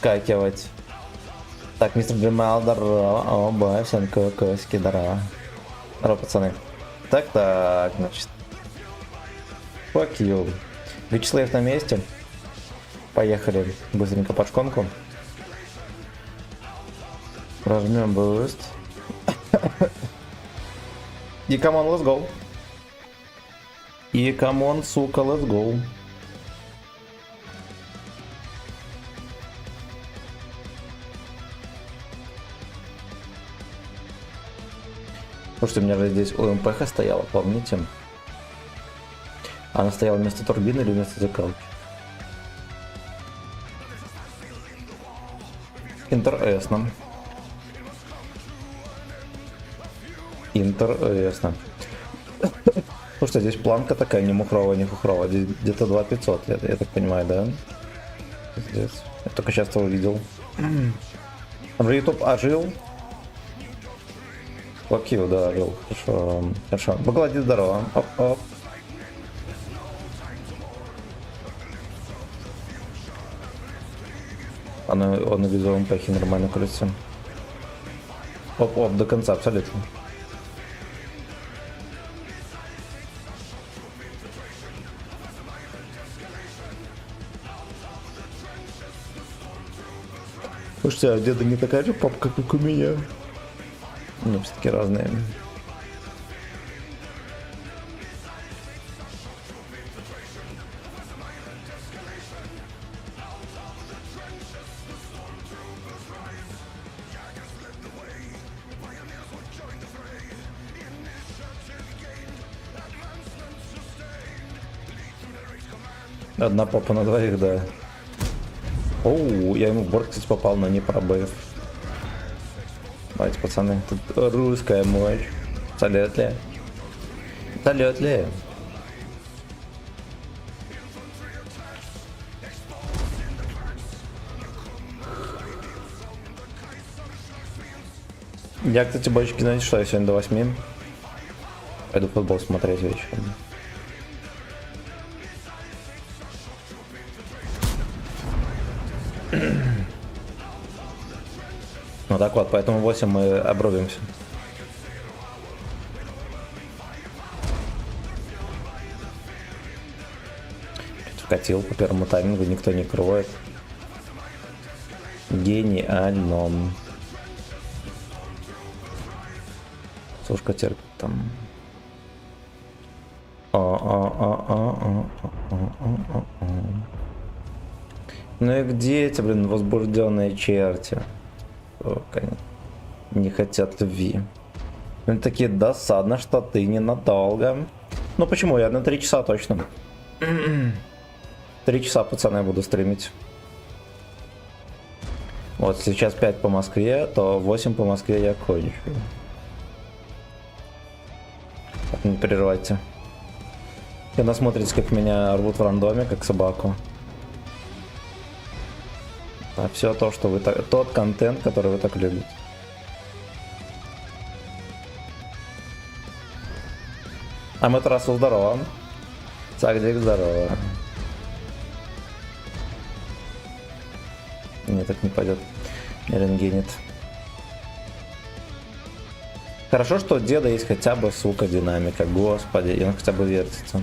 выскакивать. Так, мистер Джемал, здорово. О, бай, всем коськи, здорово. Здорово, пацаны. Так, значит. Fuck you. Вячеслав на месте. Поехали быстренько под шконку. Прожмем буст. И камон, let's go. И камон, сука, let's go. Слушайте, у меня же здесь ОМПХ стояла, помните? Она стояла вместо турбины или вместо закалки? Интересно. Интересно. Слушайте, здесь планка такая, не мухровая, не хухровая. Здесь где-то 2500, я так понимаю, да? Здесь. Я только сейчас это увидел. YouTube ожил. Лакил, да, ожил. Хорошо. Хорошо. Баглади, здорово. Оп-оп. Он и без ОМПХи нормально крутится. Оп-оп, до конца, абсолютно. Слушайте, а деда не такая же папка, как у меня? Ну, все-таки разные. Одна попа на двоих, да. Оу, я ему в борт, кстати, попал, но не пробыв. Давайте, пацаны, тут русская мощь. Салют ли? Салют ли? Я, кстати, бочки, знаете, что я сегодня до 8. Пойду футбол смотреть вечером. Ну так вот, поэтому 8 мы обрубимся. Вкатил по первому таймингу, никто не кроет. Гениально. Сушка терпит там. Ну и где эти, блин, возбужденные черти? Не хотят любви. Они такие, досадно, что ты ненадолго. Ну почему? Я на 3 часа точно. 3 часа, пацаны, я буду стримить. Вот, сейчас 5 по Москве, то 8 по Москве я кончу. Так, не переживайте. И насмотритесь, как меня рвут в рандоме, как собаку. А все то, что вы так... Тот контент, который вы так любите. А мы трассу здорово. Сагдик здорово. Нет, так не пойдет. Рентгенит. Хорошо, что у деда есть хотя бы, сука, динамика. Господи, и он хотя бы вертится.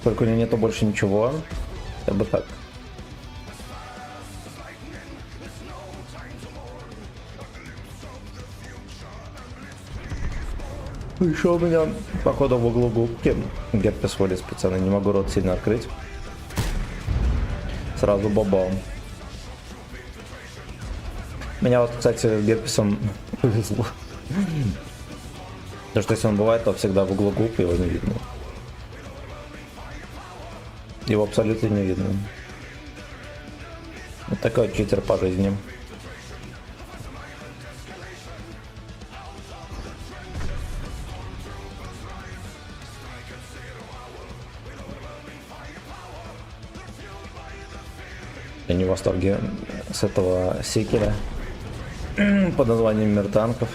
Только у него нету больше ничего. Я бы так. Еще у меня, походу, в углу губки герпес вылез, пацаны. Не могу рот сильно открыть. Сразу бабам. Меня вот, кстати, герпесом повезло. Потому что если он бывает, то всегда в углу губ, его не видно. Его абсолютно не видно. Вот такой читер по жизни. Я не в восторге с этого секера под названием Мир танков.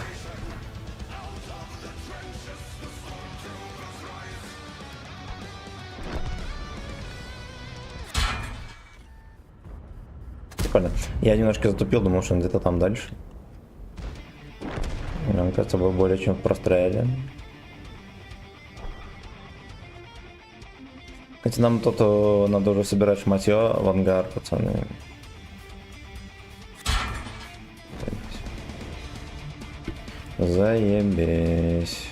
Прикольно. Я немножко затупил, думал, что он где-то там дальше. Мне кажется, был более чем в простреле. Хотя нам тут надо уже собирать шматье в ангар, пацаны. Заебись.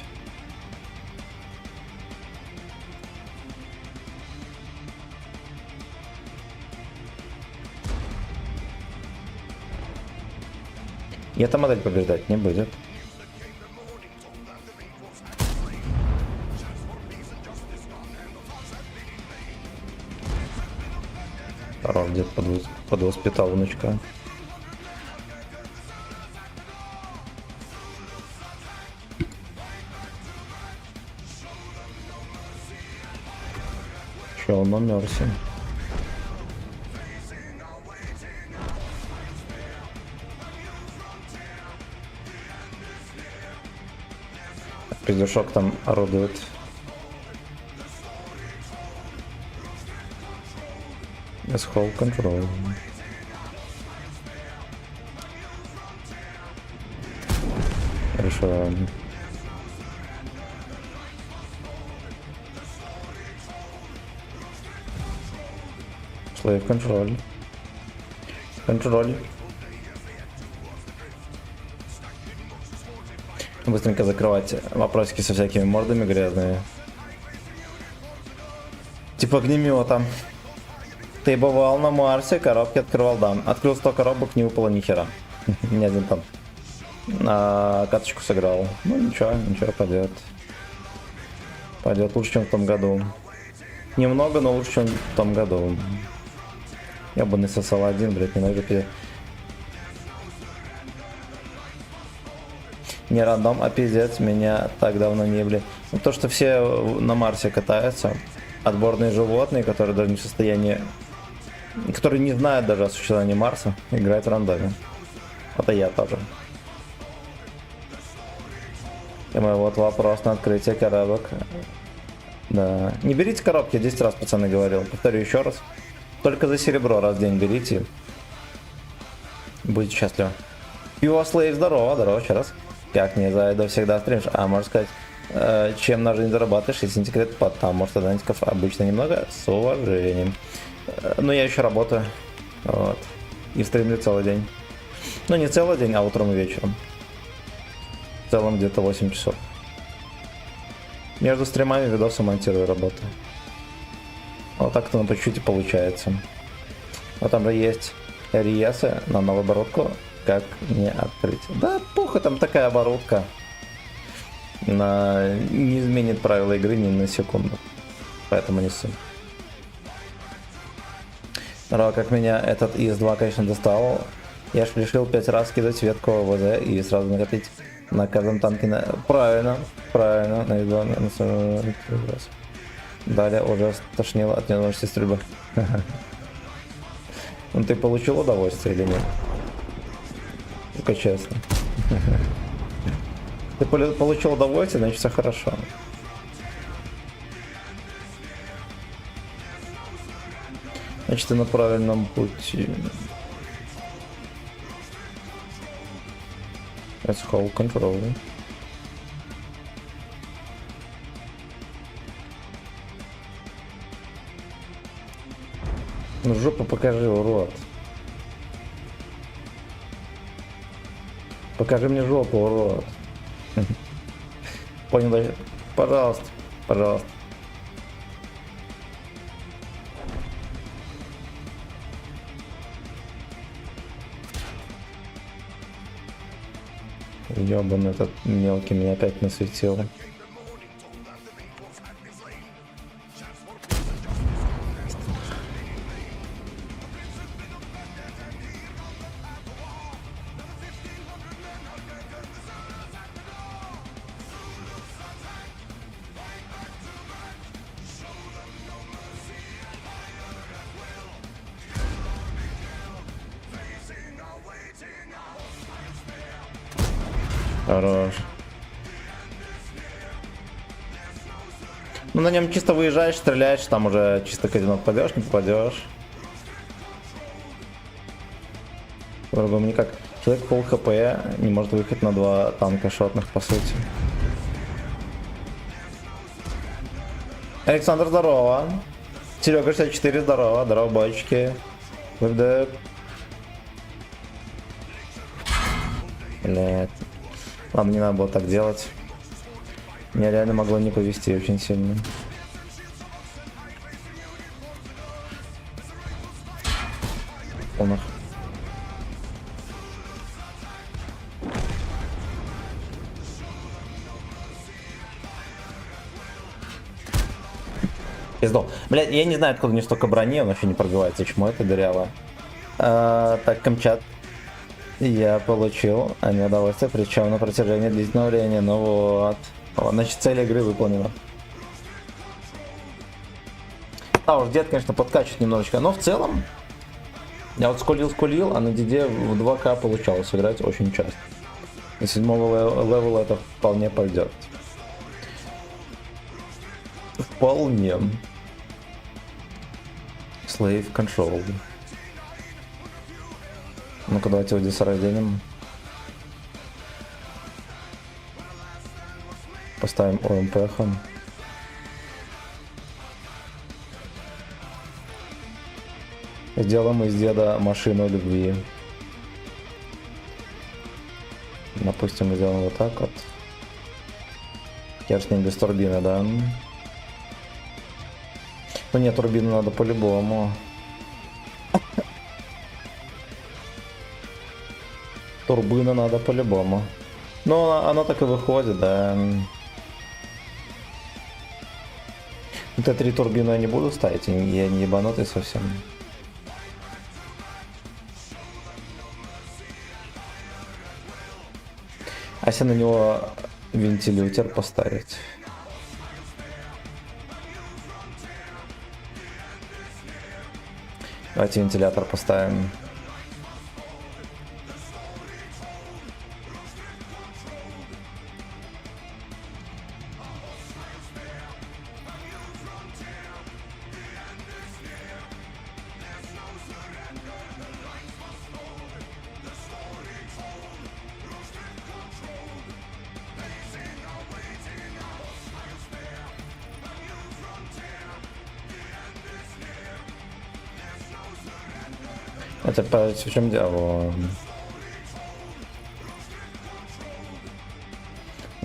И эта модель побеждать не будет. Хорош, дед подвоспитал внучка. Че, он умерся. Пиздюшок там орудует. Без холл контрол. Хорошо. Слейв контроль. Контроль. Быстренько закрывать вопросики со всякими мордами грязными. Типа огнемета. Ты бывал на Марсе, коробки открывал, да. Открыл 100 коробок, не упало ни хера. Ни один там. Каточку сыграл. Ну ничего, ничего, пойдет. Пойдет лучше, чем в том году. Немного, но лучше, чем в том году. Я бы насосал один, блядь, ненавижу пиздец. Не рандом, а пиздец, меня так давно не были. Ну, то, что все на Марсе катаются, отборные животные, которые даже не в состоянии, которые не знают даже о существовании Марса, играют в рандоме. Это я тоже. И мой вот вопрос на открытие коробок. Да. Не берите коробки, 10 раз, пацаны, говорил. Повторю еще раз. Только за серебро раз в день берите. Будете счастливы. Пиво Слейв, здорово, здорово, еще раз. Как не зайду, всегда стримишь. А, можно сказать, чем на жизнь зарабатываешь, если не секрет, потому что донатиков обычно немного, с уважением. Но я еще работаю. Вот. И стримлю целый день. Ну, не целый день, а утром и вечером. В целом где-то 8 часов. Между стримами видосы монтирую, работаю. Вот так-то по чуть-чуть получается. Вот там же есть рейсы на новую оборотку. Как не открыть? Да похуй, там такая оборотка. Не изменит правила игры ни на секунду. Поэтому не суть. Но как меня этот ИС-2, конечно, достал. Я ж решил 5 раз кидать ветку ВЗ и сразу накопить на каждом танке. Правильно, правильно. На ИС-2 раз. Далее уже стошнило от невозможности стрельбы. Ну ты получил удовольствие или нет? Только честно. Ты получил удовольствие, значит все хорошо. Значит ты на правильном пути. Let's hold control. Ну жопу покажи, урод. Покажи мне жопу, урод. Понял, да? Пожалуйста, пожалуйста. Ёбаный этот мелкий меня опять насветил. Хорош. Ну на нем чисто выезжаешь, стреляешь, там уже чисто казино попадешь, не попадешь. По-другому никак. Человек пол хп не может выехать на 2 танка шотных, по сути. Александр, здорово. Серега 64, здорово. Здорово, бойчики. Блядь. Ладно, не надо было так делать. Меня реально могло не повести очень сильно. Нах. Пиздол. Блядь, я не знаю, откуда у него столько брони, он вообще не пробивается, почему это дыряво. Так, Камчат. Я получил удовольствие, причем на протяжении длительного времени. Ну вот. Значит, цель игры выполнена. А уж дед, конечно, подкачивает немножечко, но в целом я вот скулил, а на деде в 2К получалось играть очень часто. На 7-го левела это вполне пойдет. Вполне. Slave Control. Ну-ка, давайте его здесь разденем. Поставим ОМП. Сделаем из деда машину любви. Допустим, мы сделаем вот так вот. Конечно, без турбины, да? Ну нет, турбину надо по-любому. Турбина надо по-любому. Но оно так и выходит, да. Т3 турбину я не буду ставить, я не ебанутый совсем. А если на него вентилятор поставить? Давайте вентилятор поставим. Это в чем дело?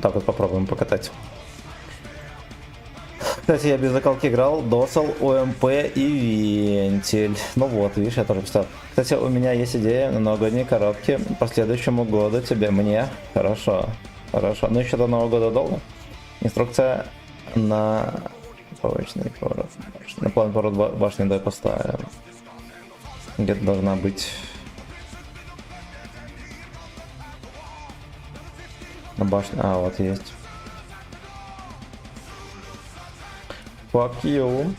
Так вот попробуем покатать. Кстати, я без закалки играл, досал, ОМП и вентиль. Ну вот, видишь, я тоже писал. Кстати, у меня есть идея на новогодние коробки по следующему году тебе, мне. Хорошо, хорошо. Но еще до Нового года долго. Инструкция на повышенный поворот. На план поворот башни дай поставим. Где-то должна быть на башне. А, вот есть. Fuck you.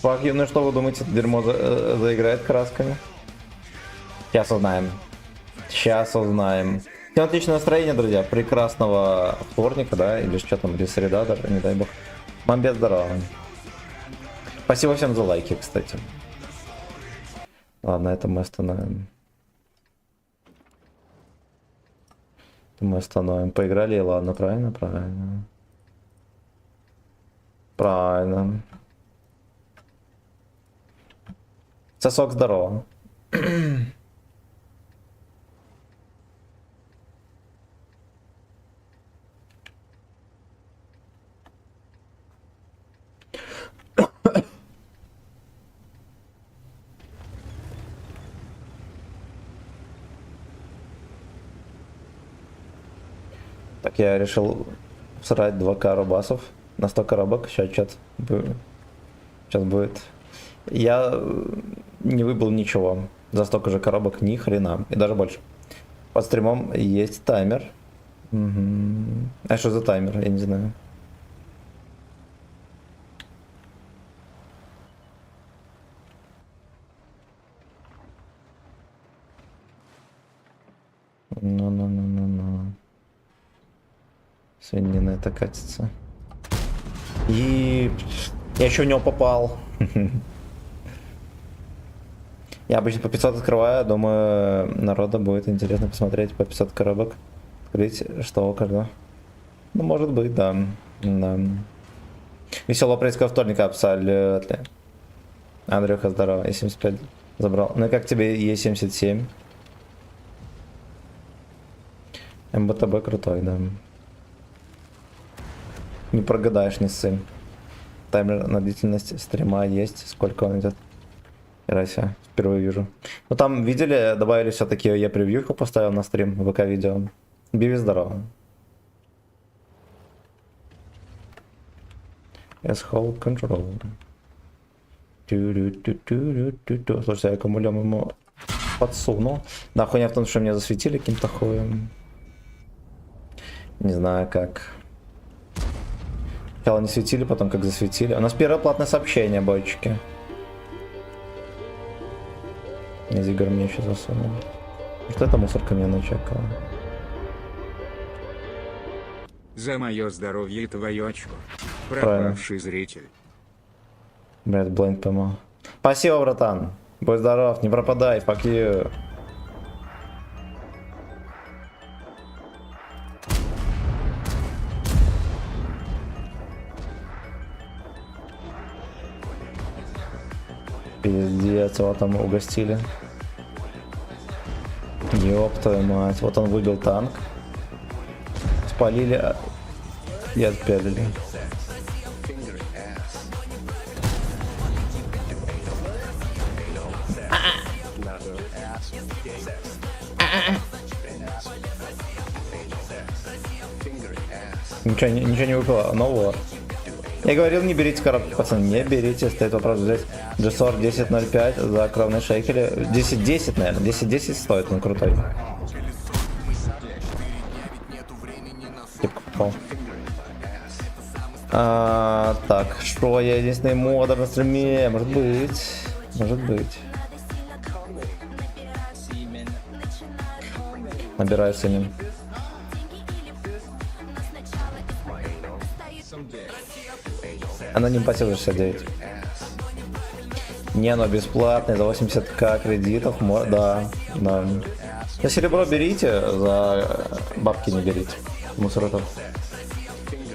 Fuck you. Ну что вы думаете, это дерьмо заиграет красками? Сейчас узнаем. Сейчас узнаем. Всем отличное настроение, друзья. Прекрасного вторника, да? Или что там, или среда даже, не дай бог. Мамбет, здорово. Спасибо всем за лайки, кстати. Ладно, это мы остановим. Это мы остановим. Поиграли, и ладно, правильно, правильно. Правильно. Сосок, здорово. Так, я решил срать 2К рубасов на 100 коробок. Сейчас будет. Я не выбил ничего. За столько же коробок ни хрена. И даже больше. Под стримом есть таймер. Угу. А что за таймер? Я не знаю. Ну. Свинина это катится. И я еще в него попал. Я обычно по 500 открываю, думаю, народу будет интересно посмотреть по 500 коробок. Открыть, что у каждого. Ну, может быть, да. Да. Веселого апрельского вторника абсолютно. Андрюха, здорово, Е75 забрал. Ну и как тебе Е77? МБТБ крутой, да. Не прогадаешь, не сын. Таймер на длительность стрима есть. Сколько он идет? Рася, впервые вижу. Ну там, видели, добавили все-таки, я превьюху поставил на стрим, ВК-видео. Биви, здорово. S-Hold Control. Слушайте, я аккумулем ему подсунул. Да, хуйня в том, что меня засветили каким-то хуем. Не знаю как. Сначала не светили, потом как засветили. У нас первое платное сообщение, бойчики. Зигар мне еще засунул. Что это мусорка меня начекала? За мое здоровье и твое очко. Правильно. Пропавший зритель. Блядь, Блейнд поймал. Спасибо, братан. Будь здоров, не пропадай, fuck you. Пиздец, его там угостили. Ёб твою мать. Вот он выбил танк. Спалили и отпялили. Ничего не выпало нового. Я говорил, не берите коробку, пацаны, не берите. Стоит вопрос взять GSOR 10.05 за кровные шейкели. 10.10, наверное. 10.10 стоит, он крутой. Типа попал. Так, что я единственный модер на стриме? Может быть. Может быть. Набираю синим. Аноним пассив 69. Не, оно бесплатное, за 80к кредитов, да, да. За серебро берите, за бабки не берите. Мусоротов.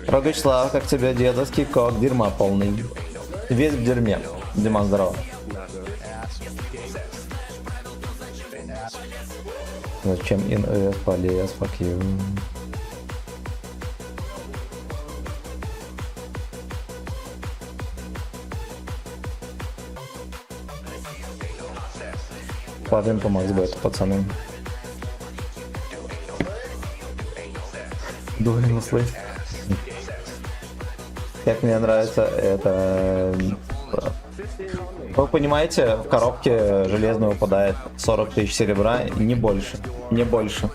Рогочлав, как тебе дедовский кок, дерьма полный. Весь в дерьме. Диман, здорово. Зачем ин полез, fuck you. Платим по максбету, пацаны. Дуэль слайд. Как мне нравится это... Вы понимаете, в коробке железной выпадает 40 тысяч серебра, не больше. Не больше.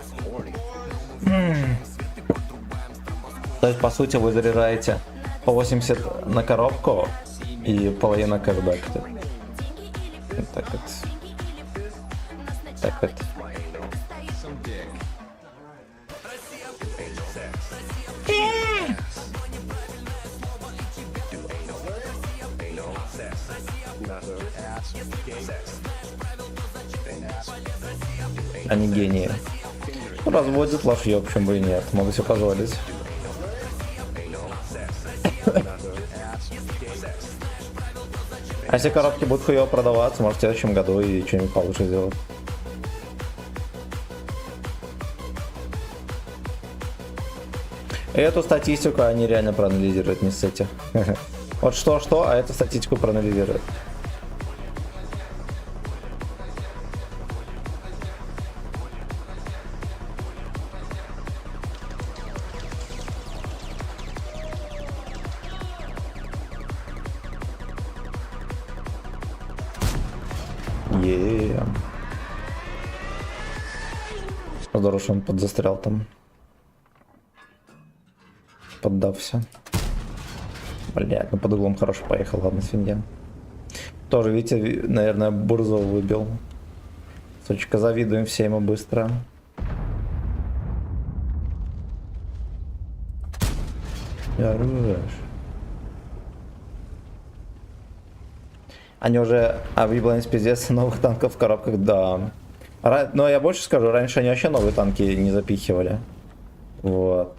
То есть, по сути, вы заряжаете по 80 на коробку и половина кэшбэк. Так вот. Так вот. Они гении. Разводят лошье, почему бы и нет. Могу себе позволить. А если коробки будут хуёво продаваться, может в следующем году и что-нибудь получше сделать. Эту статистику они реально проанализируют, не ссыте. Вот что-что, а эту статистику проанализируют. Здорово, что он подзастрял там. Поддався. Блять, ну под углом хорошо поехал, ладно, свинья. Тоже, видите, наверное, Бурзов выбил. Сучка, завидуем все ему быстро. Хорош. Они уже объявлены пиздец новых танков в коробках, да. Но я больше скажу, раньше они вообще новые танки не запихивали. Вот.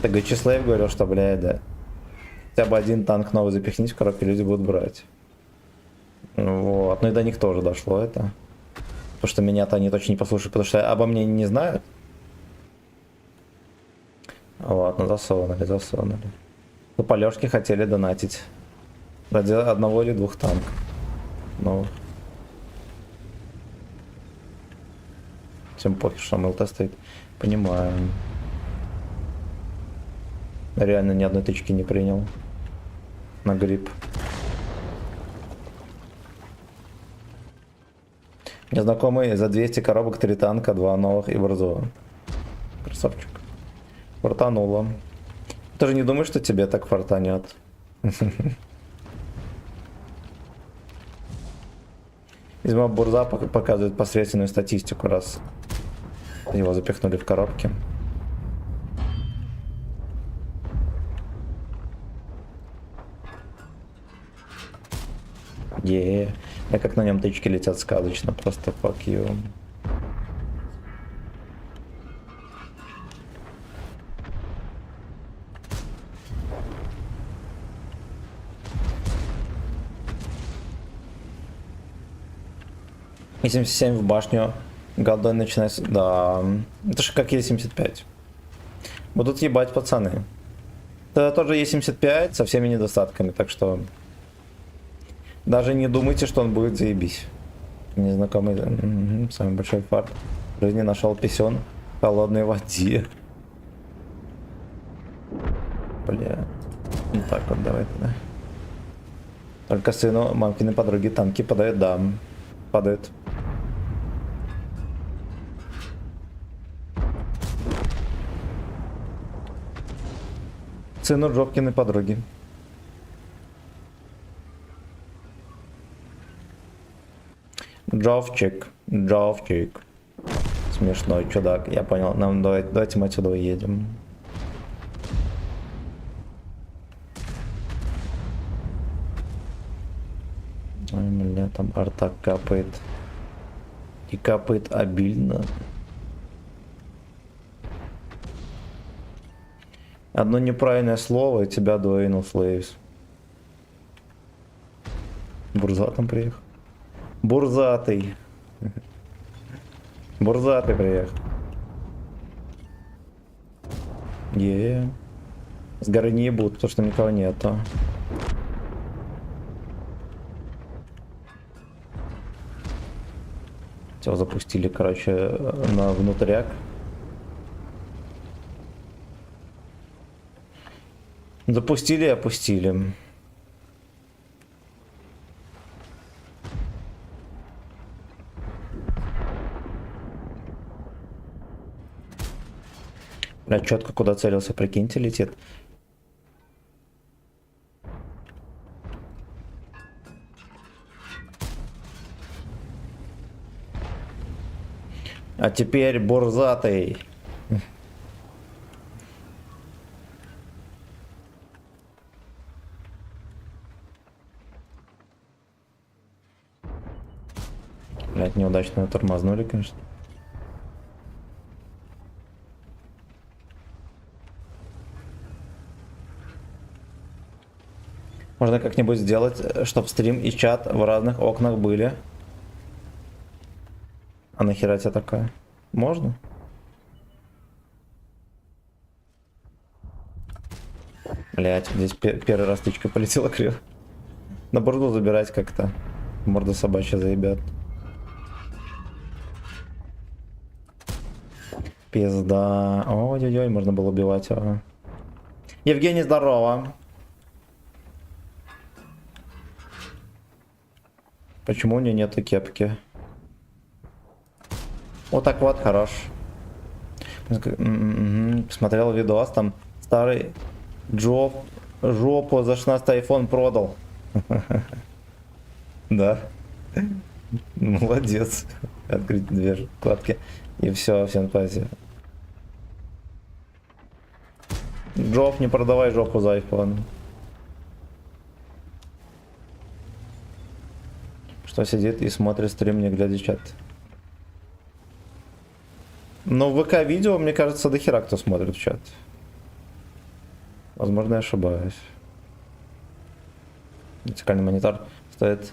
Так Гачислав говорил, что, блядь, да. Хотя бы один танк новый запихнить в коробке, люди будут брать. Вот. Ну и до них тоже дошло это. Потому что меня-то они точно не послушают, потому что обо мне не знают. Вот, ну засовывали. Ну, по Лёшке хотели донатить. Ради одного или двух танков. Ну. Всем похер, что МЛТ стоит. Понимаю. Реально ни одной тычки не принял. На грипп. Незнакомый за 200 коробок 3 танка, 2 новых и Борзова. Красавчик. Фартануло. Ты же не думаешь, что тебе так фартанет? Видимо, Бурза показывает посредственную статистику, раз его запихнули в коробки. Я как на нем тычки летят сказочно, просто fuck you. Е77 в башню. Голдой начинается. Да. Это же как Е75. Будут ебать пацаны. Это тоже Е75 со всеми недостатками, так что даже не думайте, что он будет заебись. Незнакомый. Самый большой фарт. В жизни нашел писен в холодной воде. Бля. Ну так вот, давай тогда. Только сыну мамкины подруги танки подают, да. Падают. Сыну Джобкины подруги. Джовчик. Смешной чудак. Я понял. Нам давайте мы отсюда уедем. Ой, бля, там арта капает. И капает обильно. Одно неправильное слово, и тебя двоинул Флейвс. Бурза там приехал. Бурзатый. Бурзатый приехал. С горы не будут, потому что никого нету. Все, запустили, короче, на внутряк. Запустили и опустили. Бля, четко куда целился, прикиньте, летит. А теперь бурзатый. Блять, неудачно тормознули, конечно. Можно как-нибудь сделать, чтобы стрим и чат в разных окнах были. А нахера тебе такая? Можно? Блять, здесь первый раз тычка полетела криво. На борду забирать как-то. Морда собачья заебят. Пизда. Ой-ой-ой, можно было убивать его. Евгений, здорово. Почему у нее нету кепки? Вот так вот, хорош. Посмотрел видос, там старый жопу за 16 iPhone продал. Да. Молодец. Открыть две вкладки. И все, всем спасибо. Джоб, не продавай жопу за iPhone. Что сидит и смотрит стрим, не глядя чат. Но в ВК-видео, мне кажется, до хера кто смотрит в чат. Возможно, я ошибаюсь. Вертикальный монитор стоит.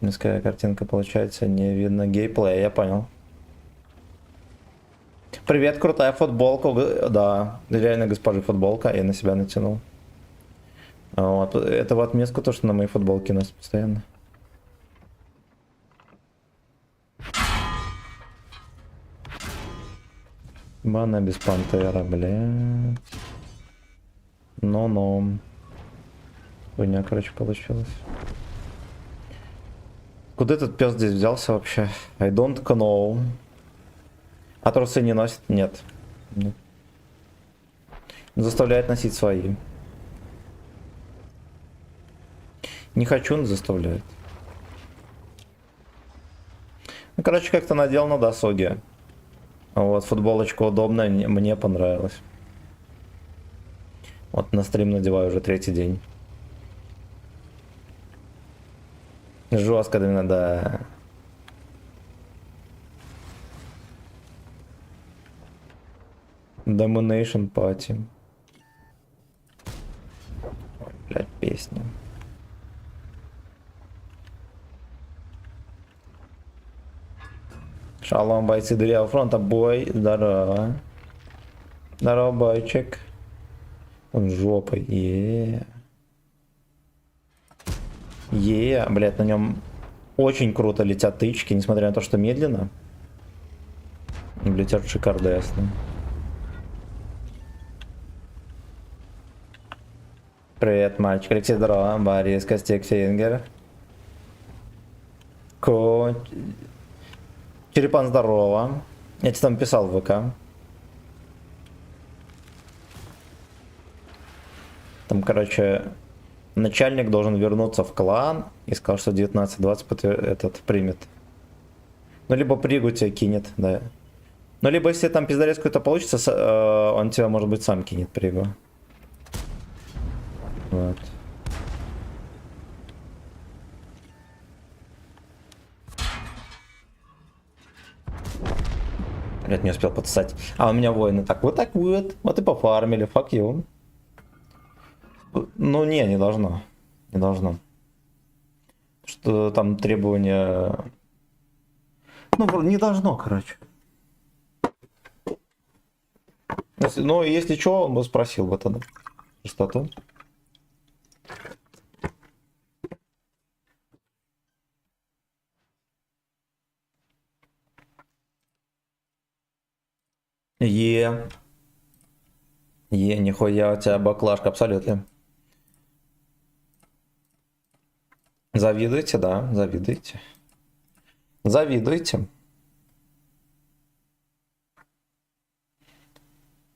Низкая картинка получается, не видно геймплея, я понял. Привет, крутая футболка. Да, реально, госпожи, футболка, я на себя натянул. Вот. Это в отместку то, что на моей футболке носят постоянно. Бана без пантера, блядь. Но. Хуйня, короче, получилась. Куда этот пес здесь взялся вообще? I don't know. А трусы не носит? Нет. Нет. Заставляет носить свои. Не хочу, но заставляет. Ну, короче, как-то надел на досуге. Вот, футболочка удобная, мне понравилась. Вот на стрим надеваю уже 3-й день. Жестко именно, да. Domination Party. Ой, блядь, песня. Шалом, бойцы дырявого фронта, бой, здорово. Здорово, бойчик. Он жопой, блядь, на нем очень круто летят тычки, несмотря на то, что медленно. Летят шикардесно. Привет, мальчик. Алексей, здорово. Борис, Костик, Фингер. Черепан, здорово. Я тебе там писал в ВК. Там, короче, начальник должен вернуться в клан и сказал, что 19-20 этот примет. Ну, либо пригу тебя кинет, да. Ну, либо если там пиздорез какой-то получится, он тебя, может быть, сам кинет пригу. Вот. Блять, не успел подсать. А у меня воины так вот, вот и пофармили, fuck you. Ну не должно. Не должно. Что там требования... Ну, не должно, короче. Ну, если что, он бы спросил бы тогда. Частоту. Нихуя у тебя баклажка, абсолютно. Завидуете, да, завидуете. Завидуете.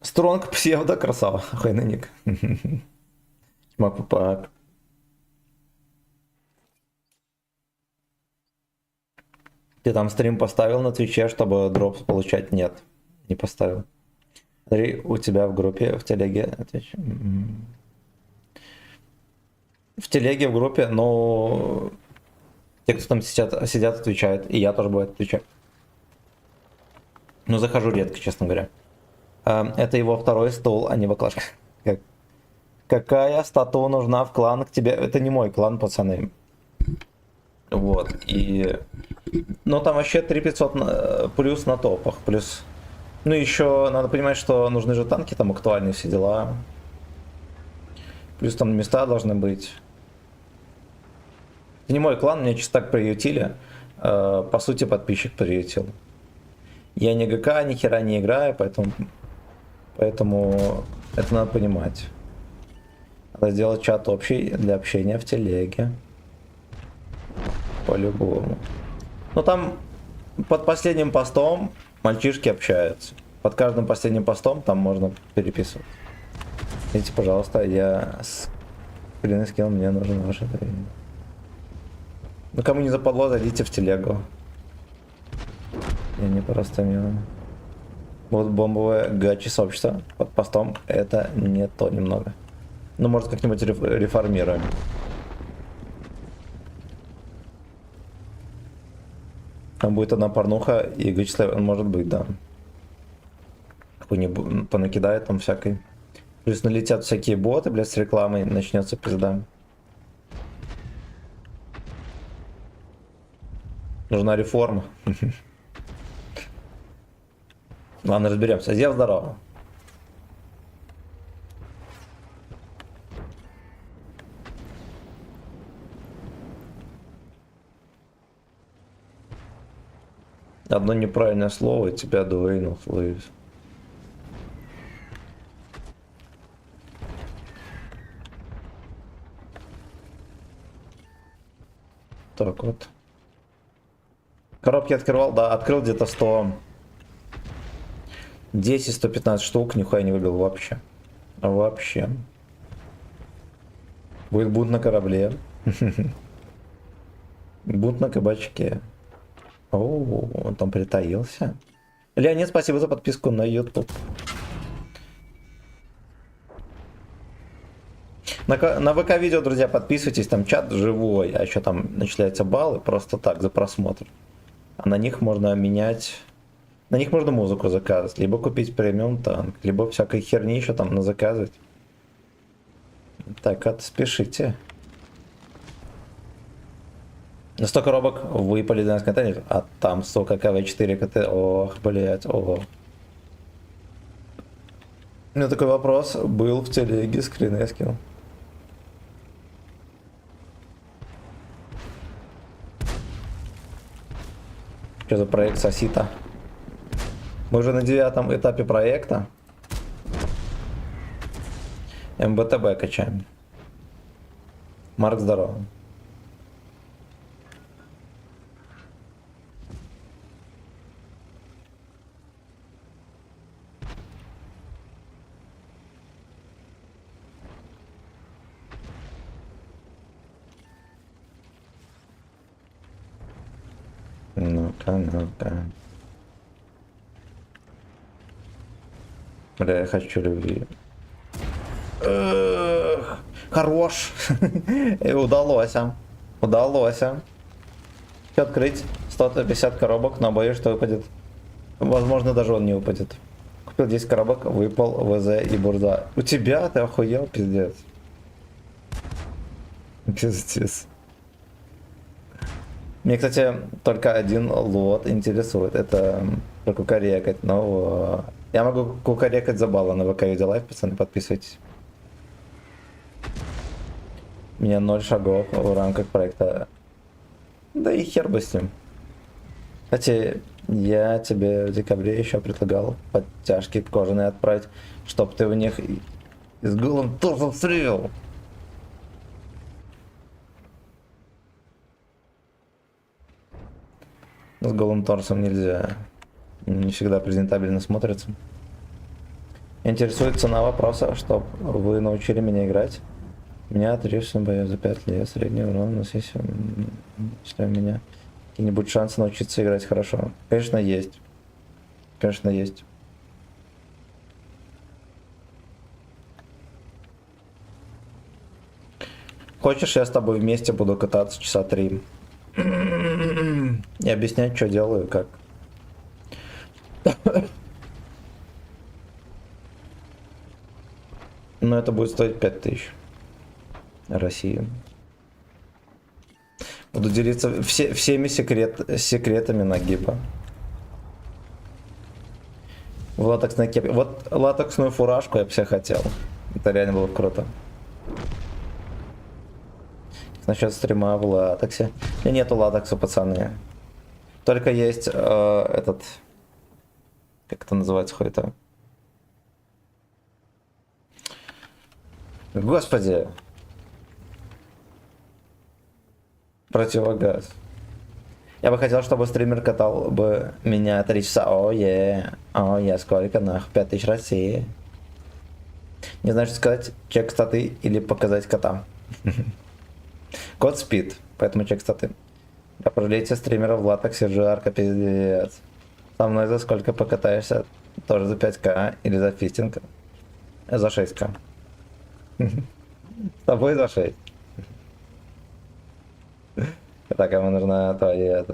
Стронг псевдо, красава. Охуенный ник. Чмак-пупак. Ты там стрим поставил на Твиче, чтобы дропс получать? Нет, не поставил. Смотри, у тебя в группе, в телеге. В телеге, в группе, но те, кто там сидят, отвечают. И я тоже, бывает, отвечаю. Но захожу редко, честно говоря. Это его второй стол, а не баклажка. Какая статуя нужна в клан к тебе? Это не мой клан, пацаны. Вот, и... Ну, там вообще 3500 плюс на топах, плюс... Ну, еще надо понимать, что нужны же танки, там актуальные все дела. Плюс там места должны быть. Это не мой клан, меня чисто так приютили. По сути, подписчик приютил. Я не ГК, ни хера не играю, поэтому это надо понимать. Надо сделать чат общий для общения в телеге. По-любому. Ну там под последним постом мальчишки общаются. Под каждым последним постом там можно переписывать. Видите, пожалуйста, я скрин скинул, мне нужен ваше время. Ну кому не западло, зайдите в телегу. Я не просто мило. Вот бомбовое гачи сообщество под постом, это не то немного. Ну может как-нибудь реформируем. Там будет одна порнуха, и Гычслав, он может быть, да. Какой-нибудь понакидает там всякой. Плюс налетят всякие боты, блядь, с рекламой, начнется пизда. Нужна реформа. Ладно, разберемся. Зев, здорово. Одно неправильное слово, и тебя двойнул, слышь. Так вот. Коробки открывал, да, открыл где-то 110-115 штук, нихуя не выбил вообще. Вообще. Будет бунт на корабле. Бунт на кабачке. О, он там притаился. Леонид, спасибо за подписку на YouTube. На ВК видео, друзья, подписывайтесь, там чат живой, а еще там начисляются баллы просто так, за просмотр. А на них можно менять, на них можно музыку заказывать, либо купить премиум танк, либо всякой херни еще там на заказывать. Так, спешите. На 100 коробок выпали 12 контейнеров, а там столько КВ-4 КТ, ох, блять, ого. У меня такой вопрос был в телеге, скрин я скинул. Что за проект Сосита? Мы уже на 9 этапе проекта. МБТБ качаем. Марк, здорово. Ну-ка, ну-ка. Бля, я хочу любви. Хорош. И удалось. Удалось. Что открыть? 150 коробок, но боюсь, что выпадет. Возможно, даже он не выпадет. Купил 10 коробок, выпал ВЗ и бурза. У тебя? Ты охуел, пиздец. Пиздец. Мне, кстати, только один лот интересует. Это кукарекать. Но я могу кукарекать за баллы на ВК Юди Лайф, пацаны, подписывайтесь. У меня 0 шагов в рамках проекта. Да и хер бы с ним. Кстати, я тебе в декабре еще предлагал подтяжки кожаные отправить, чтоб ты в них с голым торсом стрелил. С голым торсом нельзя. Не всегда презентабельно смотрится. Интересует цена вопроса, чтоб вы научили меня играть. У меня отрежься бою за 5 лет, средний урон, но если у меня какие-нибудь шансы научиться играть хорошо. Конечно, есть. Конечно, есть. Хочешь, я с тобой вместе буду кататься часа 3? И объяснять, что делаю, как. Но это будет стоить 5000. России. Буду делиться всеми секретами нагиба. В латексной кепке. Вот латексную фуражку я бы себе хотел. Это реально было круто. Насчет стрима в латексе. И нету латекса, пацаны. Только есть этот... Как это называется, хуй-то? Господи! Противогаз. Я бы хотел, чтобы стример катал бы меня 3 часа. О, сколько нахуй? 5000 России. Не знаю, что сказать. Чек статы или показать кота. Кот спит, поэтому чек статы. Да пожалейте стримера в латексе, жарко, пиздец. Со мной за сколько покатаешься? Тоже за 5к или за фистинг? За 6к. С тобой за 6. Так, кому нужна твоя...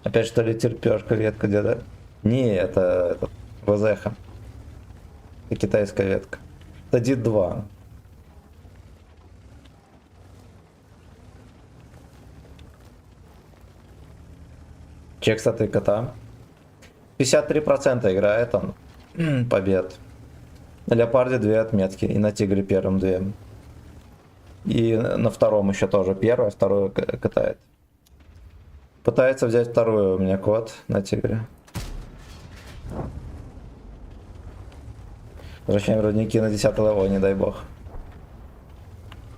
Опять что ли терпешка ветка где-то? Не, это ВЗХ. Это китайская ветка. Это Дид 2. Чек статы кота. 53% играет он. Побед. На Леопарде 2 отметки. И на Тигре первым 2. И на втором еще тоже первое, второе катает. Пытается взять вторую у меня кот на Тигре. Возвращаем рудники на 10 левел, не дай бог.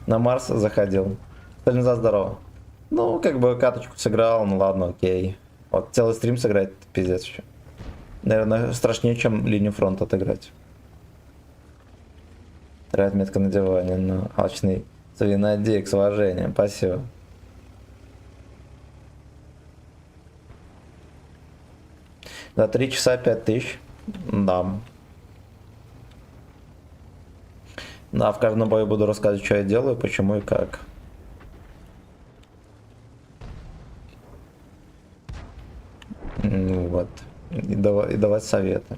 На Марс заходил. Сталинза, здорово. Ну, как бы каточку сыграл, ну ладно, окей. Вот целый стрим сыграть, пиздец еще. Наверное, страшнее, чем линию фронта отыграть. Вторая отметка на диване, но алчный свинодик, с уважением, спасибо. За 3 часа 5000. Да. Да, в каждом бою буду рассказывать, что я делаю, почему и как. Ну вот. И давать советы.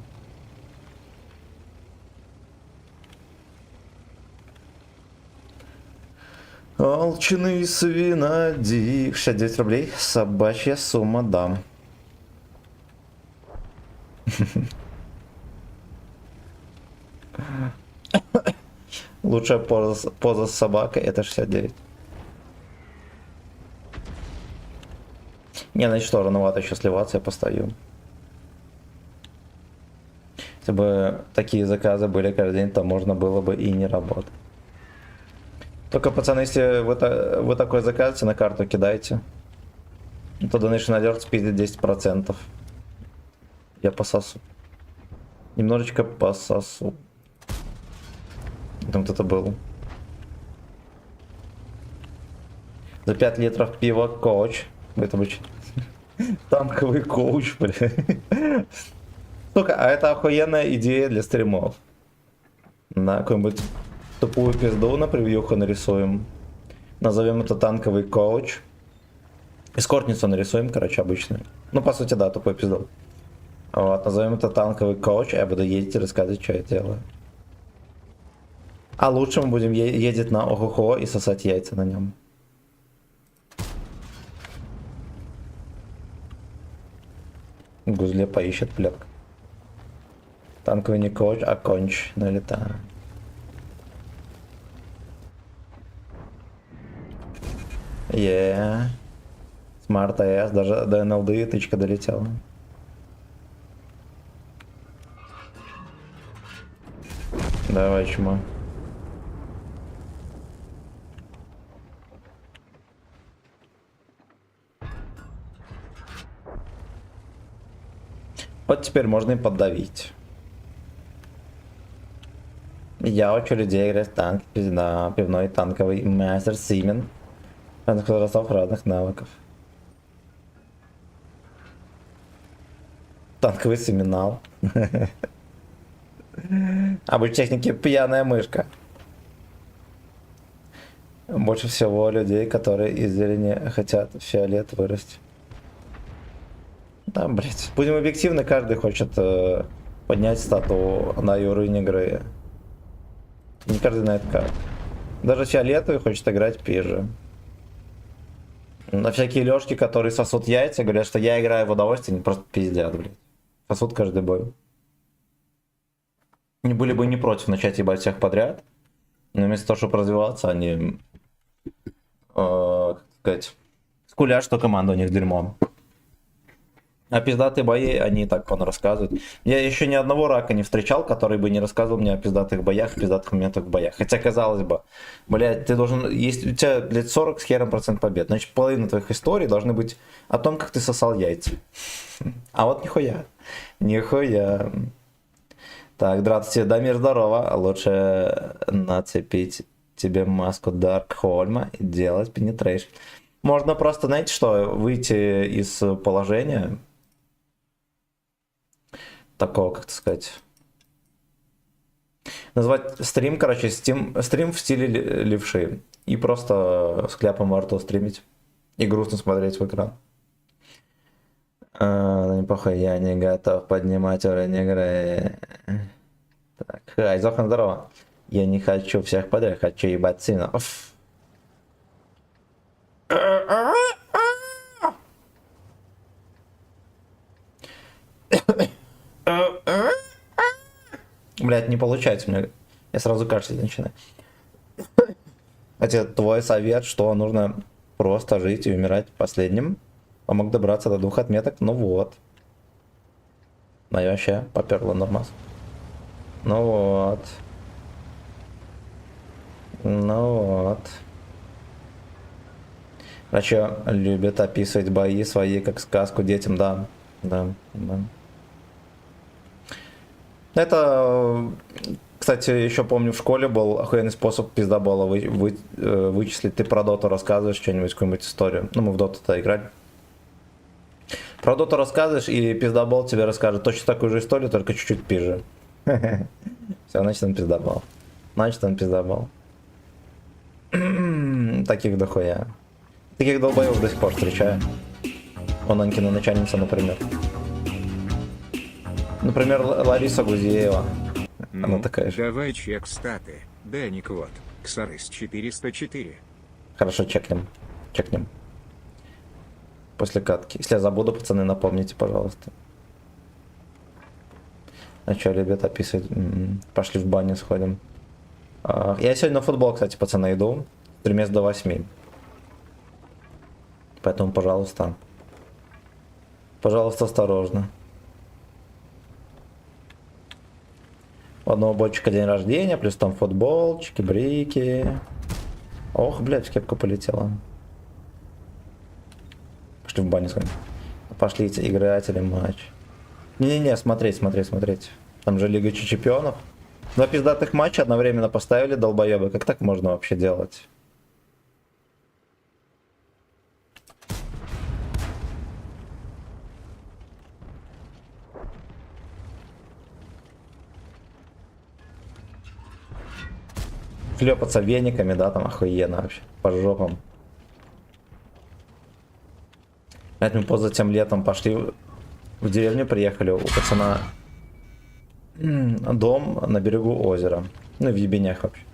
Алчный свинодик. 69 рублей. Собачья сумма, дам. Лучшая поза с собакой это 69. Не, значит что, рановато еще сливаться, я постою. Если бы такие заказы были каждый день, то можно было бы и не работать. Только, пацаны, если вы такой заказываете, на карту кидайте. То Donation Alert спидит 10%. Я пососу. Немножечко пососу. Там кто-то был. За 5 литров пива коуч. Это быть танковый коуч, блин. Сука, а это охуенная идея для стримов. На какую-нибудь тупую пизду на превьюху нарисуем. Назовем это танковый коуч. Эскортницу нарисуем, короче, обычную. Ну, по сути, да, тупой пизду. Вот, назовем это танковый коуч, я буду ездить и рассказывать, что я делаю. А лучше мы будем ездить на охохо и сосать яйца на нем. Гузле поищет плетка. Танковый не коуч, а конч. Налетаю. Смарт АЭС, даже до НЛД тычка долетела. Давай, чмо. Вот теперь можно и поддавить. Я учу людей играть в танк, да, пивной танковый мастер Симен. Разных возрастов, разных навыков. Танковый семинал. Обычно техники пьяная мышка. Больше всего людей, которые из зелени хотят фиолет вырасти. Да, блять. Будем объективны, каждый хочет поднять стату на уровень игры. Не каждый знает как. Даже фиолетовый хочет играть пизже. На всякие лёжки, которые сосут яйца, говорят, что я играю в удовольствие, они просто пиздят, блядь. Сосут каждый бой. Они были бы не против начать ебать всех подряд. Но вместо того, чтобы развиваться, они, как сказать, скулят, что команда у них дерьмо. А пиздатые бои, они так вон рассказывают. Я еще ни одного рака не встречал, который бы не рассказывал мне о пиздатых боях, пиздатых моментах в боях. Хотя, казалось бы, блядь, ты должен... Есть у тебя, блядь, 40 с хером процент побед. Значит, половина твоих историй должны быть о том, как ты сосал яйца. А вот нихуя. Нихуя. Так, здравствуйте, Дамир, здорово. Лучше нацепить тебе маску Даркхольма и делать пенетрейшн. Можно просто, знаете что, выйти из положения такого, как сказать, назвать стрим, короче, стрим в стиле левши. И просто с кляпом во рту стримить. И грустно смотреть в экран. Ну не похуй, я не готов поднимать уровень игры. Так, хай, Зохан, здорово. Я не хочу всех подряд, хочу ебать сына. Уф. Блять, не получается у меня. Я сразу кашлять начинаю. Хотя твой совет, что нужно просто жить и умирать последним, помог добраться до 2 отметок. Ну вот. Ну и вообще поперло нормас. Ну вот. Ну вот. Врачи любят описывать бои свои как сказку детям, да. Да, да. Это, кстати, еще помню, в школе был охуенный способ пиздобола вычислить. Ты про доту рассказываешь что-нибудь, какую-нибудь историю. Ну, мы в доту-то играли. Про доту рассказываешь, и пиздобол тебе расскажет точно такую же историю, только чуть-чуть пизже. Все, значит он пиздобол. Значит он пиздобол. Таких дохуя. Таких долбоев до сих пор встречаю. Он Анькина начальница, например. Например, Лариса Гузеева. Она Ну, такая же. давай чек статы. Даник вот. Ксарыс 404. Хорошо, чекнем. Чекнем. После катки. Если я забуду, пацаны, напомните, пожалуйста. А что, ребят, описывать? Пошли в баню сходим. Я сегодня на футбол, кстати, пацаны, иду. 3 мест до 8. Поэтому, пожалуйста. Пожалуйста, осторожно. У одного ботчика день рождения, плюс там футбол, чики-брики. Ох, блядь, в кепку полетела. Пошли в баню сходим. Пошли играть или матч. Не-не-не, смотреть. Там же Лига Чемпионов. 2 пиздатых матча одновременно поставили, долбоебы. Как так можно вообще делать? Шлепаться вениками, да, там охуенно вообще. По жопам. Это мы поза тем летом пошли в деревню, приехали, у пацана дом на берегу озера. Ну, в ебенях вообще.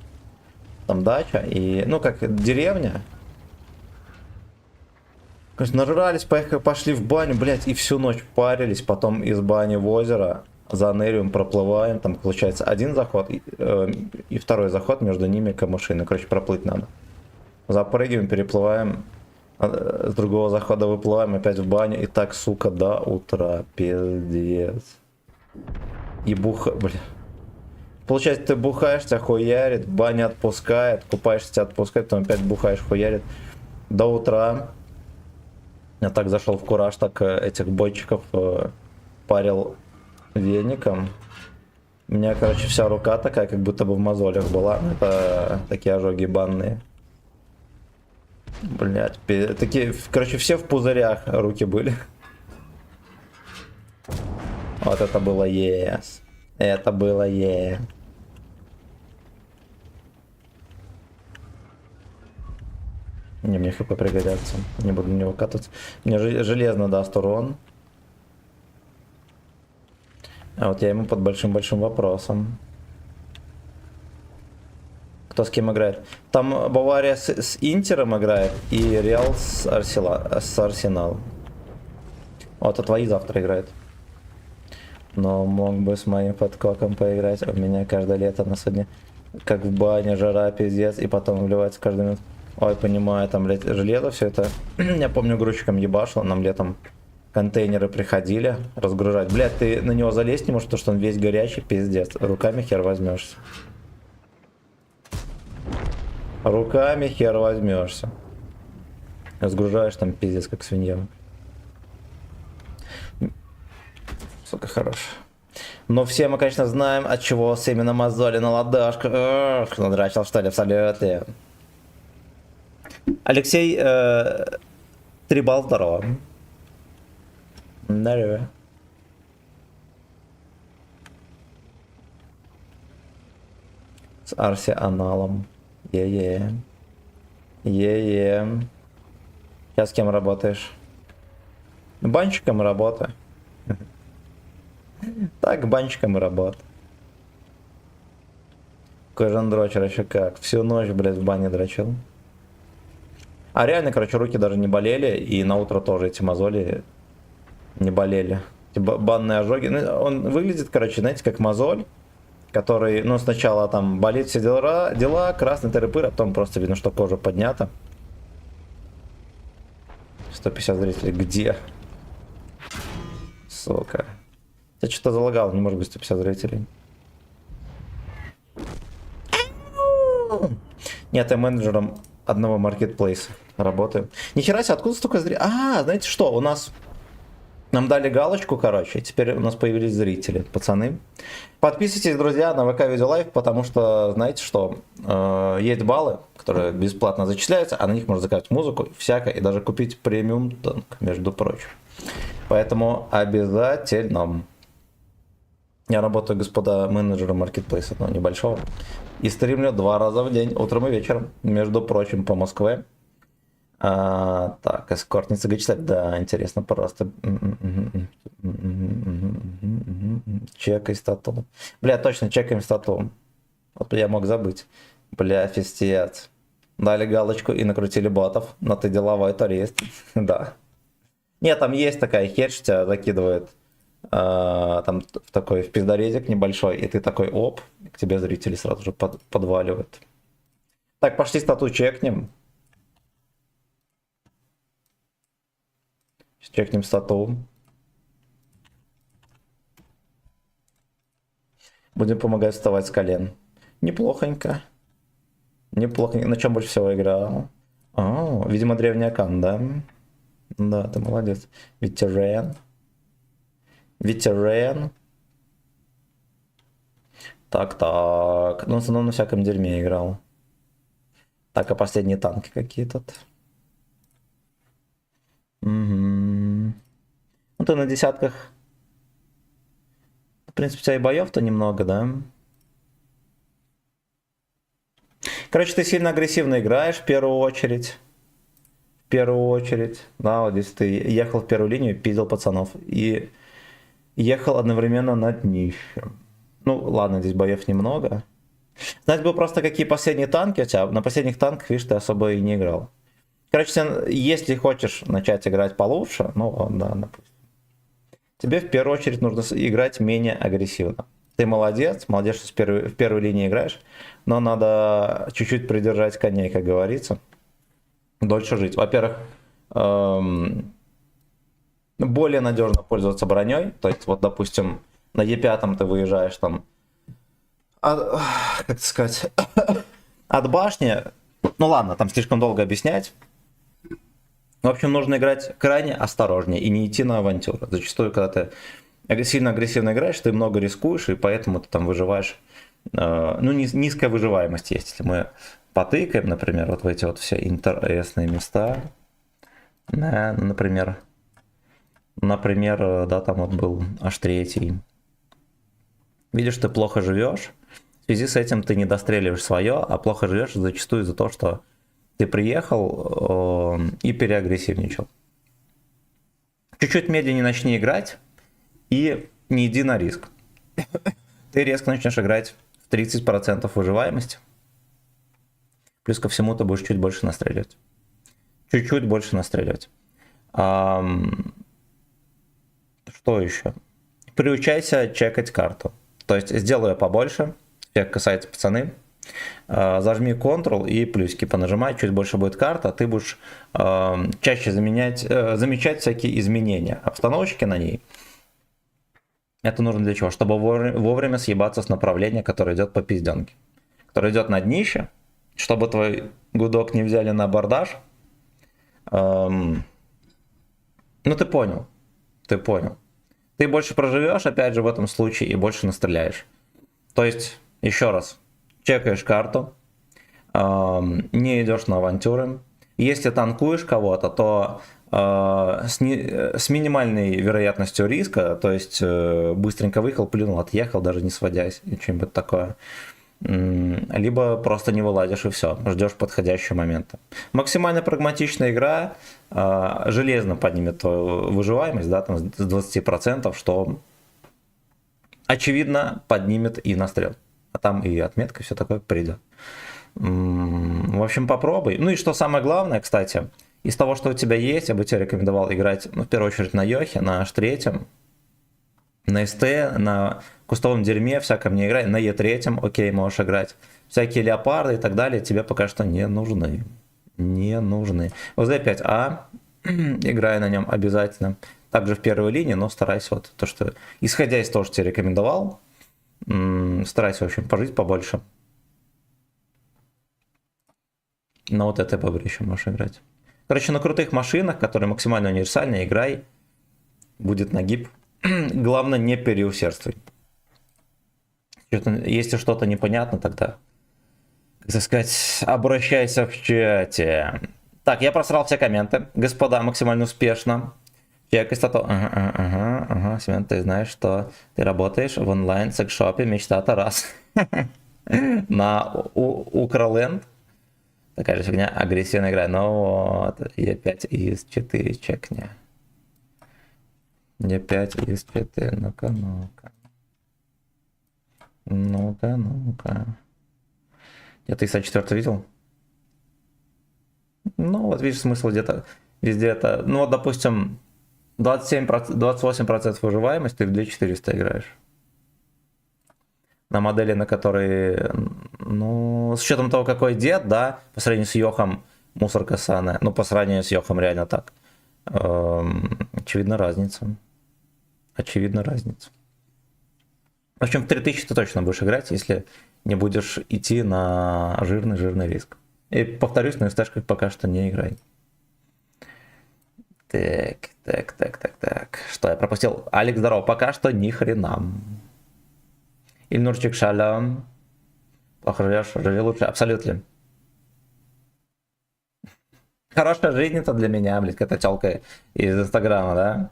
Там дача и, ну, как деревня. Конечно, нажрались, поехали, пошли в баню, блядь, и всю ночь парились. Потом из бани в озеро за Нериум проплываем. Там, получается, один заход и второй заход, между ними камышины. Короче, проплыть надо. Запрыгиваем, переплываем. С другого захода выплываем опять в баню. И так, сука, до утра. Пиздец. И бля. Получается, ты бухаешь, тебя хуярит, баня отпускает, купаешься, тебя отпускает, потом опять бухаешь, хуярит. До утра. Я так зашел в кураж, так этих бойчиков парил веником. У меня, короче, вся рука такая, как будто бы в мозолях была. Это такие ожоги банные. Блять, такие, короче, все в пузырях руки были. Вот это было yes. Это было yeah. Не, мне хп пригодятся. Не буду на него кататься. Мне железно даст урон. А вот я ему под большим-большим вопросом. Кто с кем играет? Там Бавария с Интером играет и Реал с Арсенал. Вот, а твои завтра играют. Но мог бы с моим подкоком поиграть. У меня каждое лето на судне как в бане, жара, пиздец. И потом вливается каждый минут. Ой, понимаю, там, блядь, железо все это. Я помню, грузчиком ебашил, нам летом контейнеры приходили разгружать. Блядь, ты на него залезть не можешь, потому что он весь горячий, пиздец. Руками хер возьмешься. Руками хер возьмешься. Разгружаешь там, пиздец, как свинья. Сука, хорош. Но все мы, конечно, знаем, от чего с именно мозоли на ладошках. Эх, надрачил, что ли, в салюте. Алексей, 3 балла, здорово. Здорово. С Арсеналом. Е-е. Е-е. Сейчас с кем работаешь? Банщиком и работаю. Так, банщиком и работаю. Кожан дрочер еще как. Всю ночь, блядь, в бане дрочил. А реально, короче, руки даже не болели, и на утро тоже эти мозоли не болели. Эти банные ожоги. Ну, он выглядит, короче, знаете, как мозоль, который, ну, сначала там болит все дела, красный тыры-пыр, а потом просто видно, что кожа поднята. 150 зрителей. Где? Сука. Я что-то залагал, не может быть 150 зрителей. Нет, я менеджером одного маркетплейса работаю. Нихера себе, откуда столько зрителей? А, знаете что, у нас... Нам дали галочку, короче, теперь у нас появились зрители, пацаны. Подписывайтесь, друзья, на ВК Видеолайф, потому что, знаете что, есть баллы, которые бесплатно зачисляются, а на них можно заказать музыку, всякое, и даже купить премиум танк, между прочим. Поэтому обязательно. Я работаю, господа, менеджером маркетплейса одного небольшого. И стримлю 2 раза в день, утром и вечером, между прочим, по Москве. Так, эскортница Гачтель, да, интересно просто. Чекай стату. Бля, точно, чекаем стату. Вот я мог забыть. Бля, фестиец. Дали галочку и накрутили ботов, но ты деловой турист. Да. Нет, там есть такая херь, что тебя закидывает там в такой в пиздорезик небольшой, и ты такой оп, и к тебе зрители сразу же подваливают. Так, пошли стату чекнем. Чекнем стату. Будем помогать вставать с колен. Неплохонько. Неплохонько. На чем больше всего играл? О, видимо, древний аккаунт, да? Да, ты молодец. Ветеран. Ветеран. Так. Ну, в основном на всяком дерьме играл. Так, а последние танки какие тут? Угу. Ну, ты на десятках. В принципе, у тебя и боев-то немного, да? Короче, ты сильно агрессивно играешь в первую очередь. В первую очередь. Да, вот здесь ты ехал в первую линию, пиздил пацанов. И ехал одновременно на днище. Ну, ладно, здесь боев немного. Знать бы просто, какие последние танки у тебя. На последних танках, видишь, ты особо и не играл. Короче, если хочешь начать играть получше, ну, да, допустим. Тебе в первую очередь нужно играть менее агрессивно. Ты молодец, что в первой линии играешь, но надо чуть-чуть придержать коней, как говорится. Дольше жить. Во-первых, более надежно пользоваться броней. То есть, вот, допустим, на Е5 ты выезжаешь там, как сказать, от башни. Ну ладно, там слишком долго объяснять. В общем, нужно играть крайне осторожнее и не идти на авантюру. Зачастую, когда ты сильно агрессивно играешь, ты много рискуешь, и поэтому ты там выживаешь. Ну, низкая выживаемость есть. Если мы потыкаем, например, вот в эти вот все интересные места. Например, да, там вот был H3. Видишь, ты плохо живешь. В связи с этим ты не достреливаешь свое, а плохо живешь зачастую из-за того, что ты приехал и переагрессивничал. Чуть-чуть медленнее начни играть и не иди на риск. Ты резко начнешь играть в 30% выживаемости. Плюс ко всему ты будешь чуть больше настреливать. Чуть-чуть больше настреливать. Что еще? Приучайся чекать карту. То есть сделай ее побольше. Всех касается, пацаны. Зажми Ctrl и плюсики понажимай, чуть больше будет карта, ты будешь чаще замечать всякие изменения обстановочки на ней. Это нужно для чего? Чтобы вовремя съебаться с направления, которое идет по пизденке. Которое идет на днище, чтобы твой гудок не взяли на абордаж. Ну ты понял. Ты больше проживешь, опять же, в этом случае, и больше настреляешь. То есть, еще раз. Чекаешь карту, не идешь на авантюры. Если танкуешь кого-то, то с минимальной вероятностью риска, то есть быстренько выехал, плюнул, отъехал, даже не сводясь, и что-нибудь такое. либо просто не вылазишь и все, ждешь подходящего момента. Максимально прагматичная игра железно поднимет твою выживаемость, да, там с 20%, что очевидно поднимет и настрел. А там и отметка, все такое придет. В общем, попробуй. Ну и что самое главное, кстати, из того, что у тебя есть, я бы тебе рекомендовал играть, ну, в первую очередь, на Йохе, на H3, на СТ, на кустовом дерьме, всяком не играй, на Е3, окей, можешь играть. Всякие леопарды и так далее тебе пока что не нужны. Не нужны. ОЗ-5А, играй на нем обязательно. Также в первой линии, но старайся вот то, что... Исходя из того, что тебе рекомендовал, старайся, в общем, пожить побольше. На вот этой бобре еще можешь играть. Короче, на крутых машинах, которые максимально универсальные, играй. Будет нагиб. Главное, не переусердствуй. Если что-то непонятно, тогда, как сказать, обращайся в чате. Так, я просрал все комменты. Господа, максимально успешно. Чекай стату. Ага. Семен, ты знаешь, что ты работаешь в онлайн-секшопе Мечта-то раз. На Украленд. Такая же фигня, агрессивная игра. Ну вот, Е5 из 4 чекни. Е5 из 4, ну-ка. Ну-ка. Я ты 4 видел? Ну, вот видишь, смысл где-то везде это... Ну, вот, допустим, 28% выживаемость, ты в 2400 играешь. На модели, на которой, ну, с учетом того, какой дед, да, по сравнению с Йохом, мусорка саная. Ну, по сравнению с Йохом реально так. Очевидна разница. В общем, в 3000 ты точно будешь играть, если не будешь идти на жирный риск. И повторюсь, на СТшках пока что не играй. Так. Что я пропустил? Алекс, здорово. Пока что ни хрена. Ильнурчик, шалом. Плохо живешь, живи лучше. Абсолютно. Хорошая жизнь это для меня, блядь, какая-то тёлка из Инстаграма, да?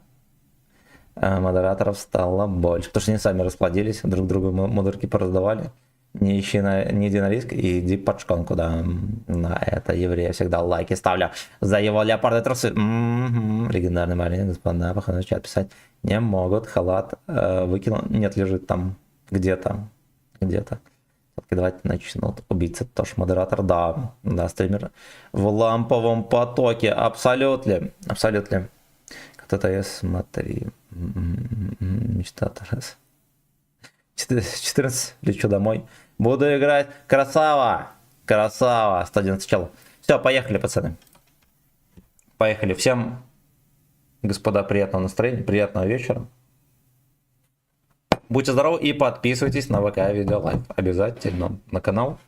А модераторов стало больше. Потому что они сами расплодились, друг другу модерки пораздавали. Не иди на риск и иди под шконку, да. На это еврея всегда лайки ставлю. За его леопарды трусы. Легендарный Марин, господа, походу в чат писать не могут. Халат выкинул. Нет, лежит там где-то. Давайте начнут убийцы. Тоже модератор, да, стример. В ламповом потоке. Абсолютно. Как ТТС, смотри. Мечта Тарас. 14, лечу домой. Буду играть. Красава. 111 чел. Все, поехали, пацаны. Поехали. Всем, господа, приятного настроения, приятного вечера. Будьте здоровы и подписывайтесь на ВК Видео Лайв. Обязательно на канал.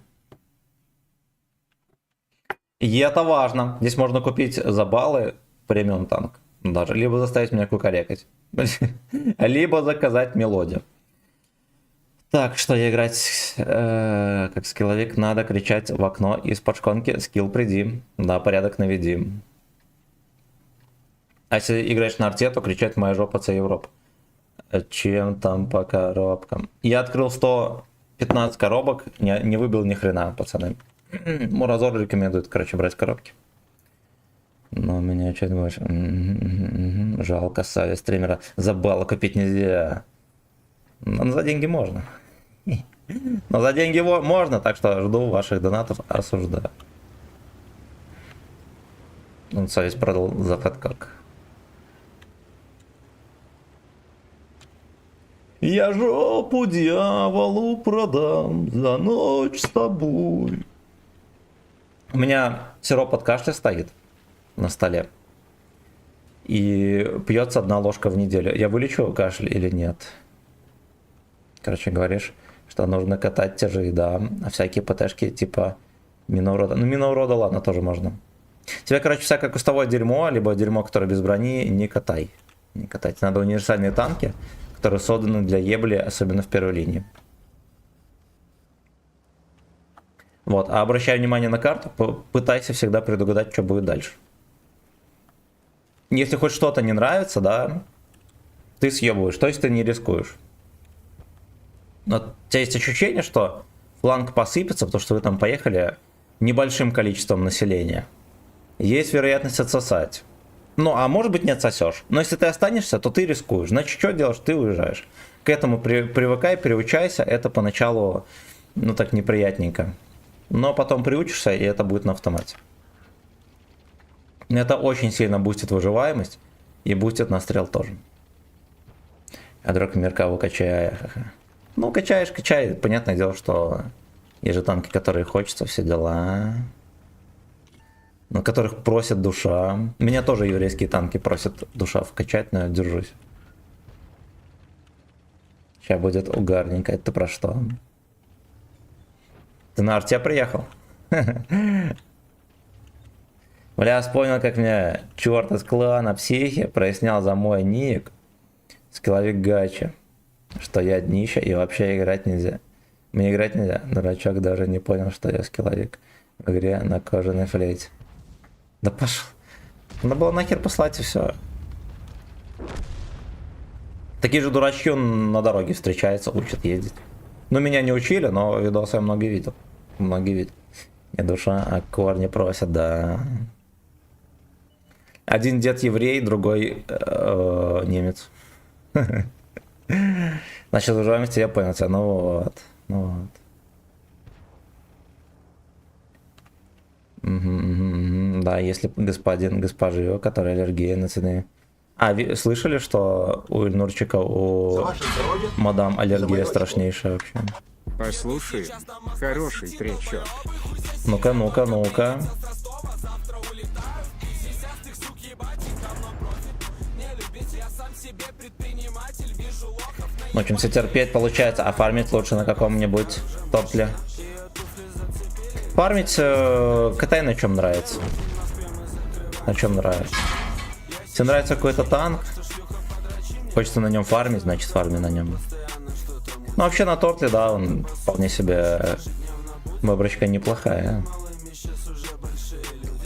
И это важно. Здесь можно купить за баллы премиум танк. Даже. Либо заставить меня кукарекать. Либо заказать мелодию. Так, что играть как скилловик, надо кричать в окно из-под шконки. Скилл приди. Да, порядок наведи. А если играешь на арте, то кричать моя жопа, це Европа. Чем там по коробкам? Я открыл 115 коробок, не выбил ни хрена, пацаны. Муразор рекомендует, короче, брать коробки. Но у меня чуть больше. Жалко, совесть стримера. За баллы купить нельзя. Но за деньги можно. Но за деньги можно, так что жду ваших донатов, осуждаю. Он совесть продал за фэткок. Я жопу дьяволу продам за ночь с тобой. У меня сироп от кашля стоит на столе. И пьется 1 ложка в неделю. Я вылечу кашель или нет? Короче, говоришь, что нужно катать тяжи, да. А всякие ПТшки типа Миноурода. Ну, Миноурода, ладно, тоже можно. Тебе, короче, всякое кустовое дерьмо, либо дерьмо, которое без брони, не катай. Не катайте. Надо универсальные танки, которые созданы для ебли, особенно в первой линии. Вот, а обращай внимание на карту, пытайся всегда предугадать, что будет дальше. Если хоть что-то не нравится, да, ты съебываешь, то есть ты не рискуешь. Но у тебя есть ощущение, что планка посыпется, потому что вы там поехали небольшим количеством населения. Есть вероятность отсосать. Ну, а может быть не отсосешь. Но если ты останешься, то ты рискуешь. Значит, что делаешь? Ты уезжаешь. К этому привыкай, приучайся. Это поначалу, ну, так неприятненько. Но потом приучишься, и это будет на автомате. Это очень сильно бустит выживаемость. И бустит настрел тоже. А друг Меркаву качаю. Ну, качаешь, качай. Понятное дело, что есть же танки, которые хочется, все дела. На которых просит душа. Меня тоже еврейские танки просят душа вкачать, но я держусь. Сейчас будет угарненько. Это ты про что? Ты на арте приехал? Бля, вспомнил, как мне черт из клана психи прояснял за мой ник скилловик гача, что я днище и вообще играть нельзя. Мне играть нельзя. Дурачок даже не понял, что я скилловик в игре на кожаной флейте. Да пошел. Надо было нахер послать и все. Такие же дурачки на дороге встречаются, учат ездить. Ну, меня не учили, но видосы я многие видел. Многие видел. И душа, а корни просят, да. Один дед еврей, другой немец. Значит, выживаемости я понял тебя. Ну вот. Ну вот. Да, если госпожа, которая аллергия на цены. А, слышали, что у Ильнурчика, у мадам аллергия страшнейшая вообще? Послушай, хороший тречок. Ну-ка, ну-ка, ну-ка. Учимся терпеть, получается, а фармить лучше на каком-нибудь топле. Фармить катай на чем нравится. На чем нравится. Если нравится какой-то танк, хочется на нем фармить, значит фарми на нем. Ну вообще на тортле, да, он вполне себе баброчка неплохая.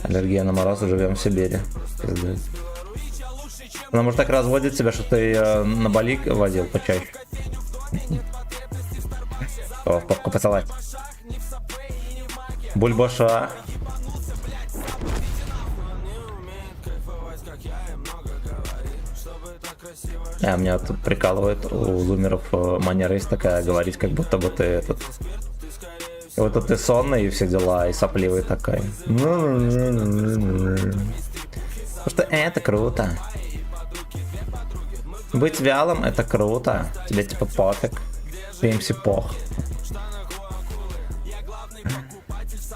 Аллергия на мороз, живем в Сибири. Она может так разводит тебя, что ты на Бали водил почаще. О, попку поцеловать. Бульбаша. А меня тут прикалывает, у зумеров манера есть такая, говорить, как будто бы ты этот... Вот это ты сонный и все дела, и сопливый такой. Потому что это круто. Быть вялым это круто. Тебе типа пофиг. PMC пох.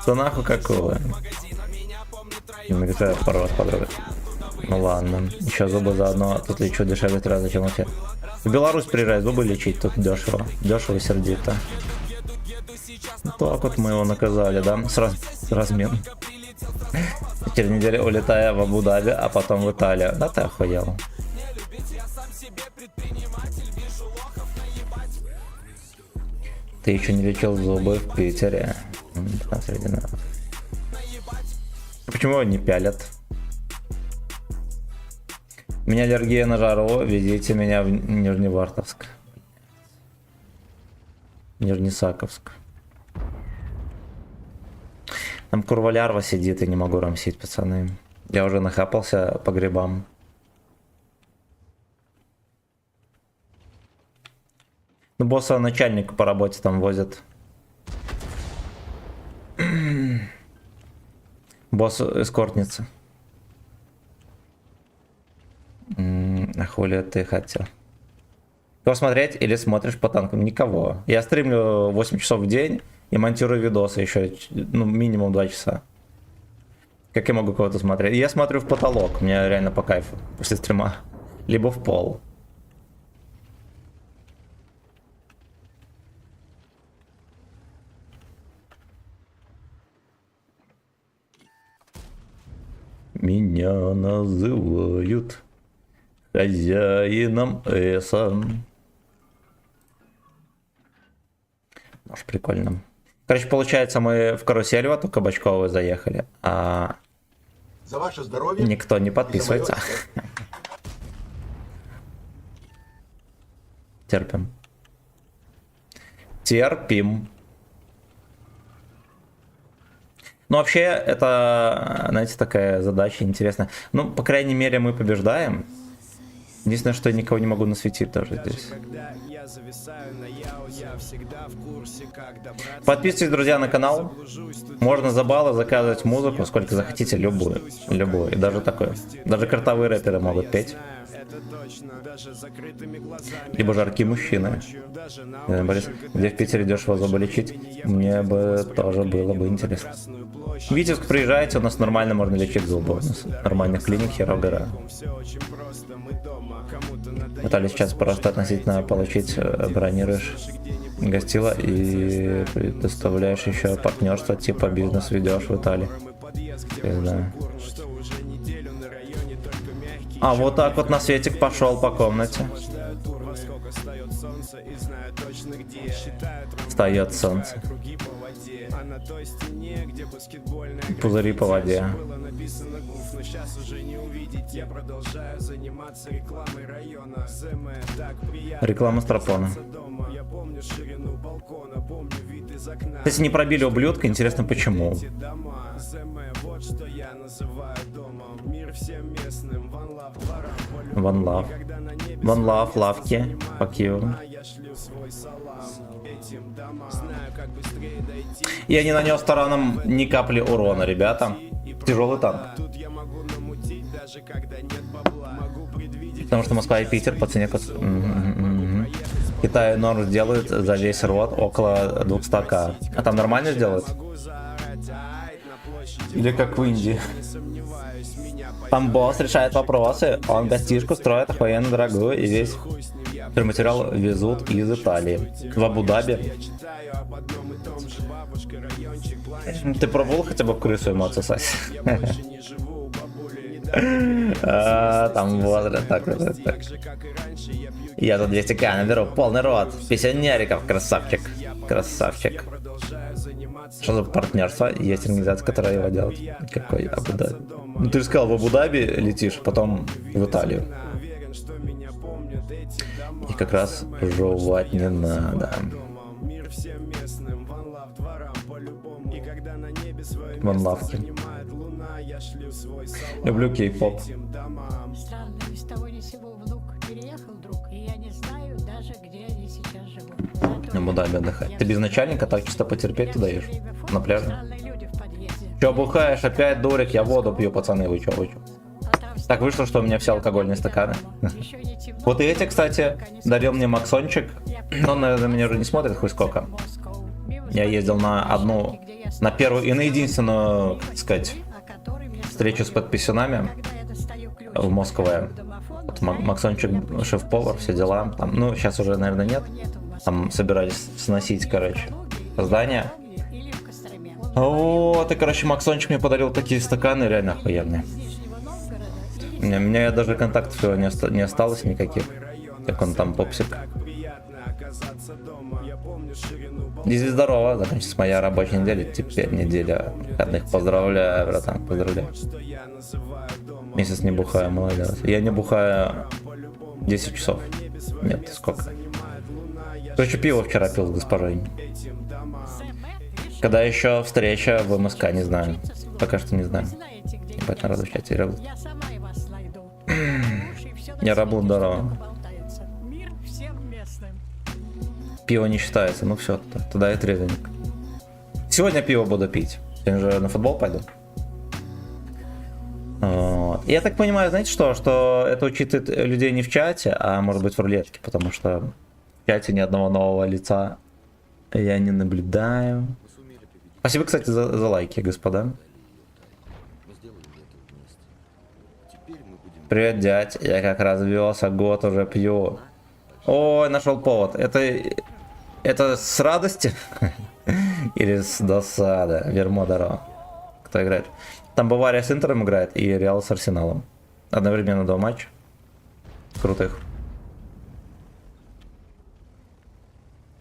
Что нахуй какого? Написал пару раз подруга. Ну ладно. Еще зубы заодно. Тут лечу дешевле 3 раза, чем у тебя. В Беларусь приезжай, зубы лечить тут дешево. Дешево и сердито. Так вот мы его наказали, да? С размен. Через неделю улетая в Абу-Даби, а потом в Италию. Да ты охуел. Ты еще не лечил зубы в Питере. Почему его не пялят? У меня аллергия на жару, везите меня в Нижневартовск. Нижнесаковск. Там курвалярва сидит и не могу рамсить, пацаны. Я уже нахапался по грибам. Ну, босса начальника по работе там возят. Босс эскортница. А хули ты хотел? Кого смотреть или смотришь по танкам? Никого. Я стримлю 8 часов в день и монтирую видосы еще, ну, минимум 2 часа. Как я могу кого-то смотреть? Я смотрю в потолок, мне реально по кайфу после стрима. Либо в пол. Меня называют хозяином эса. Аж прикольно. Короче, получается, мы в карусель в эту кабачковую заехали, а за ваше здоровье никто не подписывается. Терпим. Терпим. Ну, вообще, это, знаете, такая задача интересная. Ну, по крайней мере, мы побеждаем. Единственное, что я никого не могу насветить даже здесь. Подписывайтесь, друзья, на канал. Можно за баллы заказывать музыку, сколько захотите, любую. Любую. И даже такое. Даже картовые рэперы могут петь. Либо жаркие мужчины. Борис, где в Питере дешево зубы лечить? Мне бы тоже было бы интересно. В Витебск приезжайте, у нас нормально можно лечить зубы. У нас нормальных клиник хера гора. Пытались сейчас просто относительно получить, бронируешь гостила и предоставляешь еще партнерство, типа бизнес ведешь в Италии. Да. А вот так вот на светик пошел по комнате. Встает солнце. Пузыри по воде. Реклама Страпона. Кстати, не пробили ублюдка, интересно почему. One Love. One Love, лавки. Fuck you. Я не нанес тараном ни капли урона, ребята. Тяжелый танк. Потому что Москва и Питер по цене... Китай норм сделают за весь рот около 200к. А там нормально сделают? Или как в Индии? Там босс решает вопросы, он гостишку строит охуенно дорогую и весь материал везут из Италии. В Абу-Даби. Ты пробовал хотя бы в крысу ему отсосать? Там возраст, так. Я тут 200к наберу, полный рот. Пенсионериков, красавчик. Красавчик. Что за партнерство? Есть организация, которая его делает. Какой Абу-Даби? Ну ты же сказал, в Абу-Даби летишь, потом в Италию. И как раз жевать не надо. Ванлавки. Люблю кей-поп. Странно, ни с того ни с сего внук переехал вдруг, и я не знаю даже, где они сейчас живут. В Абу-Даби отдыхать. Ты без начальника так чисто потерпеть ты даешь? На пляже? Странные люди в подъезде. Че бухаешь? Опять дурик? Я воду пью, пацаны, вы чё? Так вышло, что у меня все алкогольные стаканы. Еще не темно. Вот и эти, кстати, дарил мне Максончик. Но он, наверное, меня уже не смотрит хоть сколько. Я ездил на одну, на первую и на единственную, так сказать, встречу с подписчиками в Москве. Вот Максончик шеф-повар, все дела. Там, ну, сейчас уже, наверное, нет. Там собирались сносить, короче, здание. Вот, и, короче, Максончик мне подарил такие стаканы, реально охуенные. У меня даже контактов его не осталось никаких. Как он там, попсик. Изи, здорово, закончится моя рабочая неделя. Теперь неделя выходных. Поздравляю, братан, поздравляю. Месяц не бухаю, молодец. Я не бухаю 10 часов. Нет, сколько? Короче, пиво вчера пил с госпожой. Когда еще встреча в МСК, не знаю. Пока что не знаю. Ебать, надо в чате рабу. Я рабу, здорово. Пиво не считается, ну все, туда и трезвенник. Сегодня пиво буду пить. Сегодня же на футбол пойду. Я так понимаю, знаете что? Что это учитывает людей не в чате, а может быть в рулетке, потому что в чате ни одного нового лица я не наблюдаю. Спасибо, кстати, за лайки, господа. Привет, дядь. Я как развелся, год уже пью. Ой, нашел повод. Это с радости? Или с досады? Вермо здорово. Кто играет? Там Бавария с Интером играет и Реал с Арсеналом. Одновременно 2 матча. Крутых.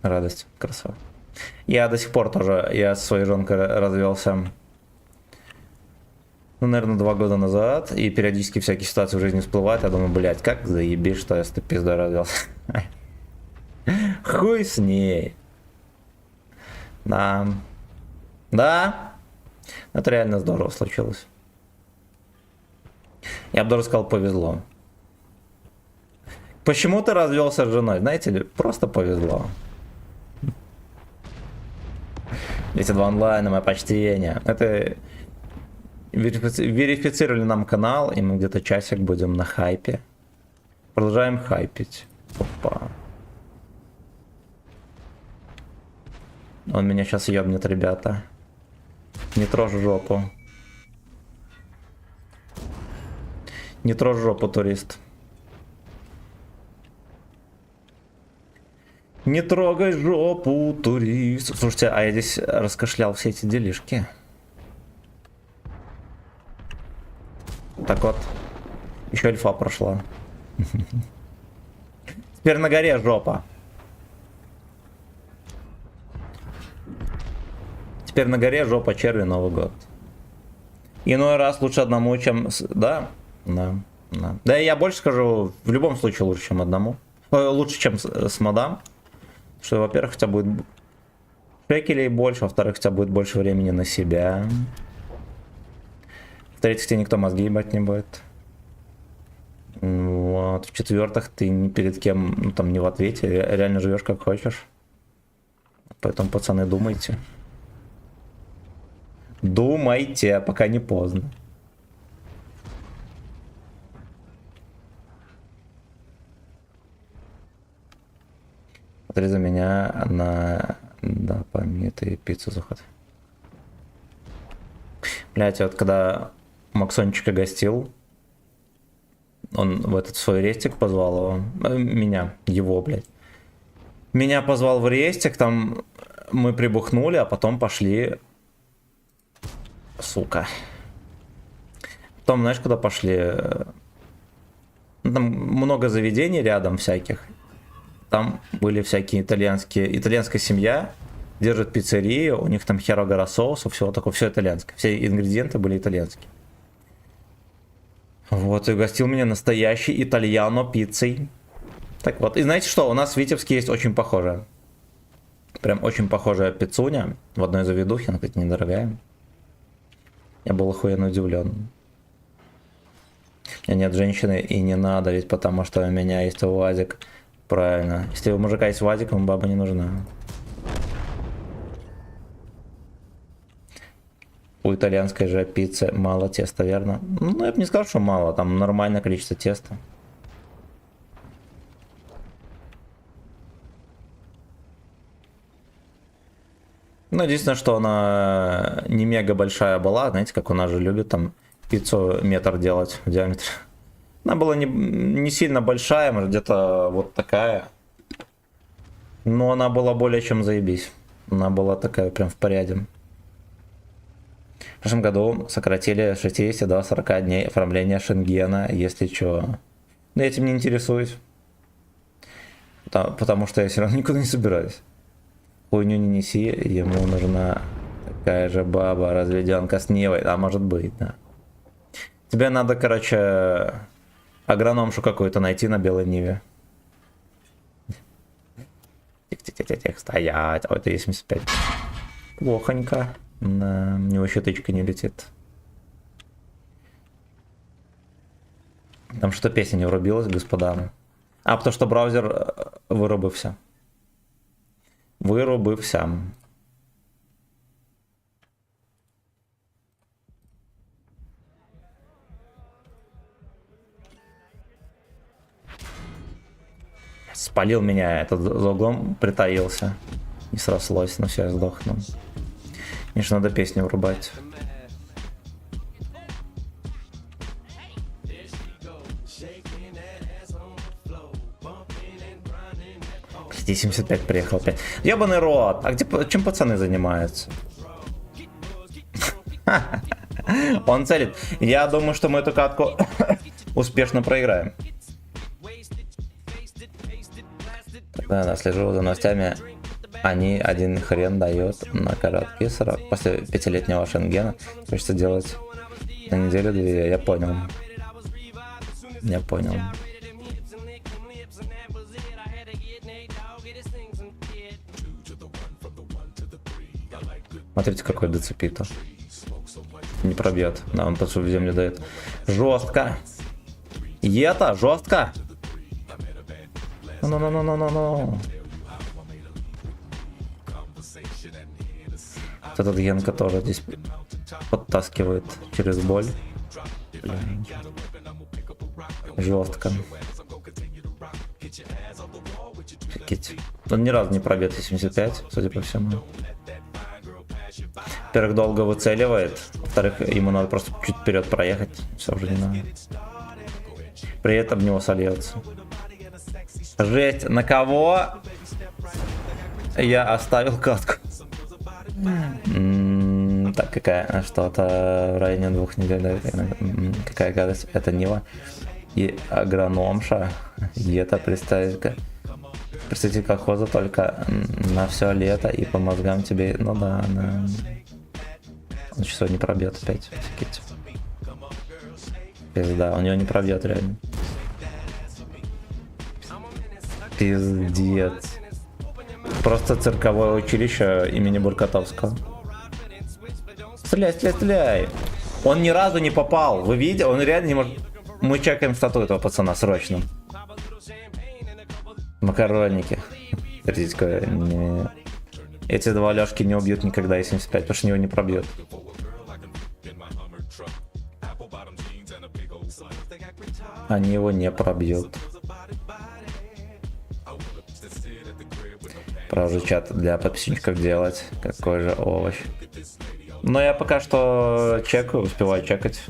Радость. Красава. Я до сих пор тоже, я со своей женкой развелся, ну, наверное, 2 года назад, и периодически всякие ситуации в жизни всплывают, я думаю, блядь, как заебись, что я с этой пиздой развелся. Хуй с ней. Да. Да. Это реально здорово случилось. Я бы даже сказал, повезло. Почему ты развелся с женой? Знаете ли, просто повезло. Эти два онлайна, мое почтение. Это верифицировали нам канал, и мы где-то часик будем на хайпе. Продолжаем хайпить. Опа. Он меня сейчас ебнет, ребята. Не трожь жопу. Не трожь жопу, турист. Не трогай жопу, турист. Слушайте, а я здесь раскошлял все эти делишки. Так вот. Еще альфа прошла. Теперь на горе жопа. Теперь на горе жопа, черви, Новый год. Иной раз лучше одному, чем... Да? Да. Да. Да, я больше скажу, в любом случае лучше, чем одному. Лучше, чем с модам. Что, во-первых, у тебя будет шекелей больше, во-вторых, у тебя будет больше времени на себя. В-третьих, тебе никто мозги ебать не будет. Вот. В-четвертых, ты ни перед кем, ну там, не в ответе, реально живешь как хочешь. Поэтому, пацаны, думайте. Думайте, пока не поздно. Смотри за меня на... Да, помятый пиццу заход. Блять, вот когда Максончика гостил, он в этот свой рестик позвал его. Меня, его, блядь. Меня позвал в рестик, там мы прибухнули, а потом пошли... Сука. Потом, знаешь, куда пошли? Там много заведений рядом всяких. Там были всякие итальянская семья, держит пиццерию, у них там херогора соуса, всего такого, все итальянское. Все ингредиенты были итальянские. Вот, и угостил меня настоящий итальяно пиццей. Так вот, и знаете что, у нас в Витебске есть очень похожая. Прям очень похожая пиццуня в одной заведухе, она, кстати, недорогая. Я был охуенно удивлен. У меня нет женщины и не надо, ведь потому что у меня есть УАЗик. Правильно. Если у мужика есть УАЗик, ему баба не нужна. У итальянской же пиццы мало теста, верно? Ну, я бы не сказал, что мало. Там нормальное количество теста. Ну, единственное, что она не мега большая была. Знаете, как у нас же любят там пиццу метр делать в диаметре. Она была не сильно большая, может где-то вот такая. Но она была более чем заебись. Она была такая прям в порядке. В прошлом году сократили 60 до 40 дней оформления Шенгена, если что. Но я этим не интересуюсь. Потому что я все равно никуда не собираюсь. Хуйню не неси, ему нужна такая же баба, разведенка с Нивой. А может быть, да. Тебе надо, короче, агрономшу какую-то найти на белой Ниве. Тихо, стоять. Ой, это Е75. Плохонько. Да, у него еще тычка не летит. Там что песня не врубилась, господа? А, потому что браузер вырубился. Вырубився. Спалил меня, этот за углом притаился. Не срослось, но все, я сдохну. Мне же надо песню врубать. Т-75 приехал опять. Ёбаный рот, а где, чем пацаны занимаются? Он целит. Я думаю, что мы эту катку успешно проиграем. Да, слежу за новостями. Они один хрен дает на короткий срок. После 5-летнего Шенгена хочется делать на неделю-две. Я понял. Я понял. Смотрите, какой деципито. Не пробьет. Да, он просто в землю дает. Жестко. И это жестко. Ну. Вот этот Генка тоже здесь подтаскивает через боль. Блин. Жестко. Офигеть. Он ни разу не пробьет 75, судя по всему. Во-первых, долго выцеливает. Во-вторых, ему надо просто чуть вперед проехать. Все уже не надо. При этом в него сольется. Жесть, на кого я оставил катку? Так, какая? Что-то в районе 2 недель. Какая гадость? Это Нива. И агрономша. И это представитель колхоза только на все лето и по мозгам тебе. Ну да, да. Он часов не пробьет опять. Пизда, у него не пробьет реально. Пиздец. Просто цирковое училище имени Буркотовского. Стреляй. Он ни разу не попал. Вы видите? Он реально не может... Мы чекаем стату этого пацана срочно. Макаронники. Эти два Лёшки не убьют никогда и 75, потому что его не пробьет. Они его не пробьют. Правда, чат для подписчиков делать. Какой же овощ. Но я пока что чекаю, успеваю чекать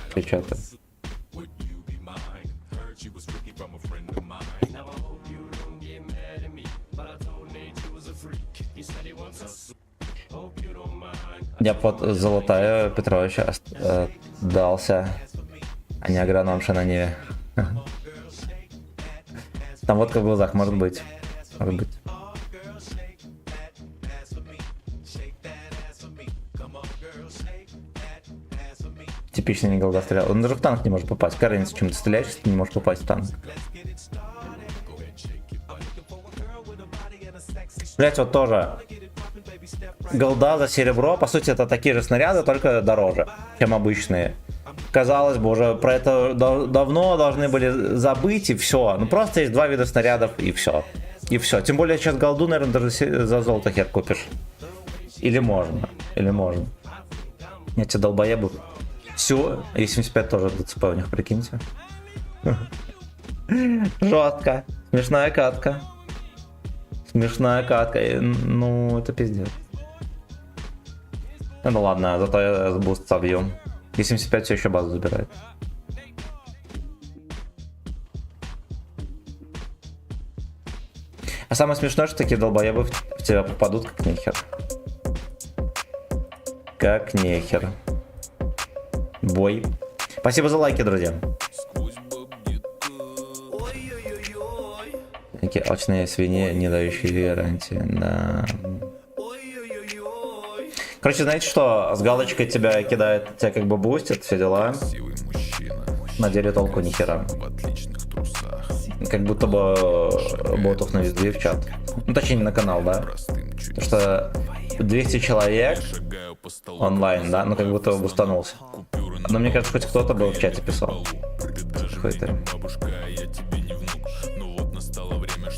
все чаты. Я под Золотая Петровича дался, а не агрономша на Неве. Там водка в глазах, может быть. Может быть. Типичный не голда стрелял. Он даже в танк не может попасть. Каренец чем-то стреляешь, если ты не можешь попасть в танк. Блять, вот тоже. Голда за серебро, по сути, это такие же снаряды, только дороже, чем обычные. Казалось бы, уже про это давно должны были забыть, и все. Ну просто есть два вида снарядов, и все. И все. Тем более сейчас голду, наверное, даже за золото хер купишь. Или можно. Эти долбоебы. Все. И 75 тоже ДЦП у них, прикиньте. Жестко. Смешная катка. Ну, это пиздец. Ну ладно, зато я буст собью. И 75 все еще базу забирает. А самое смешное, что такие долбоебы в тебя попадут как нехер. Как нехер. Бой. Спасибо за лайки, друзья. Такие алчные свиньи, не дающие гарантии. Да. Короче, знаете что? С галочкой тебя кидает, тебя как бы бустит, все дела. На деле толку ни хера. Как будто бы ботов навезли в чат. Ну, точнее, на канал, да? Потому что 200 человек онлайн, да? Ну, как будто бустанулся. Но мне кажется, хоть кто-то был в чате писал. Какой-то.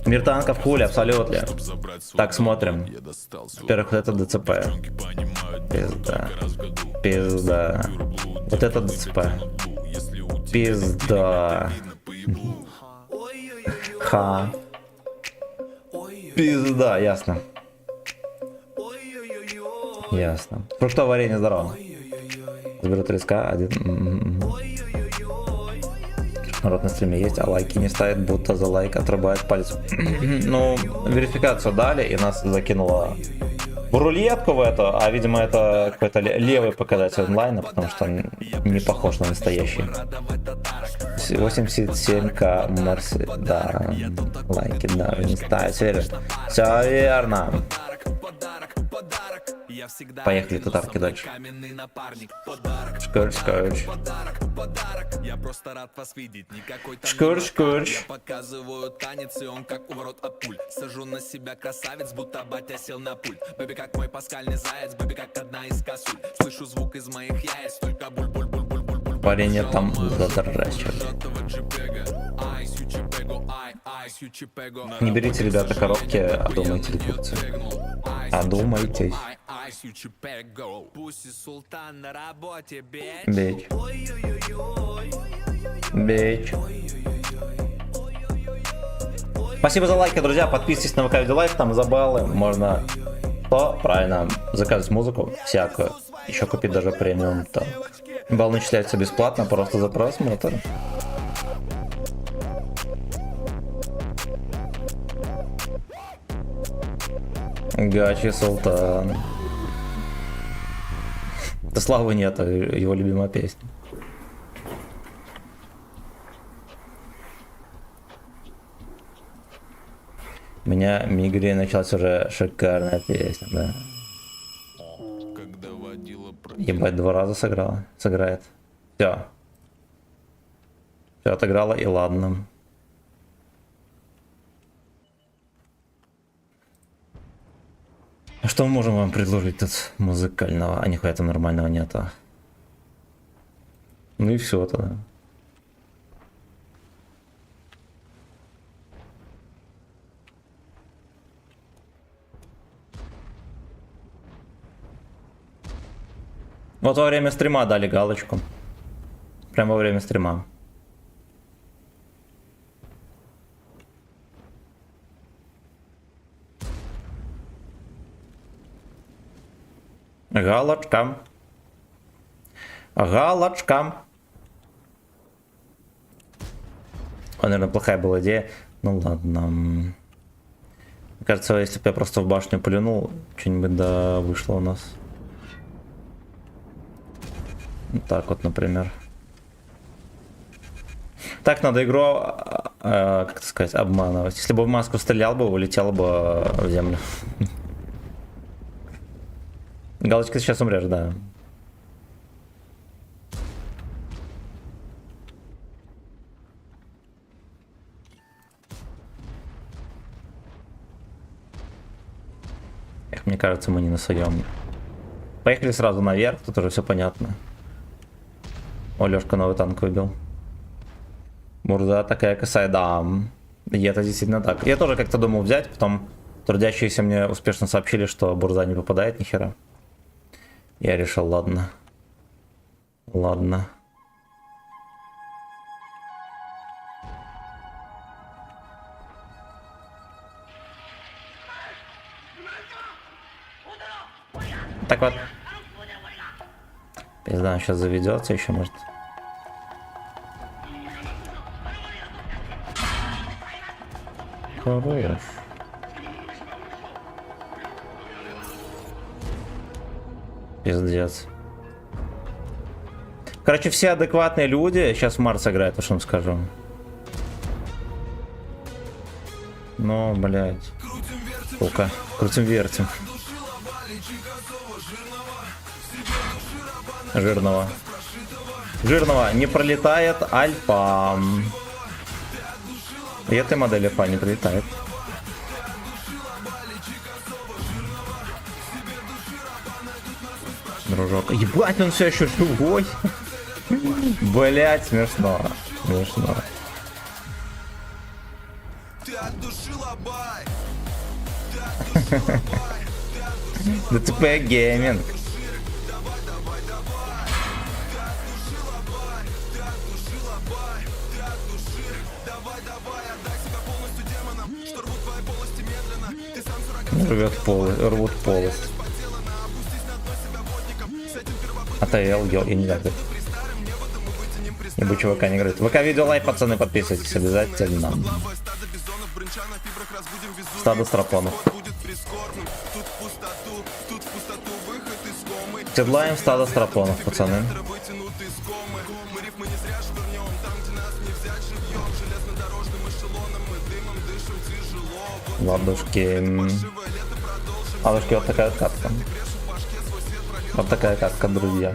Мир танков хули, абсолютно. Так, смотрим. Во-первых, вот это ДЦП. Пизда. Вот это ДЦП. Пизда. Ха. Пизда, ясно. Ясно. Фруктовое варенье, здорово. Заберу треска, один. Народ на стриме есть, а лайки не ставит, будто за лайк отрубает палец. Ну, верификацию дали, и нас закинуло в рулетку в это, а видимо это какой-то левый показатель онлайна, потому что он не похож на настоящий. 87к Марси, да, лайки, да, не ставить, все верно. Поехали татарки дальше. Шкурч, шкурч. Я просто рад вас видеть, никакой там Шкурч, шкурч. Я показываю танец, и он как уворот от пуль. Сажу на себя красавец, будто батя сел на пульт. Бэби как мой паскальный заяц, бэби как одна из косуль. Слышу звук из моих яиц, только буль-буль-буль-буль-буль-буль. Парень я там задрачиваю. Не берите, ребята, коробки, а думайте ликвидцы. Одумайтесь. Бич. Бич. Спасибо за лайки, друзья. Подписывайтесь на ВК Видеолайф, там за баллы можно, то правильно, заказывать музыку всякую. Еще купить даже премиум. Так. Балл начисляется бесплатно, просто за просмотр. Гачи Султан. Да славы нет, его любимая песня. У меня мигрень началась, уже шикарная песня, да. Ебать, 2 раза сыграла. Сыграет. Все. Все отыграла, и ладно. А что мы можем вам предложить тут музыкального? А нихуя там нормального нету. Ну и все тогда. Вот во время стрима дали галочку. Прямо во время стрима. Галочка. Галочка. Наверное, плохая была идея. Ну ладно. Мне кажется, если бы я просто в башню плюнул, что-нибудь да вышло у нас. Вот так вот, например. Так надо игру, как это сказать, обманывать. Если бы в маску стрелял бы, улетел бы в землю. Галочка, сейчас умрешь, да. Эх, мне кажется, мы не на своем. Поехали сразу наверх, тут уже все понятно. О, Лёшка новый танк выбил. Бурда такая косая, да. И это действительно так. Я тоже как-то думал взять, потом трудящиеся мне успешно сообщили, что бурза не попадает ни хера. Я решил, ладно. Ладно. Так вот. Пизда, сейчас заведется еще, может. Хорош. Пиздец. Короче, все адекватные люди сейчас в Марс играют, то что вам скажу. Ну, блядь. Сука. Крутим-вертим. Жирного. Жирного не пролетает альфа. И этой модели альфа не пролетает. Дружок. Ебать, он все еще живой. Блять, смешно. Смешно. ДТП гейминг. Рвут полость. АТЛ, я не знаю. Ибо чувака не говорит. ВК Видеолайф, пацаны, подписывайтесь обязательно. Стадо страпонов. Седлаем стадо страпонов, пацаны. Ладушки. Ладушки, вот такая катка. Вот такая катка, друзья.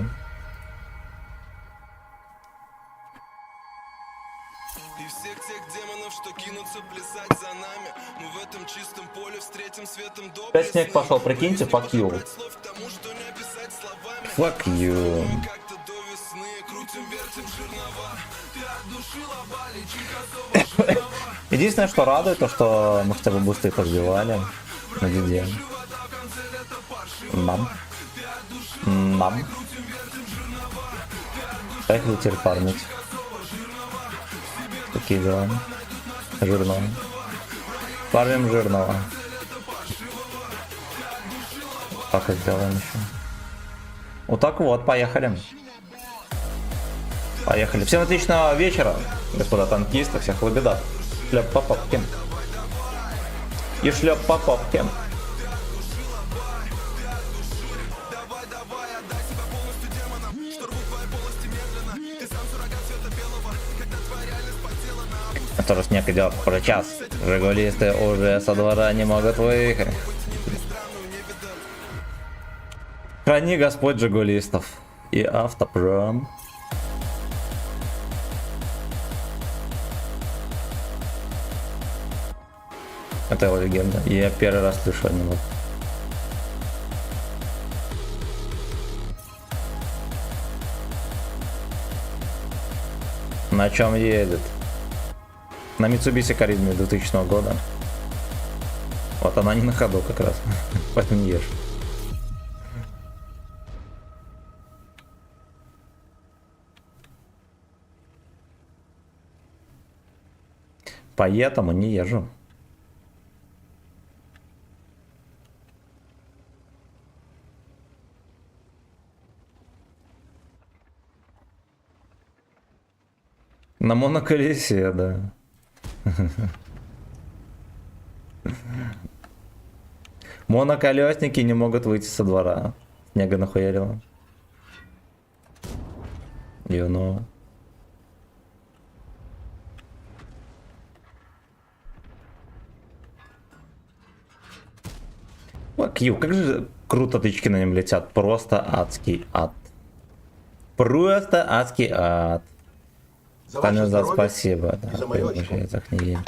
И всех тех демонов, что кинутся плясать за нами, мы в этом чистом поле встретим светом доблестным. Опять снег пошел, прикиньте, fuck you. Слов тому, что не описать словами. Fuck you. Как-то до весны крутим, вертим жернова. Ты от души лобали, чика Единственное, что радует, то что мы хотя бы быстрее подбивали на диде. Нам. Поехали теперь фармить. Такие дела. Жирного. Фармим жирного. Так и сделаем еще. Вот так вот, поехали. Поехали. Всем отличного вечера, господа танкисты, всех лабеда. Шлеп по попке. И шлеп по попке. Тоже снег идет про час. Жигулисты уже со двора не могут выехать. Храни Господь жигулистов и автопром. Это его легенда. Я первый раз слышу о нем. На чем едет? На Mitsubishi Charisma 2000 года. Вот она не на ходу как раз. Поэтому не ешь. Поэтому не езжу. На моноколесе, да. Моноколесники не могут выйти со двора. Снега нахуярило. Юно. Кью, как же круто тычки на нем летят. Просто адский ад. Просто адский ад. За ваше Таня, здоровье спасибо. и Да, за мое очко. за книги.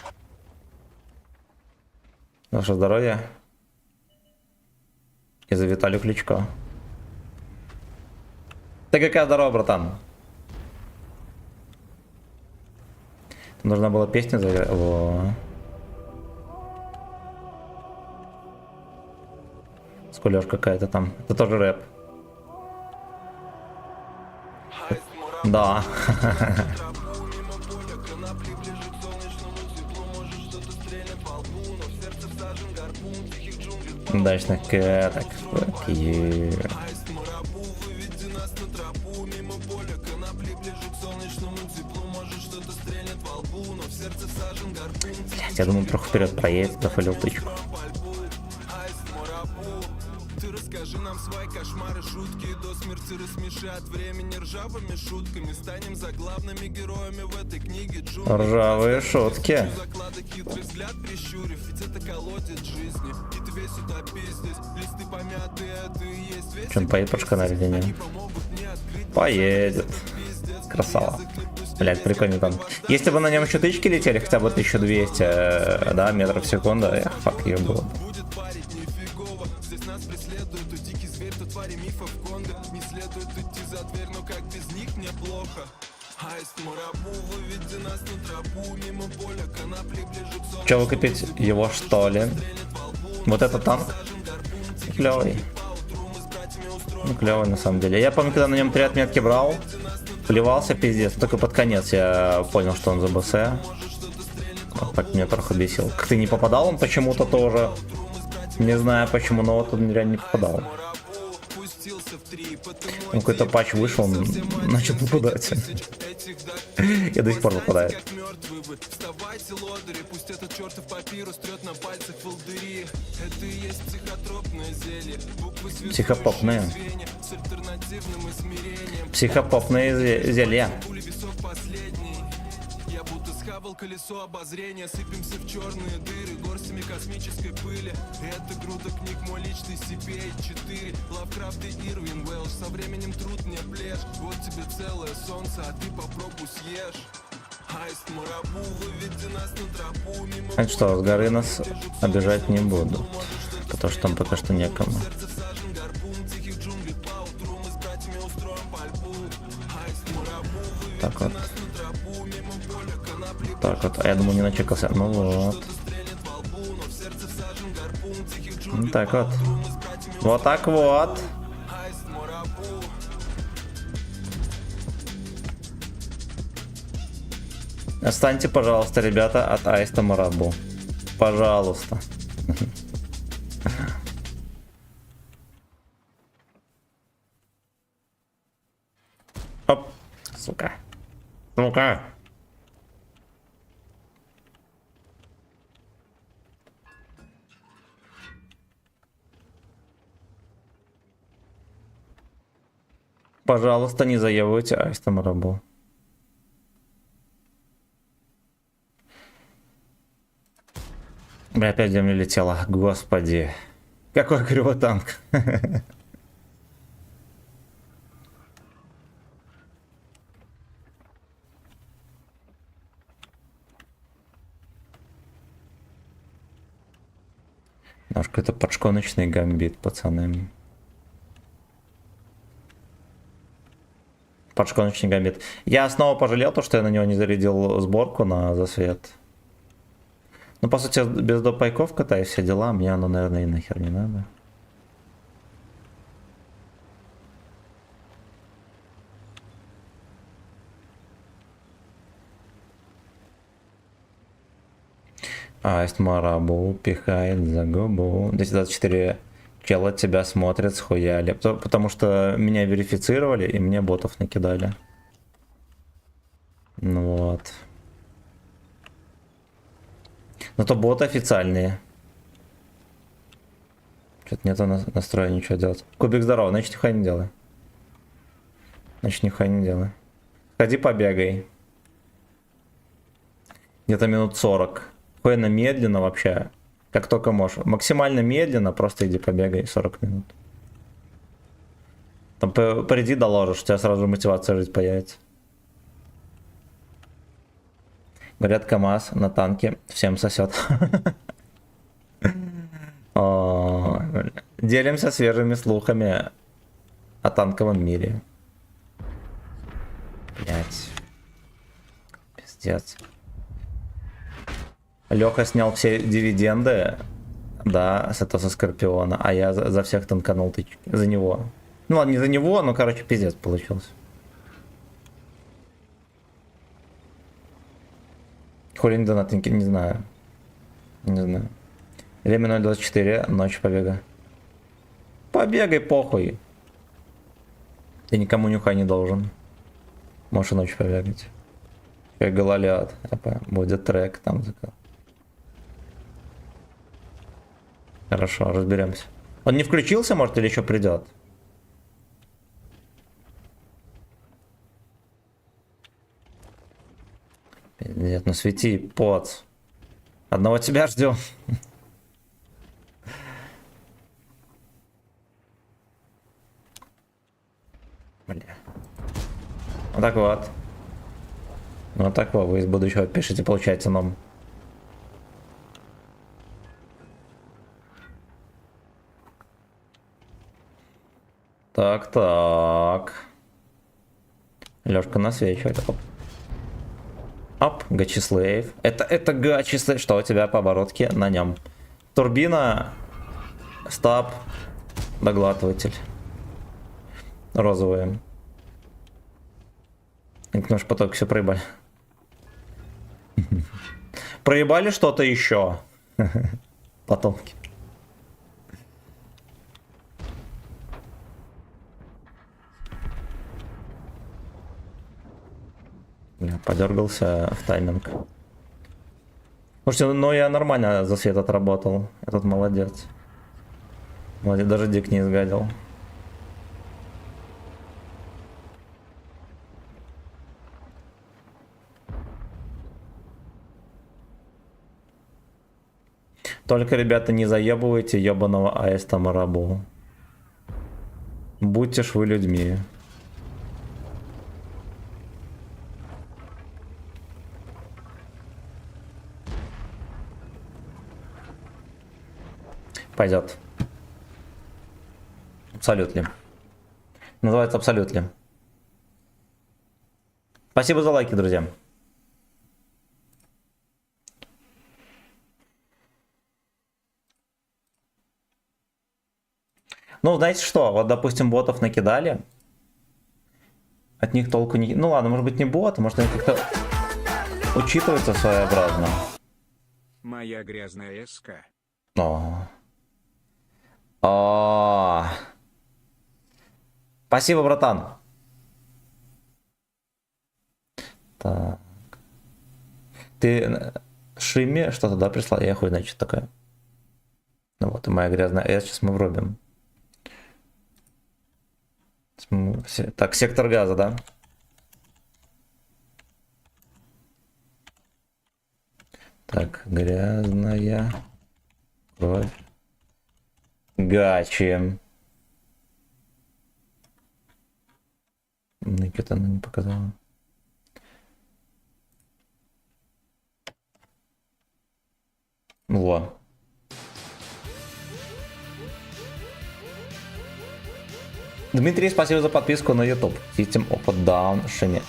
Ваше здоровье. И за Виталию Кличко. Ты какая здорова, братан? Нужно было песню заиграть. Во. Скулёж какая-то там. Это тоже рэп. Да. Удачных каток. Fuck you. Блять, я думаю, трохи вперед проедет, зафалил тычку. Ты расскажи нам свои кошмары, шутки до смерти рассмешат времени ржавыми шутками. Станем заглавными героями в этой книге джунглей. Ржавые шутки. Заклады хитрый взгляд прищурив, ведь это колодец жизни. И ты весь утопи здесь, листы помятые, а ты и есть весь. Чем поедет по шканаре или нет? Поедет. Красава. Блять, прикольно там. Если бы на нем еще тычки летели, хотя бы 1200, да, метров в секунду, эх, фак ее было. Будет парить нифигово, здесь нас преследуют, то дикий зверь, то твари мифов Конго. Не следует идти за дверь, но как без них мне плохо. Аист Марабу, выведи нас на тропу, мимо поля конопли, ближе к солнцу. Че, выкупить его, что ли? Вот этот танк? Клевый. Ну, клевый на самом деле. Я помню, когда на нем 3 отметки брал, плевался пиздец. Только под конец я понял, что он за БС. Вот так меня трохи бесил. Как ты не попадал он почему-то тоже. Не знаю почему, но вот он реально не попадал. Ну, какой-то патч вышел, он начал попадать. Я до сих пор попадаю. Вставайте, лодыри, пусть этот чертов папирус трет на пальцах волдыри. Это и есть психотропное зелье. Буквы связующие Психопопные. звенья с альтернативным измерением. Психопопные зелья. Пули весов последний. Я будто схавал колесо обозрения. Сыпемся в черные дыры горстями космической пыли. Это груда книг, мой личный CPA-4. Лавкрафт и Ирвин Уэлш, со временем труд не плешь. Вот тебе целое солнце, а ты попробуй съешь. Аист Марабу, выведи нас на тропу. Мимо А что, с горы нас обижать не будут, потому что там пока что некому. сердце всажен гарпун, тихих джунглей по утру мы с братьями устроим пальбу. Аист Марабу, выведи Так вот. нас на тропу. Мимо поля конопли. Так вот, а я думаю, не начекался. Ну вот. Стрельнет во лбу, но в сердце всажен гарпун, тихих Ну джунглей так по вот. утру мы с братьями Вот так вот. Аист Марабу. Отстаньте, пожалуйста, ребята, от Аиста Марабу. Пожалуйста. Оп. Сука. Сука. Пожалуйста, не заебывайте Аиста Марабу. Бля, опять в землю летела. Господи. Какой кривотанк. Немножко это подшконочный гамбит, пацаны. Подшконочный гамбит. Я снова пожалел то, что я на него не зарядил сборку на засвет. Ну, по сути, без допайков катаюсь, все дела. Мне оно, наверное, и нахер не надо. Аист Марабу пихает за губу. 224 чела тебя смотрят, схуяли. Потому что меня верифицировали и мне ботов накидали. Ну вот. Но то боты официальные. Что-то нету настроя ничего делать. Кубик здорово, значит нихуя не делай. Значит нихуя не делай. Ходи побегай. Где-то минут 40. Хуйно медленно вообще. Как только можешь. Максимально медленно, просто иди побегай 40 минут. Там приди доложишь, у тебя сразу мотивация жить появится. Говорят, КамАЗ на танке всем сосет. Делимся свежими слухами о танковом мире. Блять. Пиздец. Леха снял все дивиденды, да, с этого со Скорпиона, а я за всех танканул тычки. За него. Ну ладно, не за него, но, короче, пиздец получился. Хули не донатники, не знаю. Не знаю. Время 0.24, ночь побега. Побегай, похуй. Ты никому нюхай не должен. Можешь и ночью побегать. Как гололед. Будет трек там. Хорошо, разберемся. Он не включился, может, или еще придет? Нет, ну свети, поц. Одного тебя ждем. Бля. Вот так вот. Вот так вот, вы из будущего пишите, получается нам. Так, так. Лёшка насвечивает. Оп. Оп, Гачислейв. Это Гачислейв. Что у тебя по оборотке на нем? Турбина. Стаб. Доглатыватель. Розовые. Нож поток все проебали. Проебали что-то еще. Потомки. Бля, подергался в тайминг. Слушайте, ну я нормально за свет отработал. Этот молодец. Молодец, даже дик не изгадил. Только, ребята, не заебывайте ебаного аиста Марабу. Будьте ж вы людьми. Пойдет. Абсолютно. Называется абсолютно. Спасибо за лайки, друзья. Ну, знаете что? Вот, допустим, ботов накидали. От них толку не... Ну ладно, может быть не боты, может они как-то учитываются своеобразно. Моя грязная СК. Спасибо, братан. Так. Ты Шиме что-то, да, прислал? Я хуй знаю, что такое. Ну вот, и моя грязная S. Сейчас мы врубим. Так, сектор газа, да? Так, грязная кровь. Гачи. Никита она не показала. Во. Дмитрий, спасибо за подписку на YouTube. System of a Down Шими.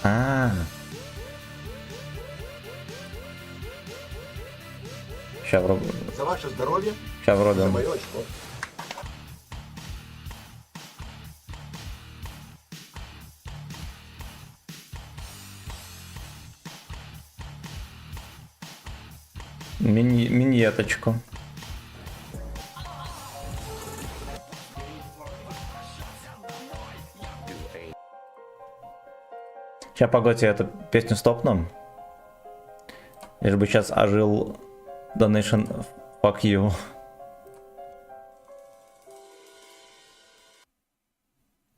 Сейчас врубим. За ваше здоровье, Сейчас за врубим. мое очко. Миньеточку. Сейчас, погодите, эту песню стопну. Лишь бы сейчас ожил Donation Fuck You.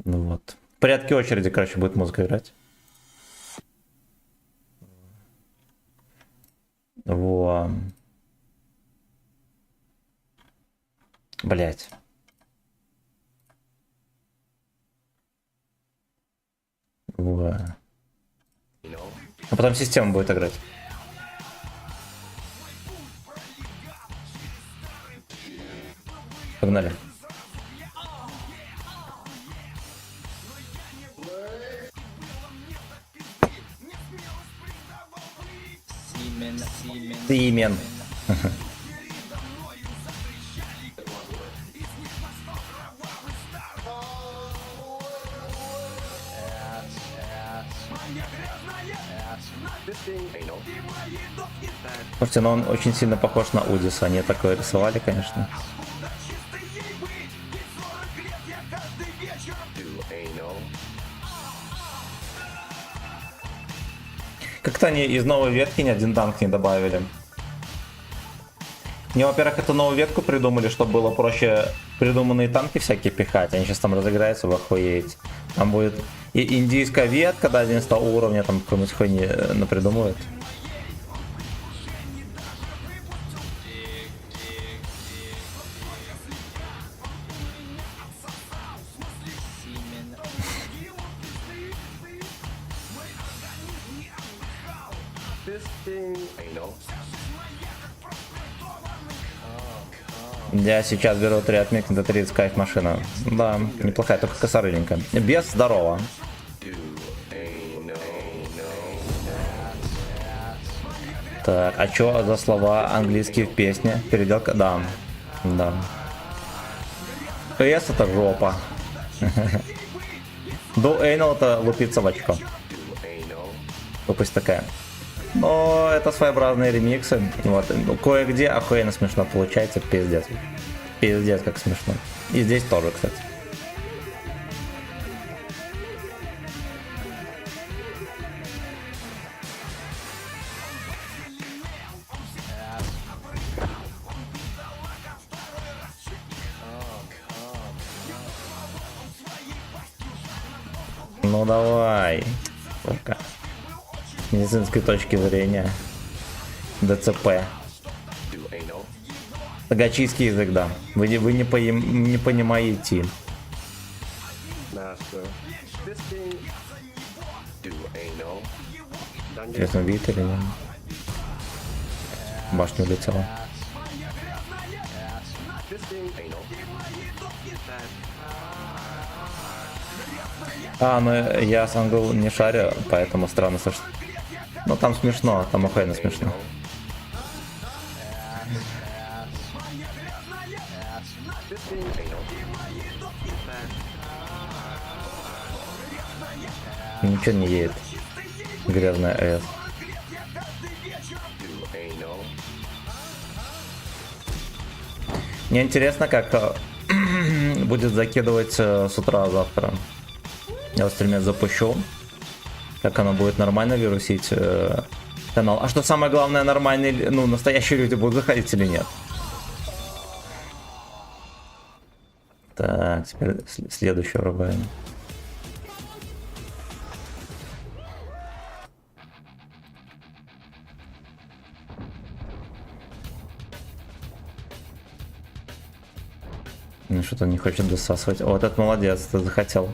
Ну вот. В порядке очереди, короче, будет музыка играть. Во. Блять. Во. А потом система будет играть. Погнали. Симен. Слушайте, но он очень сильно похож на Удиса. Они такое рисовали, конечно. Как-то они из новой ветки ни один танк не добавили. Не, во-первых, эту новую ветку придумали, чтобы было проще придуманные танки всякие пихать. Они сейчас там разыграются, вы охуеете. Там будет и индийская ветка до 11 уровня, там какой-нибудь хуйни напридумывают. Я сейчас беру 3 отметки до 30 кайф машина. Да, неплохая, только косорыленькая. Без здорово. Так, а чё за слова английские в песне? Переделка? Да. Да. PS это жопа. Do anal это лупиться в очко. Тупость такая. Но это своеобразные ремиксы. Вот. Кое-где охуенно смешно получается, пиздец. Пиздец, как смешно. И здесь тоже, кстати. Ну давай. Сука. С медицинской точки зрения. ДЦП. Тагачийский язык, да. Вы не понимаете. Master. This thing do anal. Dungeon. Интересно, видит или нет? Башню улетела. This thing anal. Ну я сам был не шарю, поэтому странно слышно. Ну там смешно, там охуенно смешно. This thing anal. Ничего не едет. Грязная АЭС. Do anal. Мне интересно, как будет закидывать с утра завтра. Я в стриме запущу. Как оно будет нормально вирусить канал. А что самое главное, нормальные, ну, настоящие люди будут заходить или нет? Так, теперь следующее врубаем. Ну, что-то не хочет досасывать. О, вот этот молодец, ты захотел.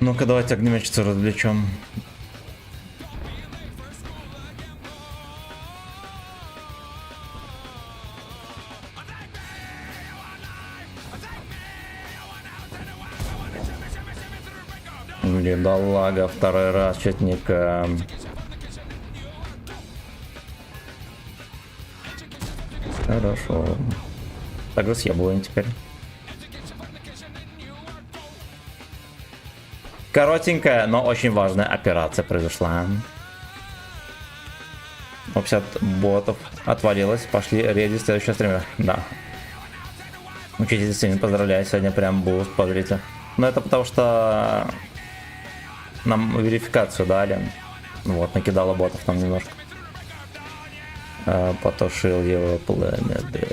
Ну-ка, давайте огнеметчицу развлечем. Бедолага, второй раз чётника. Хорошо. Также с яблоней теперь. Коротенькая, но очень важная операция произошла. 50 ботов отвалилось. Пошли рейди в следующее стриме. Да. Учитель сильно поздравляю. Сегодня прям буст, смотрите. Но это потому что нам верификацию дали. Вот, накидало ботов там немножко. Потушил его планеты.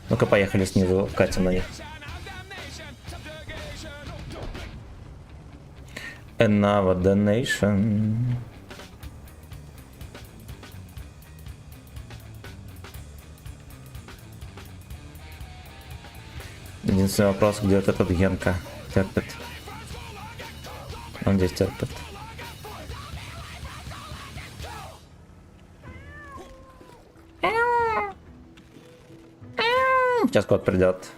Ну-ка, поехали снизу, вкатим на них. Another donation. Единственный вопрос, где вот этот Генка терпит. Он здесь терпит. Сейчас код придет.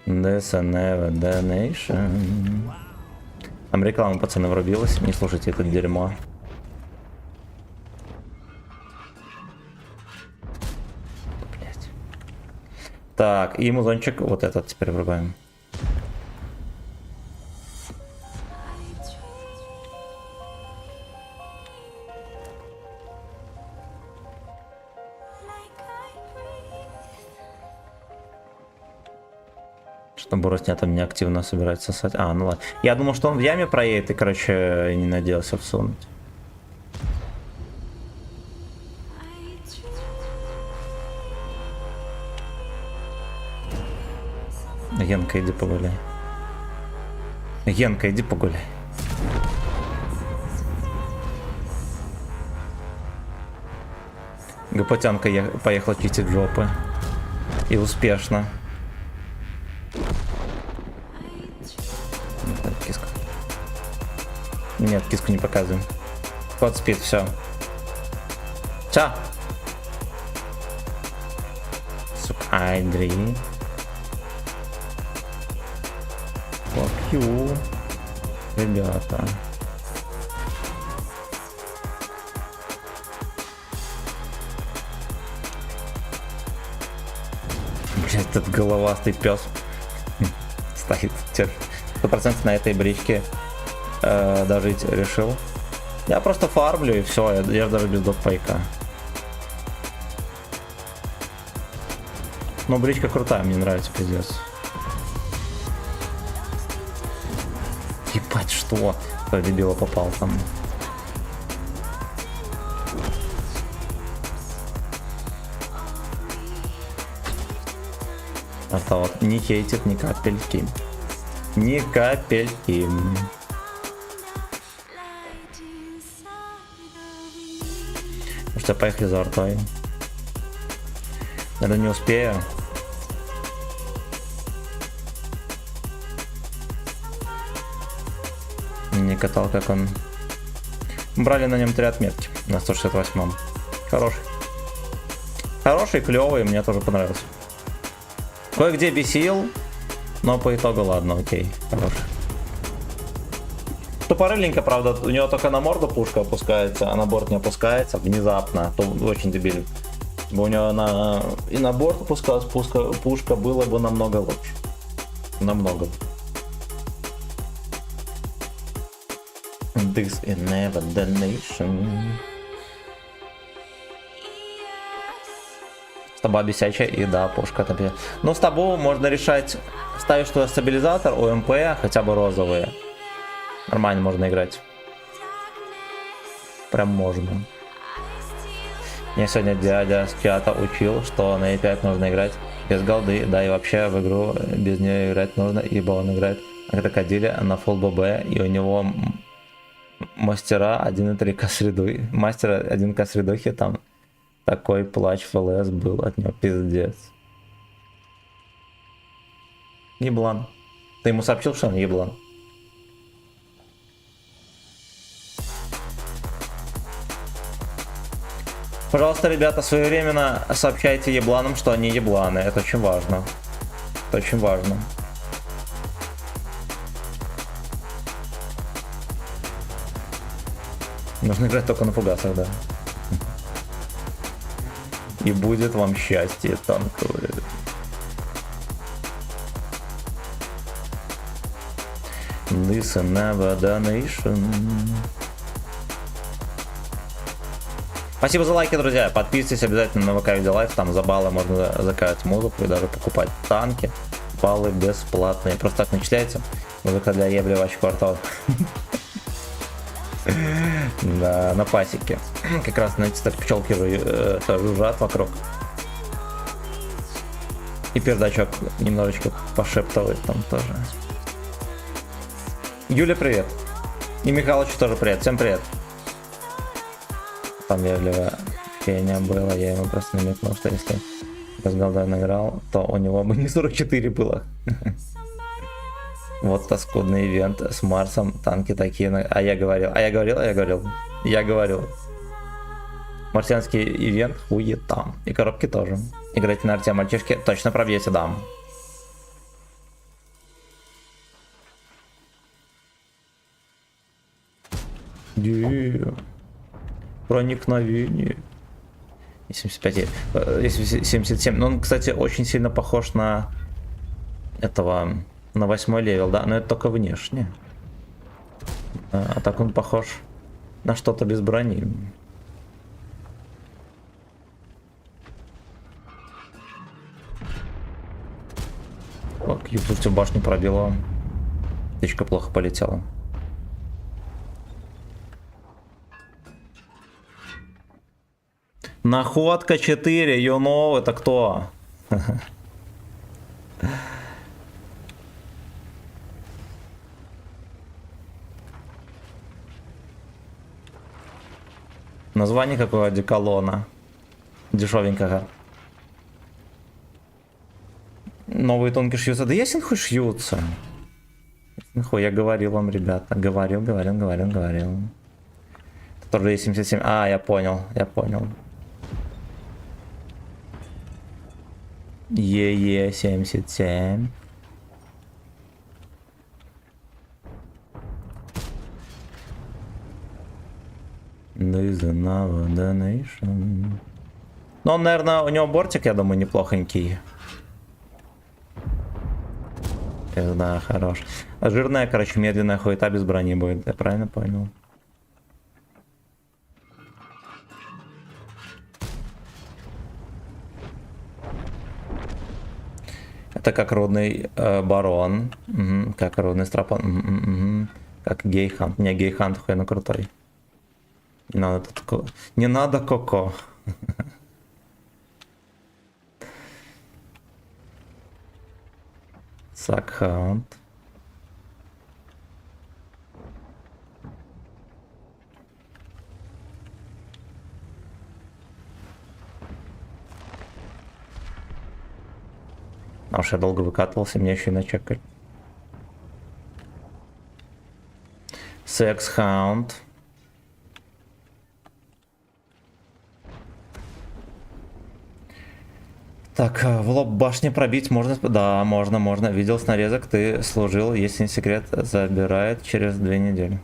This another donation. Там реклама, пацаны, врубилась. Не слушайте это дерьмо. Блять. Так, и музончик вот этот теперь врубаем. Что Боросня там неактивно собирается сосать. Ну ладно. Я думал, что он в яме проедет и, короче, не надеялся всунуть. Генка, иди погуляй. Генка, иди погуляй. Гопотянка поехала чистить жопы. И успешно. Киску. Нет, киску не показываем. Кот спит, все. Все. Сука, Айдри. Fuck you. Ребята. Блять, этот головастый пес стоит. 100% на этой бричке дожить решил. Я просто фармлю и все, я даже без допайка. Но бричка крутая, мне нравится, пиздец. Ебать, что? Кто дебила попал там? Это вот не хейтит ни капельки. Ни капельки. Ну что, поехали за артой. Наверное, не успею. Не катал, как он. Брали на нем 3 отметки на 168-м. Хороший. Хороший, клевый, мне тоже понравился. Кое-где бесил, но по итогу ладно, окей, хороший. Тупорыленько, правда, у него только на морду пушка опускается, а на борт не опускается внезапно, то очень дебильно. У него и на борт опускалась пушка, было бы намного лучше. Намного. This is never the nation. Стаба бесячая и да, пушка топе. Ну, с табу можно решать, ставишь туда стабилизатор, ОМП, хотя бы розовые. Нормально можно играть. Прям можно. Мне сегодня дядя с чата учил, что на E5 нужно играть без голды, да и вообще в игру без нее играть нужно, ибо он играет на крокодиле на full ББ, и у него мастера 1.3 косредуй, мастера 1 косредухи там. Такой плач в ЛС был от него, пиздец. Еблан. Ты ему сообщил, что он еблан? Пожалуйста, ребята, своевременно сообщайте ебланам, что они ебланы. Это очень важно. Это очень важно. Нужно играть только на фугасах, да. И будет вам счастье танковое. This is never the nation. Спасибо за лайки, друзья. Подписывайтесь обязательно на ВК Видеолайф. Там за баллы можно заказать музыку и даже покупать танки. Баллы бесплатные. Просто так начисляйте. Музыка для ебли в квартал. Да, на пасеке. Как раз, знаете, так пчелки жужжат вокруг. И пердачок немножечко пошептывает там тоже. Юля, привет. И Михалычу тоже привет. Всем привет. Там вежливое общение было. Я ему просто намекнул, что если без голда награл, то у него бы не 44 было. Вот тоскудный ивент с Марсом, танки такие. А я говорил. Марсианский ивент хует там. И коробки тоже. Играть на арте мальчишки точно пробьете, дам. Проникновение. 75, 77. Ну, он, кстати, очень сильно похож на этого, на 8-й левел, да, но это только внешне. А так он похож на что-то без брони. Вот, Ютуб башню пробила. Птичка плохо полетела. Находка 4, you know, это кто? Название какого одеколона? Дешевенького. Новые тонкие шьются. Да ясен хуй шьются. Нахуй, я говорил вам, ребята. Говорил. Это тоже Е77. А, я понял. Е77. Ну, он, наверное, у него бортик, я думаю, неплохонький. Да, хорош. А жирная, короче, медленная хуета без брони будет. Я правильно понял? Это как родный барон. Угу. Как родный страпон. Угу. Как гейхант. Не, гейхант хуйно крутой. Не надо такого. Не надо коко. Сакхаунд. А уж я долго выкатывался, мне еще и начекали. Секс-хаунд. Так, в лоб башни пробить можно? Да, можно. Видел снарезок, ты служил, если не секрет, забирает через 2 недели.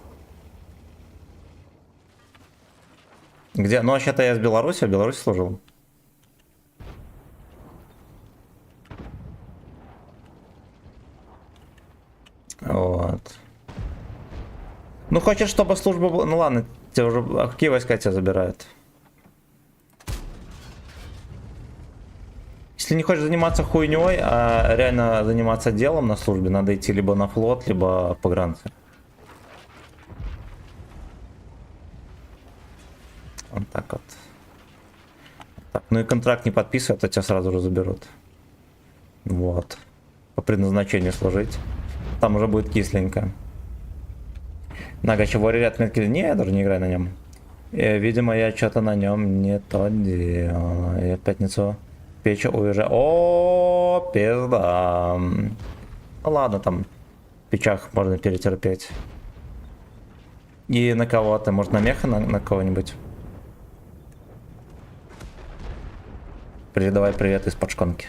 Где? Ну, вообще-то я из Беларуси, в Беларуси служил. Вот. Ну, хочешь, чтобы служба была... Ну, ладно, тебе уже... А какие войска тебя забирают? Если не хочешь заниматься хуйней, а реально заниматься делом на службе, надо идти либо на флот, либо погранцы. Вот так вот. Так, ну и контракт не подписывай, а то тебя сразу же заберут. Вот. По предназначению служить. Там уже будет кисленько. Нага, чего ряд метки? Не, я даже не играю на нем. Видимо, я что-то на нем не то делал. Я в пятницу печь уезжаю. О, пизда. Ну ладно, там в печах можно перетерпеть. И на кого ты? Может, на меха, на кого-нибудь? Передавай привет из-под шконки.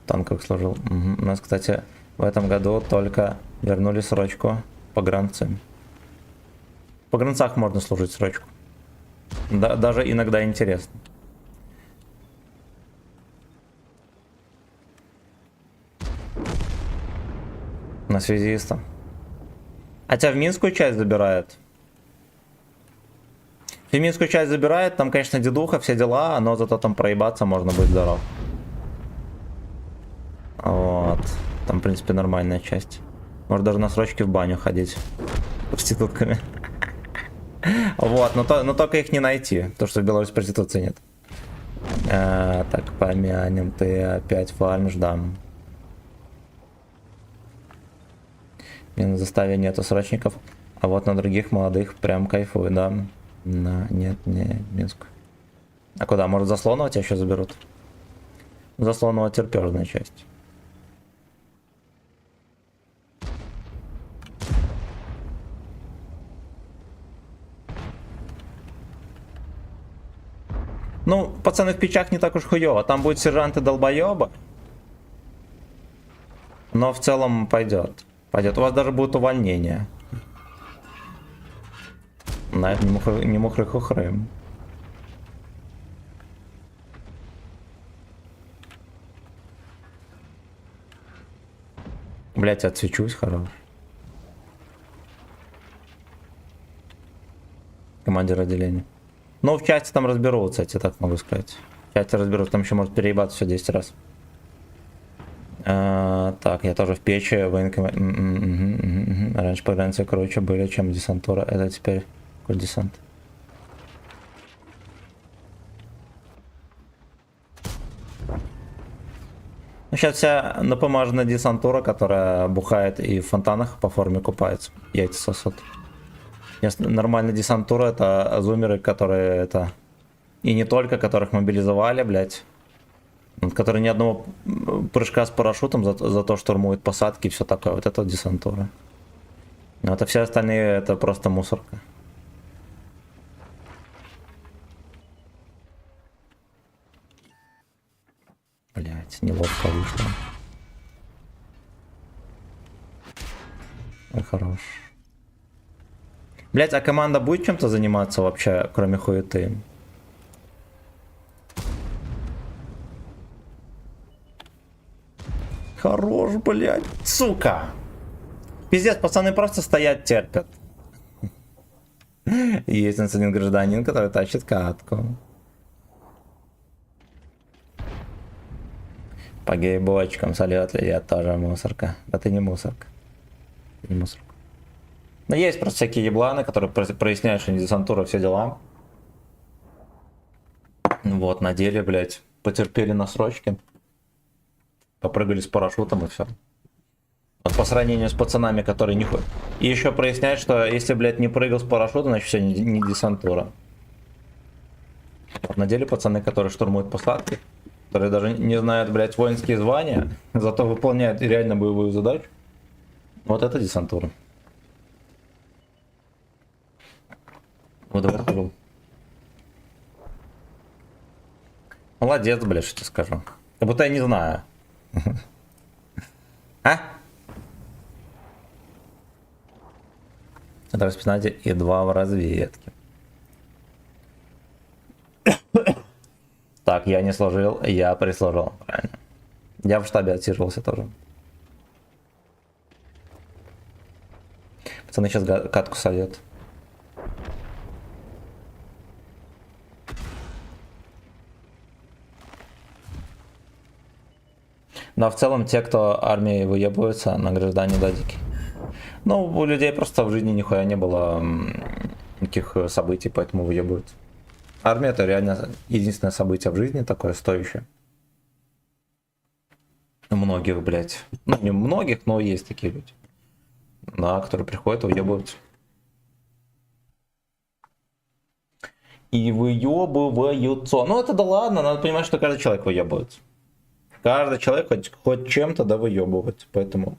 Танковых служил. Угу. У нас, кстати, в этом году только вернули срочку погранцы. В погранцах можно служить срочку. Да, даже иногда интересно. На связиста. А тебя в Минскую часть забирают? В Минскую часть забирают, там, конечно, дедуха, все дела, но зато там проебаться можно быть здоров. Вот. Там, в принципе, нормальная часть. Может даже на срочке в баню ходить. С проститутками. Вот, но только их не найти. Потому что в Беларуси проституции нет. Так, помянем. Ты опять фальш, да. На заставе нету срочников. А вот на других молодых прям кайфую, да. Нет, не Минск. А куда? Может, Заслонова тебя еще заберут? Заслонова терпежная часть. Ну, пацаны, в печах не так уж хуёво. Там будут сержанты долбоёбы. Но в целом пойдет. Пойдет. У вас даже будет увольнение. На это не мухры-хухры. Блять, отсвечусь, хорош. Командир отделения. Ну, в чате там разберутся, я тебе так могу сказать. В чате разберутся, там еще может переебаться все 10 раз. Так, я тоже в печи, военкомат. Раньше погранцы круче были, чем десантура. Это теперь какой десант? Ну, сейчас вся напомаженная десантура, которая бухает и в фонтанах по форме купается. Яйца сосут. Нормальная десантура — это зумеры, которые это... И не только, которых мобилизовали, блядь. Которые ни одного прыжка с парашютом за то штурмуют посадки и все такое. Вот это десантура. Ну, это все остальные, это просто мусорка. Блять, неловко вышло. Ой, хорош. Блять, а команда будет чем-то заниматься вообще, кроме хуеты? Хорош, блядь. Сука. Пиздец, пацаны просто стоят, терпят. Есть у нас один гражданин, который тащит катку. По гей-бочкам салют, я тоже мусорка. Да ты не мусорка. Ты не мусорка. Но есть просто всякие ебланы, которые проясняют, что не десантура, все дела. Вот, на деле, блядь, потерпели на срочке. Попрыгали с парашютом и все. Вот по сравнению с пацанами, которые не ходят. И еще проясняет, что если, блядь, не прыгал с парашютом, значит все не десантура. Вот на деле пацаны, которые штурмуют посадки, которые даже не знают, блядь, воинские звания, зато выполняют реально боевую задачу. Вот это десантура. Вот давай скажу. Молодец, блядь, что тебе скажу. Как будто я не знаю. А? Это в расписании и 2 в разведке. Так, я не служил, я прислужил. Правильно. Я в штабе отсиживался тоже. Пацаны сейчас катку садят. Но в целом те, кто армией выебываются, на граждане дадики. Ну, у людей просто в жизни нихуя не было никаких событий, поэтому выебываются. Армия — это реально единственное событие в жизни такое стоящее. У многих, блядь. Ну, не у многих, но есть такие люди. Да, которые приходят и выебываются. И выебываются. Ну, это да ладно, надо понимать, что каждый человек выебывается. Каждый человек хоть чем-то да выебывается, поэтому,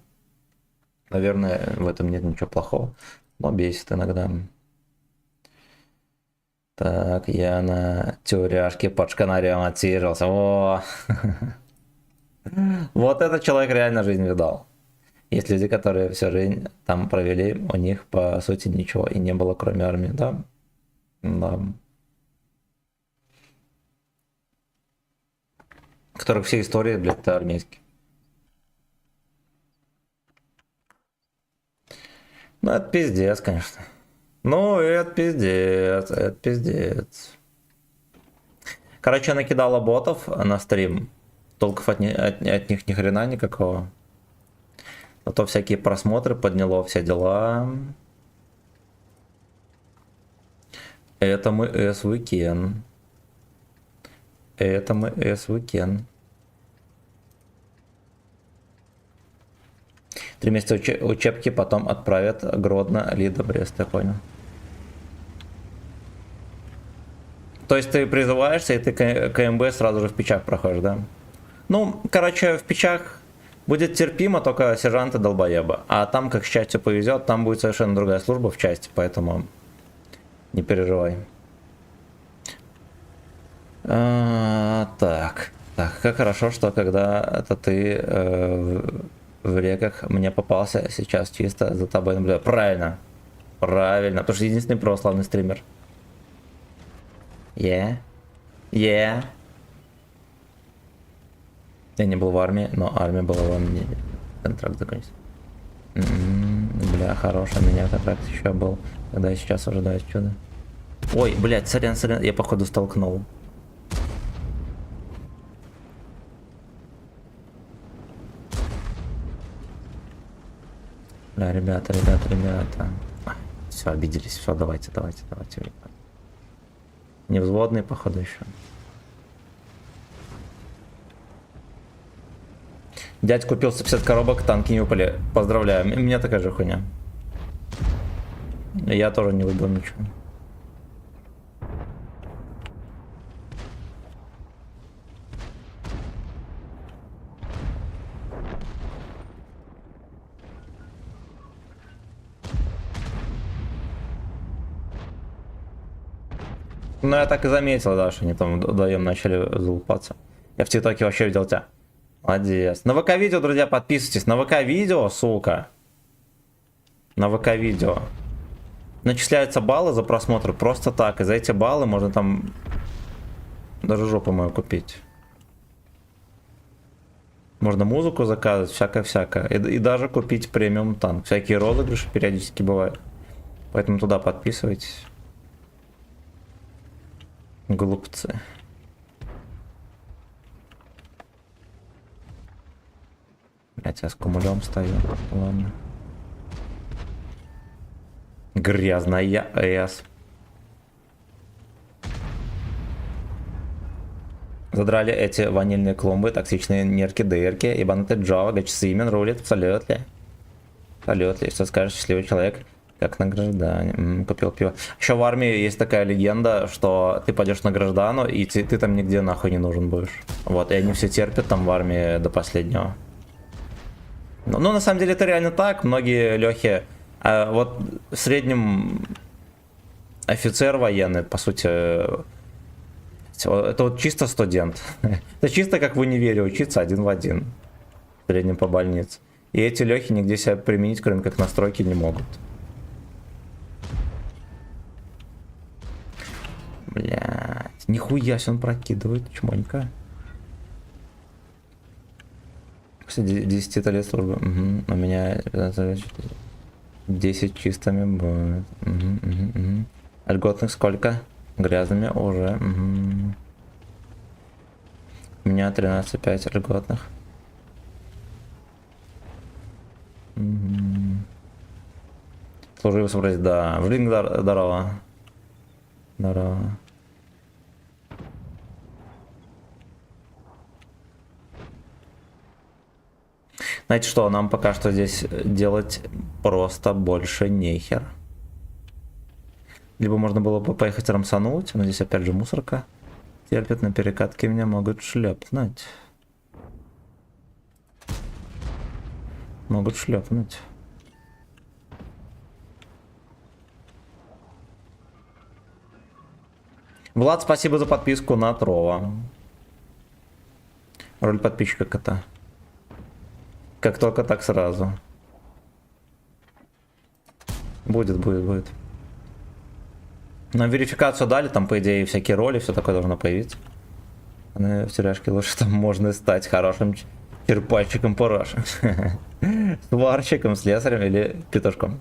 наверное, в этом нет ничего плохого, но бесит иногда. Так, я на тюряшке под шканарием отсиживался. О! Вот этот человек реально жизнь видал. Есть люди, которые всю жизнь там провели, у них по сути ничего и не было, кроме армии, да? Да. Которых все истории, блядь, это армейские. Ну, это пиздец, конечно. Ну, это пиздец, это пиздец. Короче, накидала ботов на стрим. Толков от них ни хрена никакого. Зато всякие просмотры подняло, все дела. Это мы S-Weekend. Это мы S-Weekend. 3 месяца учебки, потом отправят Гродно, Лида, Брест, я понял. То есть ты призываешься, и ты КМБ сразу же в печах проходишь, да? Ну, короче, в печах будет терпимо, только сержанты долбоеба. А там, как счастью повезет, там будет совершенно другая служба в части, поэтому не переживай. Так, как хорошо, что когда-то ты в реках мне попался, сейчас чисто за тобой наблюдаю. Правильно, потому что единственный православный стример. Я не был в армии, но армия была во мне. Контракт закончился. Бля, хороший, у меня контракт еще был. Когда я сейчас ожидаю чудо. Ой, блядь, сорян, я походу столкнул. Бля, ребята. Все, обиделись, все, давайте. Невзводный, походу, еще. Дядь купил 150 коробок, танки не упали. Поздравляю, у меня такая же хуйня. Я тоже не выбил ничего. Ну, я так и заметил, да, что они там вдвоем начали залупаться. Я в ТикТоке вообще видел тебя. Молодец. На ВК-видео, друзья, подписывайтесь. На ВК-видео, сука. На ВК-видео. Начисляются баллы за просмотр просто так. И за эти баллы можно там даже жопу мою купить. Можно музыку заказывать, всякое-всякое. И даже купить премиум танк. Всякие розыгрыши периодически бывают. Поэтому туда подписывайтесь. Глупцы. Блять, я с кумулем стою. Ладно. Грязная С. Задрали эти ванильные клумбы, токсичные нерки-дырки, ебанутый Джо, Гачсимен рулит, абсолютно. Абсолютно. Что скажешь, счастливый человек, как на граждане. Купил пиво. Еще в армии есть такая легенда, что ты пойдешь на граждану, и ты там нигде нахуй не нужен будешь. Вот, и они все терпят там в армии до последнего. Ну, на самом деле это реально так. Многие лехи... вот в среднем офицер военный, по сути, это вот чисто студент. Это чисто как в универе учиться один в один. В среднем по больнице. И эти лехи нигде себя применить, кроме как настройки, не могут. Блять, нихуя себе он прокидывает, чмонька. Кстати, 10 лет службы. Угу. У меня 10 чистыми будет. Угу. Льготных сколько? Грязными уже. Угу. У меня 13,5 льготных. Угу. Служивый собрать, да. Жлинг, здорово. Здорово. Знаете что, нам пока что здесь делать просто больше нехер. Либо можно было бы поехать рамсануть, но здесь опять же мусорка. Терпят, на перекатке меня могут шлепнуть. Могут шлепнуть. Влад, спасибо за подписку на Трова. Роль подписчика кота. Как только так сразу. Будет. Нам верификацию дали, там по идее всякие роли, все такое должно появиться. В тюряшке лучше там можно стать хорошим черпальщиком параши. Сварщиком, слесарем или петушком.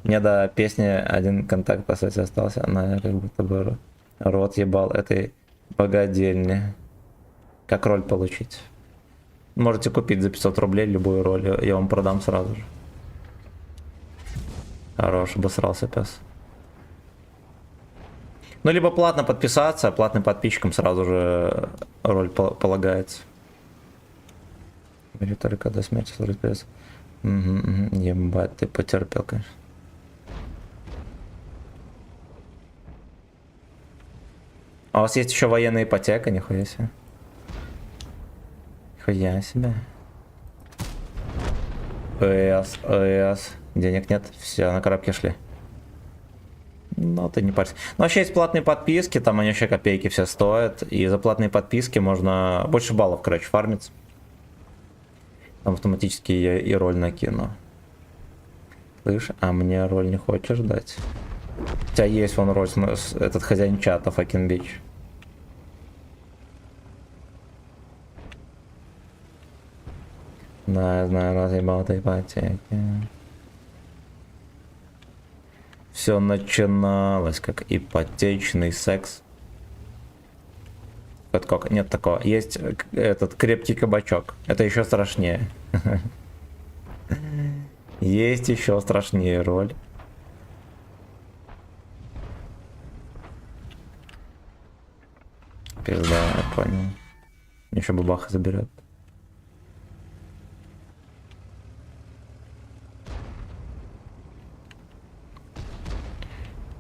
Мне до песни один контакт по сути остался, но я как будто бы рот ебал этой богадельни. Как роль получить? Можете купить за 500 рублей любую роль, я вам продам сразу же. Хорош, обосрался пес. Ну, либо платно подписаться, платным подписчикам сразу же роль полагается. Или только до смерти служит пес. Ебать, ты потерпел, конечно. А у вас есть еще военная ипотека, нихуя себе. Нихуя себе. ЭС. Денег нет, все, на коробке шли. Ну, ты не парься. Ну, вообще есть платные подписки, там они вообще копейки все стоят. И за платные подписки можно больше баллов, короче, фармить. Там автоматически я и роль накину. Слышь, а мне роль не хочешь дать? У тебя есть вон роль, этот хозяин чата, fucking bitch. Да, я знаю, разъебал ты ипотеки. Все начиналось как ипотечный секс. Вот как? Нет такого. Есть этот крепкий кабачок. Это еще страшнее. Есть еще страшнее роль. Пизда, я понял. Еще бабаха заберет.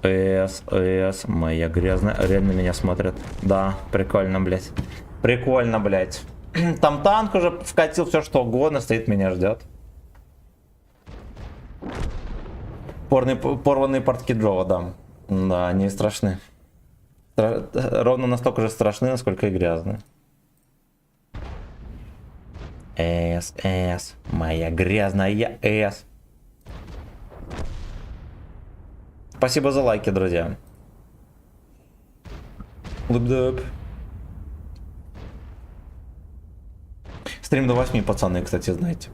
ЭС, моя грязная. Реально меня смотрят. Да, прикольно, блять. Прикольно, блять. Там танк уже вкатил все что угодно, стоит, меня ждет. Порванные портки Джова, да. Да, они страшны. Ровно настолько же страшны, насколько и грязны. ЭС, моя грязная ЭС. Спасибо за лайки, друзья. Луп-дуп. Стрим до 8, пацаны, кстати, знаете.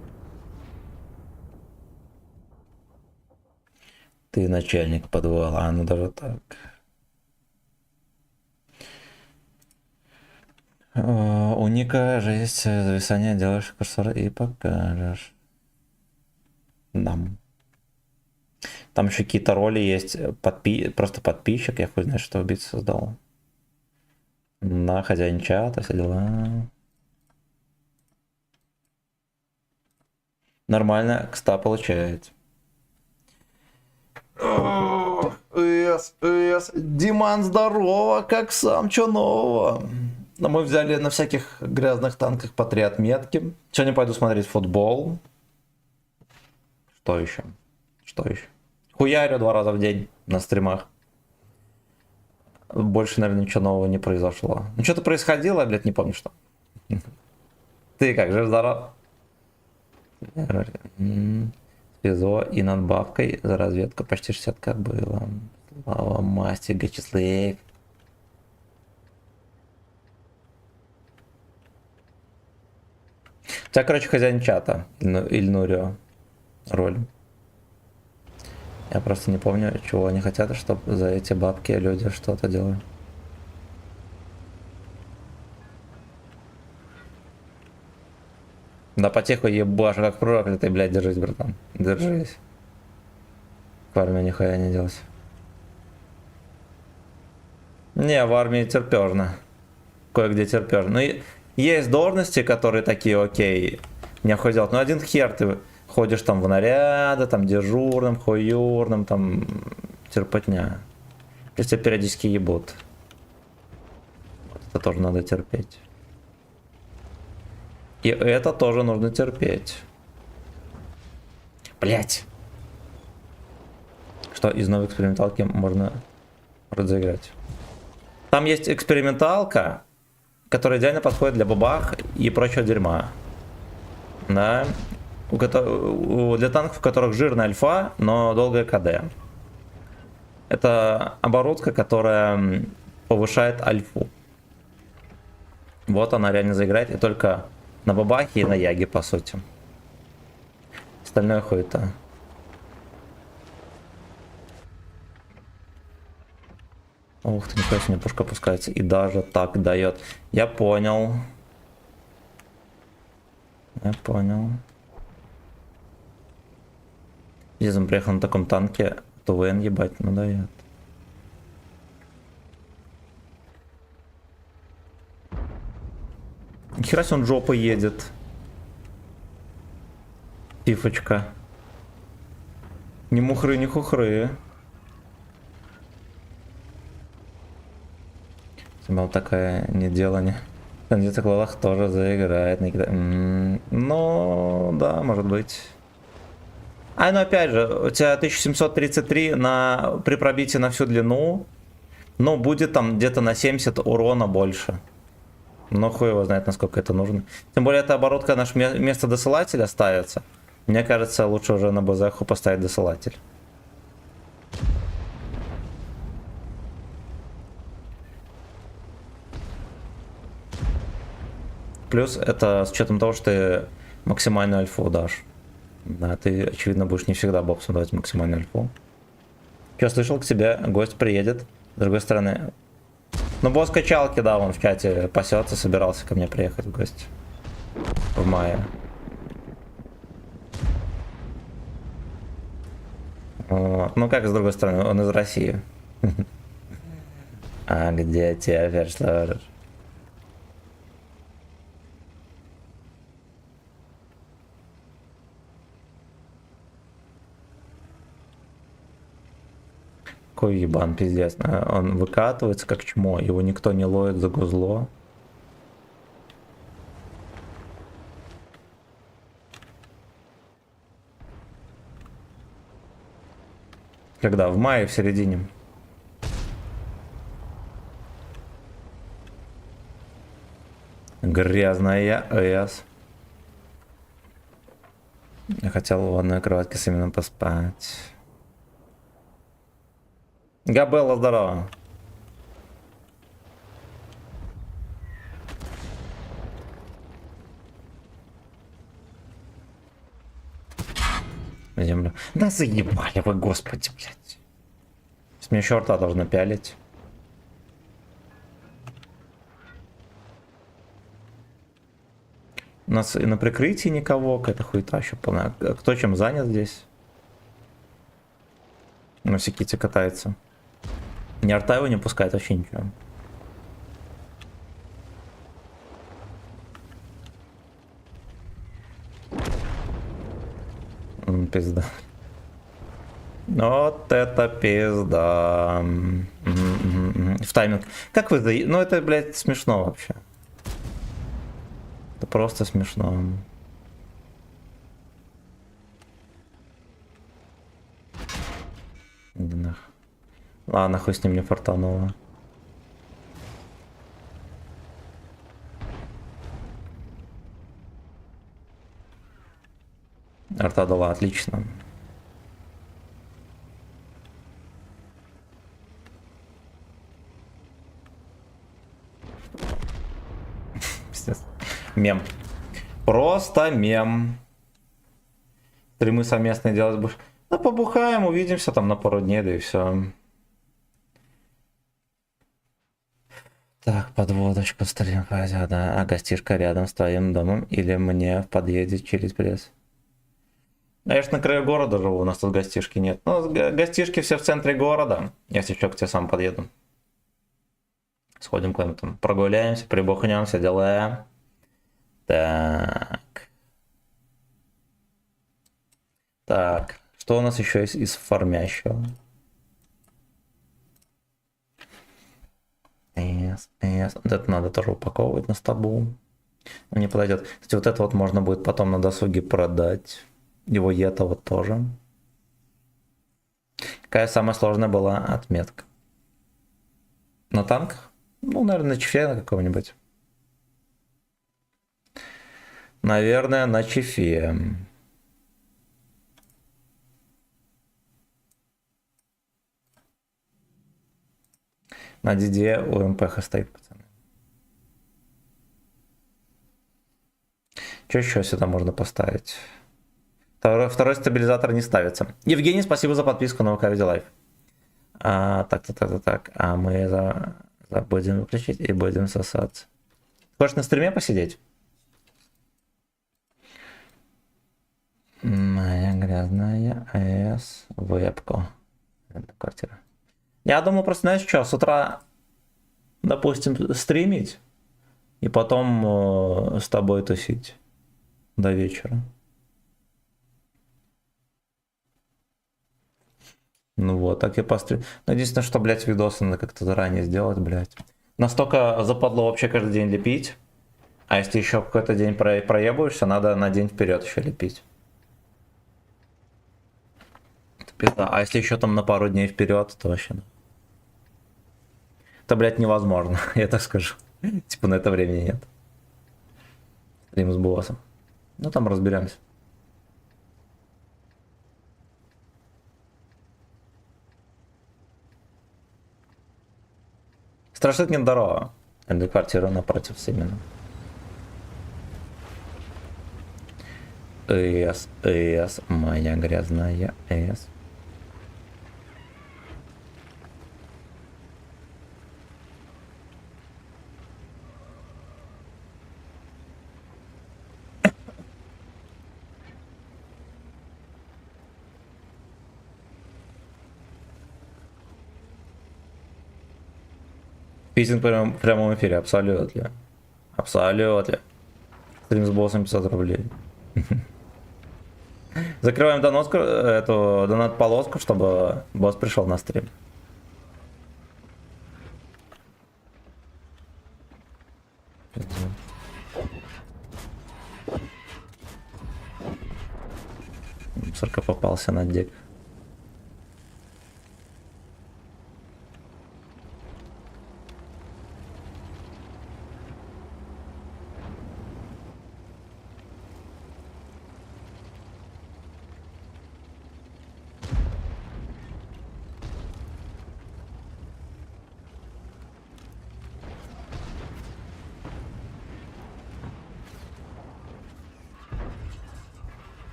Ты начальник подвала, а ну даже так. У Ника же есть зависание, делаешь курсор и покажешь. Дам. Там еще какие-то роли есть, просто подписчик, я хуй знает, что убийца создал. На хозяин чата, все дела. Нормально, кста получает. Диман, здорово, как сам, чё нового? Но мы взяли на всяких грязных танках по 3 отметки. Сегодня пойду смотреть футбол. Что еще? Что еще? Хуярю 2 раза в день на стримах. Больше, наверное, ничего нового не произошло. Ну, что-то происходило, блядь, не помню что. Ты как, жив-здоров? СПЗО и надбавкой за разведку почти 60к было. Слава масти, Гачислеев. У тебя, короче, хозяин чата, Ильнурио, роль. Я просто не помню, чего они хотят, чтобы за эти бабки люди что-то делали. Да потиху ебашу, как проклятый, блядь, держись, братан. Держись. В армии нихуя не делать. Не, в армии терпежно. Кое-где терпежно. Ну, и есть должности, которые такие, окей, не хуй делать. Но один хер ты ходишь там в наряды, там дежурным, хуюрным, там терпотня. Плюс тебя периодически ебут. Вот это тоже надо терпеть. И это тоже нужно терпеть. Блять. Что из новой эксперименталки можно разыграть? Там есть эксперименталка, которая идеально подходит для бабах и прочего дерьма. Да. Для танков, у которых жирная альфа, но долгая КД. Это оборудка, которая повышает альфу. Вот она реально заиграет, и только на бабахе и на яге, по сути. Остальное хуета. Ух ты, нихуя себе, пушка опускается и даже так дает. Я понял. Я понял. Здесь он приехал на таком танке, то ВН ебать, ну дает. Нихера себе он жопу едет. Фифочка. Ни мухры, ни хухры. Была такая неделание. Где-то Клалах тоже заиграет. Ну, да, может быть. А, ну опять же, у тебя 1733 при пробитии на всю длину. Но будет там где-то на 70 урона больше. Но хуй его знает, насколько это нужно. Тем более, эта оборотка наш вместо досылателя ставится. Мне кажется, лучше уже на БЗХу поставить досылатель. Плюс это с учетом того, что ты максимальную альфу дашь. Да, ты, очевидно, будешь не всегда боксу давать максимальную альфу. Че, слышал, к тебе гость приедет. С другой стороны... Ну, босс качалки, да, он в чате пасется, собирался ко мне приехать в гости. В мае. Вот. Ну, как с другой стороны, он из России. А где тебя что? Какой ебан, пиздец. Он выкатывается как чмо, его никто не ловит за гузло. Когда? В мае, в середине. Грязная ЭС. Я хотел в одной кроватке с именем поспать. Габелла, здорово. Землю. Да заебали вы, господи, блядь. С меня черта должна пялить. У нас и на прикрытии никого, какая-то хуета еще полная. Кто чем занят здесь? На Секите катается. Не арта его не пускает, вообще ничего. Пизда. Вот это пизда. В тайминг. Как вы Ну это, блядь, смешно вообще. Это просто смешно. Иди нах. Ладно, хуй с ним не фартануло. Арта дала, отлично. Пиздец. Мем. Просто мем. Стримы совместные делать будешь. Да побухаем, увидимся там на пару дней, да и все. Так, подводочку стрим, да. А гостишка рядом с твоим домом или мне в подъезде через пресс? Я ж на краю города живу, у нас тут гостишки нет. Ну, гостишки все в центре города. Я сейчас к тебе сам подъеду. Сходим куда-нибудь там, прогуляемся, прибухнемся, дела. Так. Так. Что у нас еще есть из фармящего? Вот это надо тоже упаковывать на стабу. Не подойдет. Кстати, вот это вот можно будет потом на досуге продать. Его это вот тоже. Какая самая сложная была отметка? На танках? Ну, наверное, на чифе на каком-нибудь. Наверное, на чифе. На Диде у МПХ стоит, пацаны. Что еще сюда можно поставить? Второй стабилизатор не ставится. Евгений, спасибо за подписку на ВК Видеолайф. Так. А мы забудем выключить и будем сосаться. Хочешь на стриме посидеть? Моя грязная АЭС вебку. Это квартира. Я думаю, просто, знаешь что, с утра, допустим, стримить, и потом с тобой тусить до вечера. Ну вот, так я пострим. Но единственное, что, блядь, видосы надо как-то заранее сделать, блядь. Настолько западло вообще каждый день лепить. А если еще какой-то день проебываешься, надо на день вперед еще лепить. Это пизда. А если еще там на пару дней вперед, то вообще... Это, блядь, невозможно, я так скажу. Типа на это времени нет. Стрим с боссом. Ну там разберемся. Страшит нет здорово. Это квартира напротив именно. ЭС, моя грязная ЭС. Писинг в прямом эфире, абсолютно. Абсолютно. Стрим с боссом 500 рублей. Закрываем доноску, эту донат-полоску, чтобы босс пришел на стрим. Мусорка попался на дек.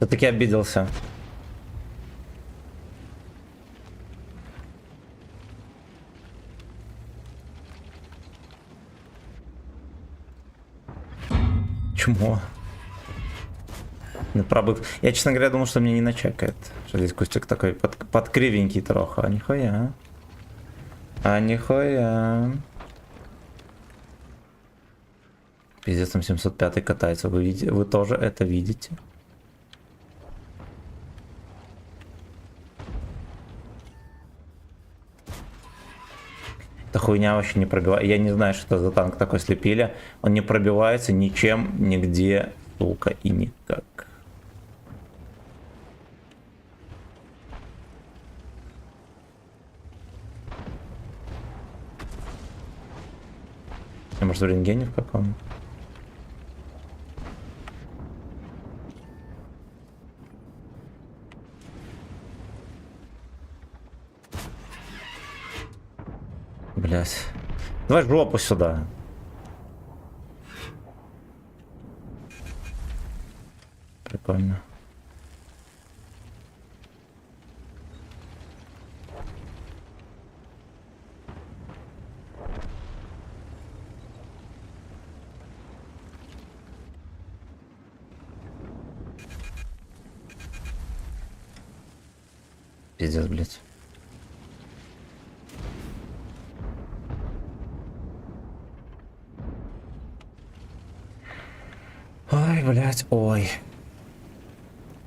Все-таки обиделся. Чмо. Пробыв. Я, честно говоря, думал, что мне не начекает. Что здесь кустик такой подкривенький троха. А нихуя. А нихуя. Пиздец, там 705 катается. Вы видите? Вы тоже это видите? Эта хуйня вообще не пробивает. Я не знаю, что это за танк такой слепили. Он не пробивается ничем, нигде, сука, и никак. А может, в рентгене в каком? Блять. Давай жопу сюда. Прикольно. Пиздец, блять. Ой, блять, ой.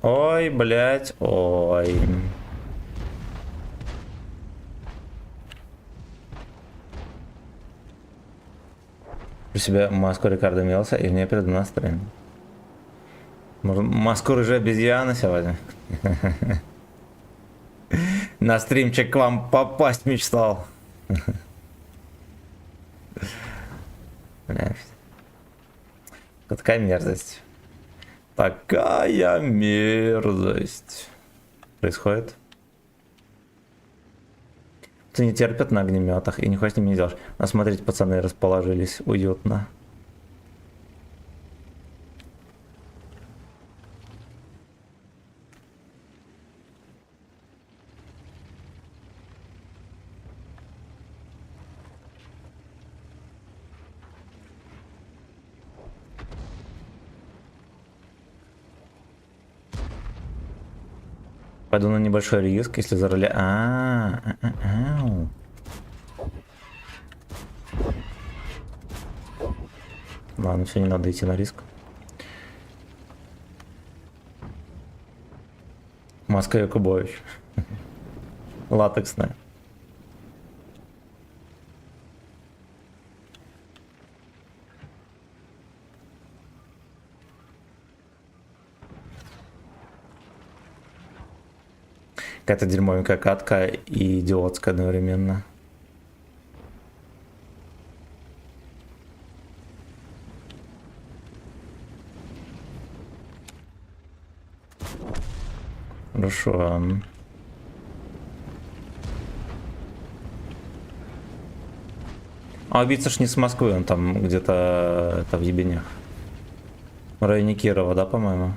Ой, блять, ой. У себя маску Рикардо Милса, и мне перед настроем. Может, маску рыжей обезьяны сегодня? На стримчик к вам попасть мечтал. Блядь. Такая мерзость. Такая мерзость. Происходит. Ты не терпят на огнеметах и нихуя с ними не делаешь. А смотрите, пацаны расположились уютно. Пойду на небольшой риск, если зароли... Ладно, все, не надо идти на риск. Маска Якубович. Латексная. Какая-то дерьмовенькая катка и идиотская одновременно. Хорошо. А убийца ж не с Москвы, он там где-то в ебенях. В районе Кирова, да, по-моему?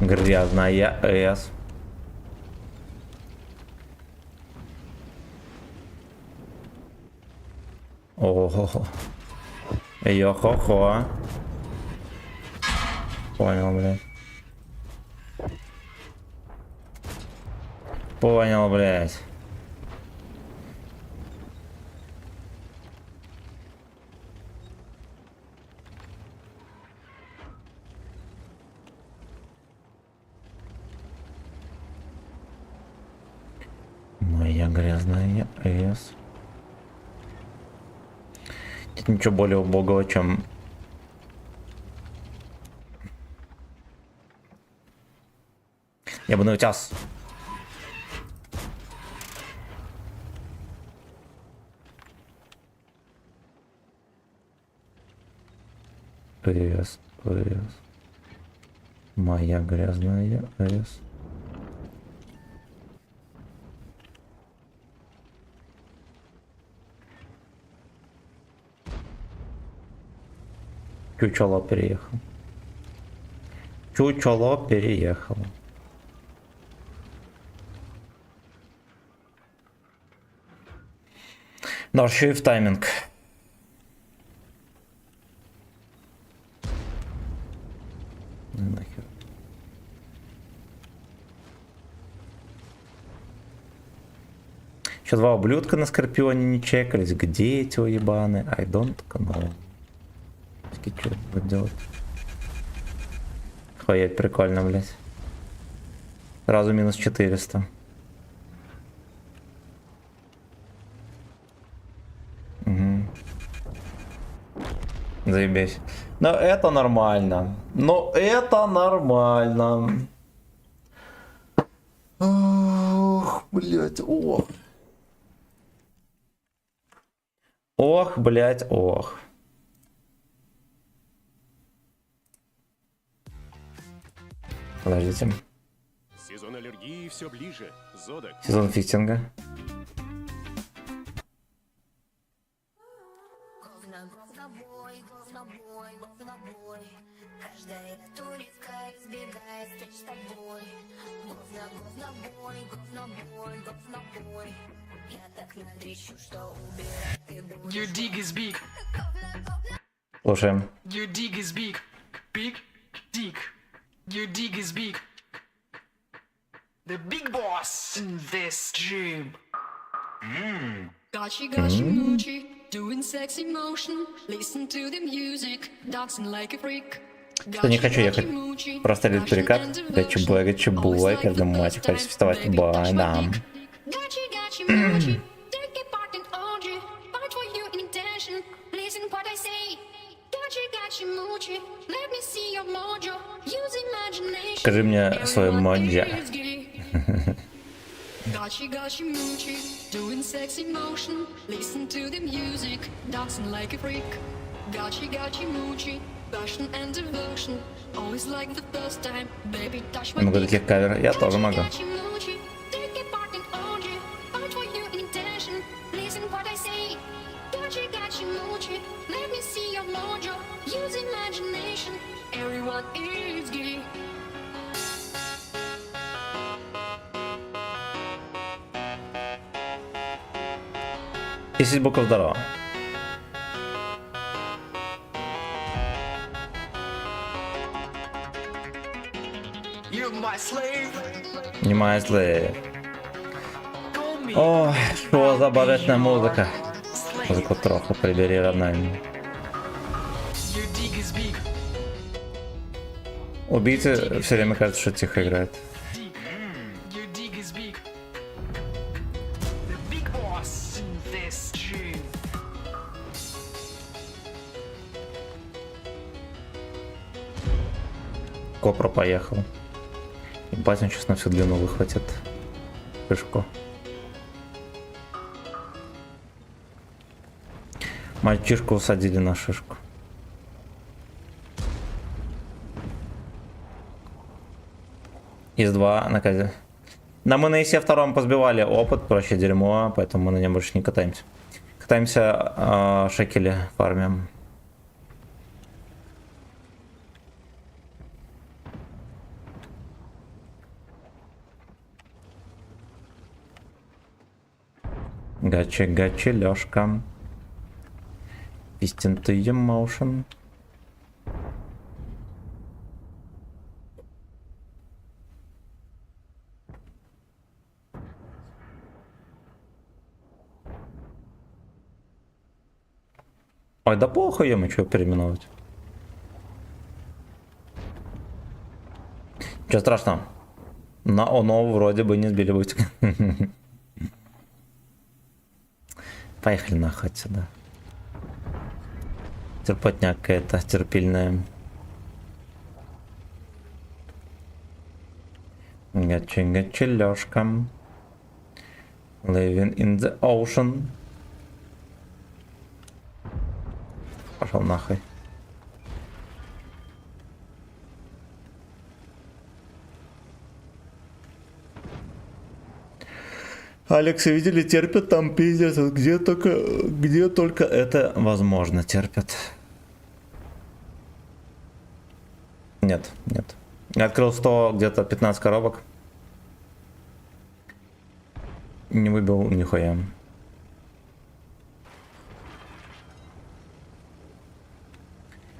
Грязная С. Ого. Йо-хо-хо. Понял, блядь. Понял, блядь. Моя грязная С. Нет ничего более убогого, чем... Ебаный утяс. С. Моя грязная С. Чучело переехал. Чучело переехал. Да, еще и в тайминг. Нахер. Еще 2 ублюдка на Скорпионе не чекались. Где эти уебаны? I don't know. Что будет делать? Охуеть, прикольно, блядь. Сразу минус 400. Угу. Заебись. Но это нормально. Но это нормально. Ох, блядь, ох. Ох, блядь, ох. Подождите. Сезон аллергии все ближе. Зодек. Сезон фитинга. Говнобой, каждая туристка избегает встреч с тобой. Говнобой, я так надрищу, что убирать. Your dig is big. Слушаем. Your dig is big. Big dig. Your dig is big. The big boss in this gym. Gotcha, gotcha, moochie, doing sexy motion. Listen to the music, dancing like a freak. Что не хочу ехать. Просто лет перекат. Гачи бой, когда мать хочет вставать в бой, да. Gotcha, gotcha, moochie, take a part in orgy. Fight for you in intention, listen what I say. Gotcha, gotcha, moochie, let me see your mojo. Use imagination. Скажи мне свое моджо. Gotcha, gotcha, moochie, doing sexy motion. Listen to the music, dancing like a freak. Gotcha, gotcha, moochie, passion and devotion. Always like the first time, baby, touch my Я могу таких кавер, я тоже могу. Gotcha, moochie, take a part in orgy. Fight for you in intention, listen what I say. Gotcha, gotcha, moochie, let me see your mojo. Use imagination, everyone is gay. Десять букв здорово. You're my slave. Не моя слэйв. Ой, що за божественная музыка. Музыку трохи прибери, родная. Your dig is big. Убийцы все время кажется, что тихо играют. Your dig is big. The big boss in this gym. Копра поехал. Ебать, он сейчас на всю длину выхватит шишку. Мальчишку усадили на шишку. Из 2 на казе. Да, мы на ИСе втором позбивали опыт, проще дерьмо, поэтому мы на нем больше не катаемся. Катаемся шекели фармим. Гачи, Лёшка. Piston to emotion. Ой, да похуй ему, что переименовывать. Ничего страшного. На оно вроде бы не сбили будет. Поехали нахуй отсюда. Терпотня какая-то терпильная. Гачи, Лёшка. Living in the ocean. Пошел нахуй. Алекс, видели, терпят там пиздец, где только это возможно терпят. Нет. Я открыл 100, где-то 15 коробок. Не выбил нихуя.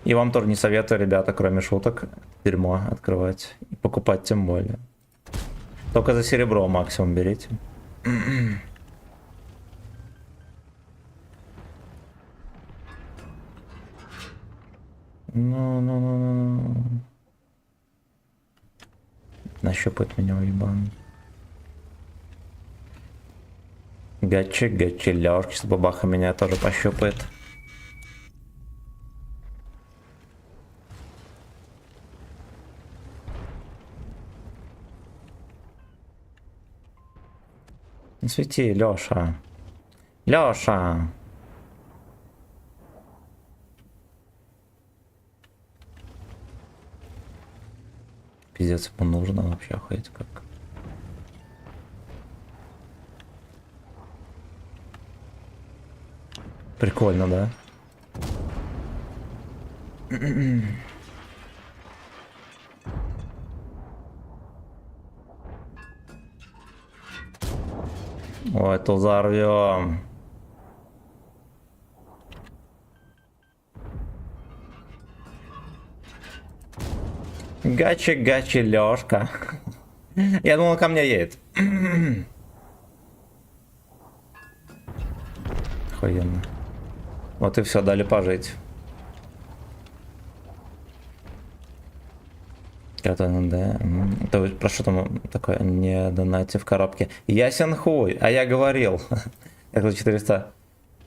И вам тоже не советую, ребята, кроме шуток, дерьмо открывать. И покупать тем более. Только за серебро максимум берите. Ну. Нащупает меня уебан. Гачи, Лёшки с бабаха меня тоже пощупает. Не свети, Лёша. Лёша! Пиздец, ему нужно вообще, охуеть как. Прикольно, да? Ой, то взорвем. Гачи, Лёшка. Я думал, ко мне едет. Охуенно. Вот и все, дали пожить. Это про что там такое? Не донайте в коробке. Ясен хуй, а я говорил. Это 400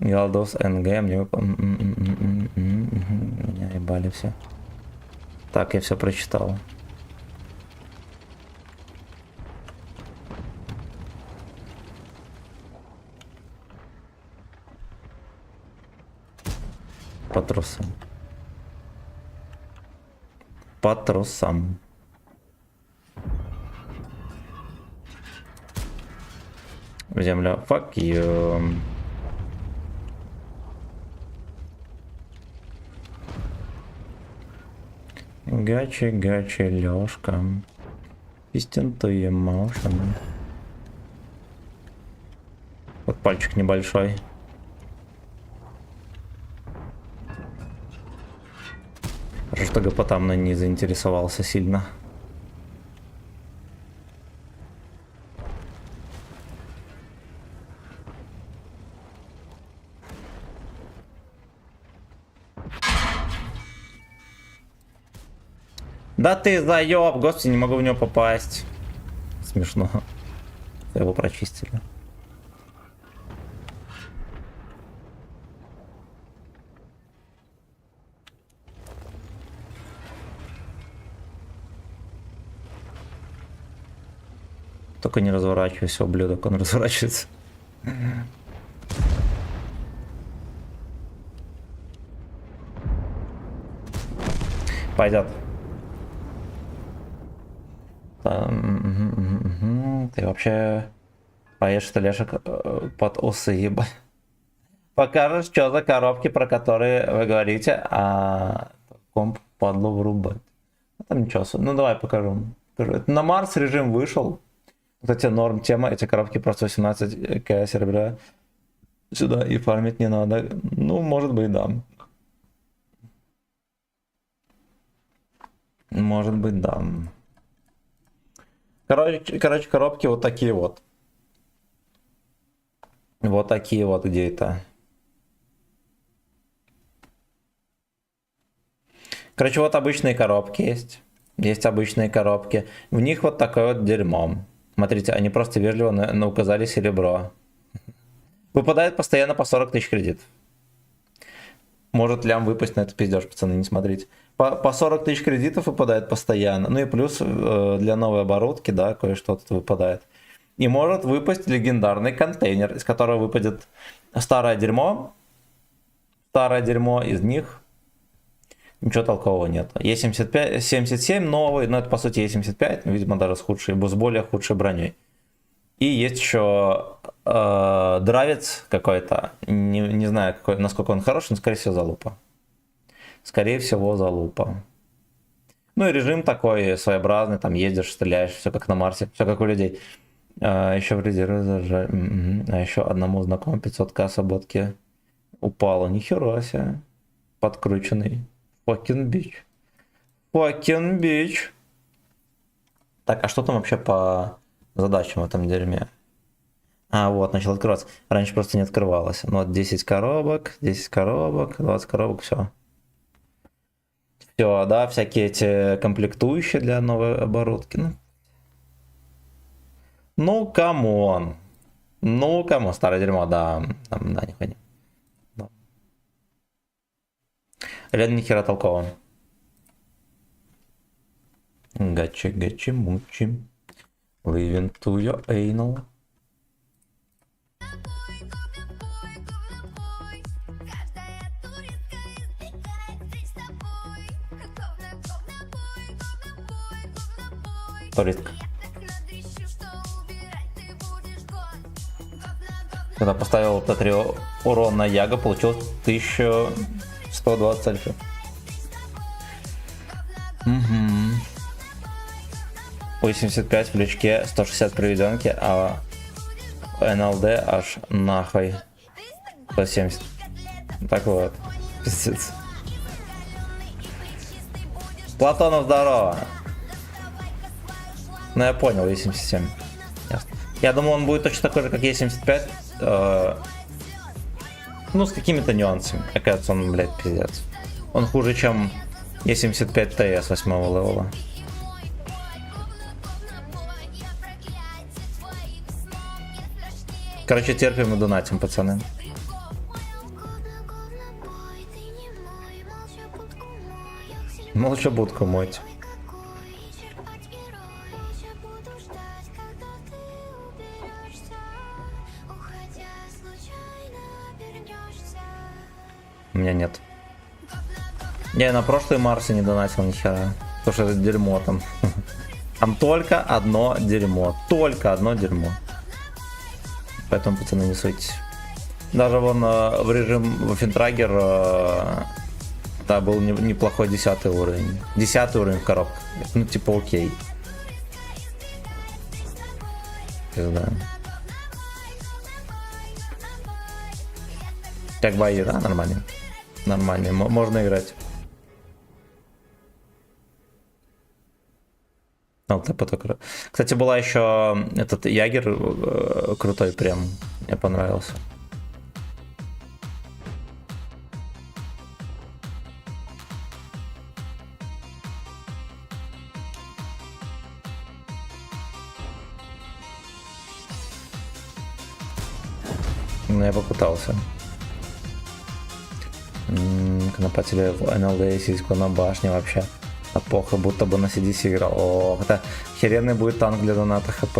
голдов НГ, мне меня ебали все. Так, я все прочитал. По трусам. По трусам. В землю. Fuck you. Гачи, Лёшка. Pistol to emotion. Вот пальчик небольшой. Хорошо, что гопота мной не заинтересовался сильно. Да ты заеб, господи, не могу в него попасть. Смешно. Его прочистили. Только не разворачивайся, ублюдок, он разворачивается. Пойдет. Ты вообще поешь, что Лешек под усы, ебать. Покажешь, что за коробки, про которые вы говорите, а комп падло врубать. Там ничего особенного. Ну давай покажу. Это на Марс режим вышел. Кстати, норм тема, эти коробки просто 18к серебра сюда и фармить не надо. Ну, может быть, да. Может быть, да. Короче, коробки вот такие вот. Вот такие вот где-то. Короче, вот обычные коробки есть. Есть обычные коробки. В них вот такое вот дерьмо. Смотрите, они просто вежливо указали серебро. Выпадает постоянно по 40 тысяч кредитов. Может лям выпасть на это пиздеж, пацаны, не смотрите. По 40 тысяч кредитов выпадает постоянно. Ну и плюс для новой оборудки, да, кое-что тут выпадает. И может выпасть легендарный контейнер, из которого выпадет старое дерьмо. Старое дерьмо из них. Ничего толкового нет. Е75, 77 новый, но это по сути Е75, но, видимо, даже с более худшей броней. И есть еще дравец какой-то. Не знаю, насколько он хороший, но скорее всего залупа. Скорее всего залупа. Ну и режим такой своеобразный, там ездишь, стреляешь, все как на Марсе, все как у людей. Еще в резерве зажали. А еще одному знакомому 500к свободки упало. Нихера себе. Подкрученный. Fucking bitch. Fucking bitch. Так, а что там вообще по задачам в этом дерьме? А, вот, начал открываться. Раньше просто не открывалось. Ну вот 10 коробок, 20 коробок, все. Все, да, всякие эти комплектующие для новой оборудки. Ну, камон. Ну, камон, старое дерьмо, да. Там, да, нихуя не. Да. Реально ни хера толково. Гачи, мучи. Living to your anal. Туристка. Когда поставил Т3 урон на Яго, получил 1120 альфа. Угу. 85 в лючке, 160 при веденке, а НЛД аж нахуй 170. Так вот. Пиздец. Платонов, здорово. Ну я понял, Е77. Ясно. Я думал, он будет точно такой же, как Е75. Ну, с какими-то нюансами. Оказывается, он, блядь, пиздец. Он хуже, чем Е75 ТС 8-го левела. Короче, терпим и донатим, пацаны. Молча будку мойте. У меня нет. Я на прошлой Марсе не донатил ни хера. Потому что это дерьмо там. Там только одно дерьмо. Только одно дерьмо. Поэтому, пацаны, не суйтесь. Даже вон в режим Финтрагер да, был неплохой 10 уровень. 10 уровень в коробках. Ну, типа, окей. Да. Как бои, да? Нормально. Нормально. Можно играть. Кстати, была еще этот Ягер крутой прям. Мне понравился. Ну, я попытался. Конопатели в НЛД сиську на башне вообще. А похуй, будто бы на CDC играл. О, это херенный будет танк для доната ХП.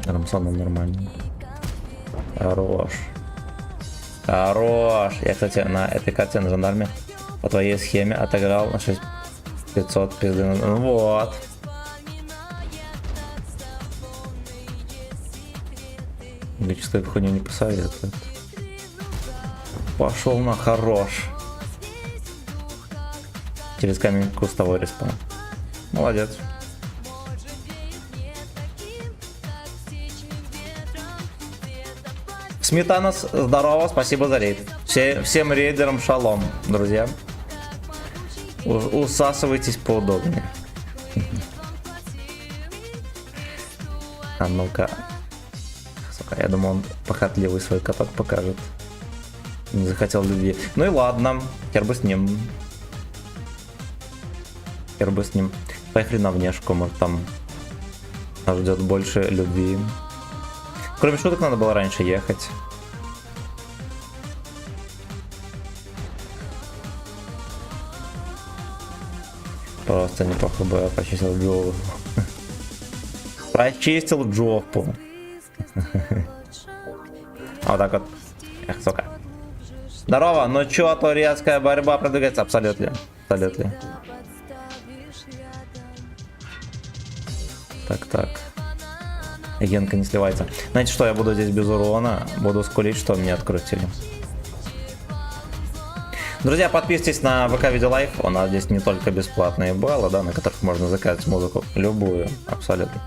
Рамсоном нормально. Хорош. Хорош. Я, кстати, на этой карте на жандарме по твоей схеме отыграл на 6500 пизды. Ну вот. Лично хуйню не посоветует. Пошел на хорош. Через камень кустовой респаун. Молодец. Сметанос, здорово, спасибо за рейд. Всем рейдерам шалом, друзья. Усасывайтесь поудобнее. А ну-ка. Я думал, он похотливый свой каток покажет. Не захотел любви. Ну и ладно, хер бы с ним. Хер бы с ним. Поехали на внешку, может там нас ждет больше любви. Кроме шуток, надо было раньше ехать. Просто неплохо бы почистил Джову. Прочистил Джову. Вот так вот. Эх, сука. Здорово, ну чё, то резкая борьба продвигается? Абсолютно. Абсолютно. Так. Генка не сливается. Знаете что, я буду здесь без урона. Буду скулить, что мне открутили. Друзья, подписывайтесь на ВК Видеолайф. У нас здесь не только бесплатные баллы, да, на которых можно заказать музыку. Любую, абсолютно.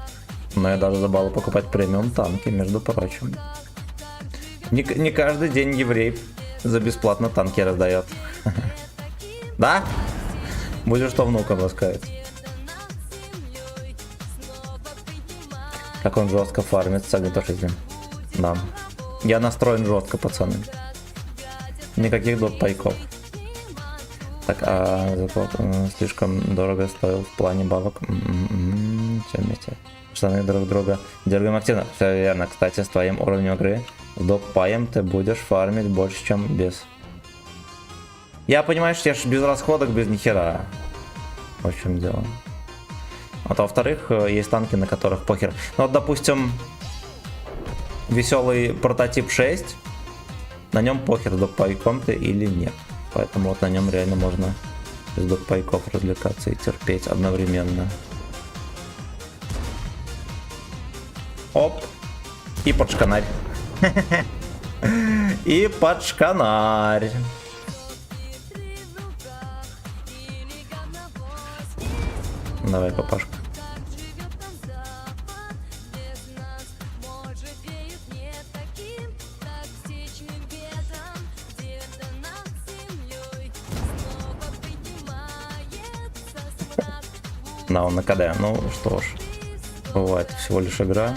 Но я даже забыл покупать премиум танки, между прочим. Не каждый день еврей за бесплатно танки раздает. Да? Будешь что внукам рассказать. Как он жестко фармит с огнем 6. Да. Я настроен жестко, пацаны. Никаких дотпайков. Так, а заплат слишком дорого стоил в плане бабок. Все вместе. Штаны друг друга дергаем активно. Все верно. Кстати, с твоим уровнем игры с доппаем ты будешь фармить больше, чем без. Я понимаю, что я ж без расходок, без нихера. В чем дело. А то, во-вторых, есть танки, на которых похер. Ну вот, допустим, веселый прототип 6. На нем похер, с доппайком ты или нет. Поэтому вот на нем реально можно без доппайков развлекаться и терпеть одновременно. Оп. И под шканарь. И под шканарь. Давай, папашка. Да, он на КД. Ну что ж, бывает, всего лишь игра.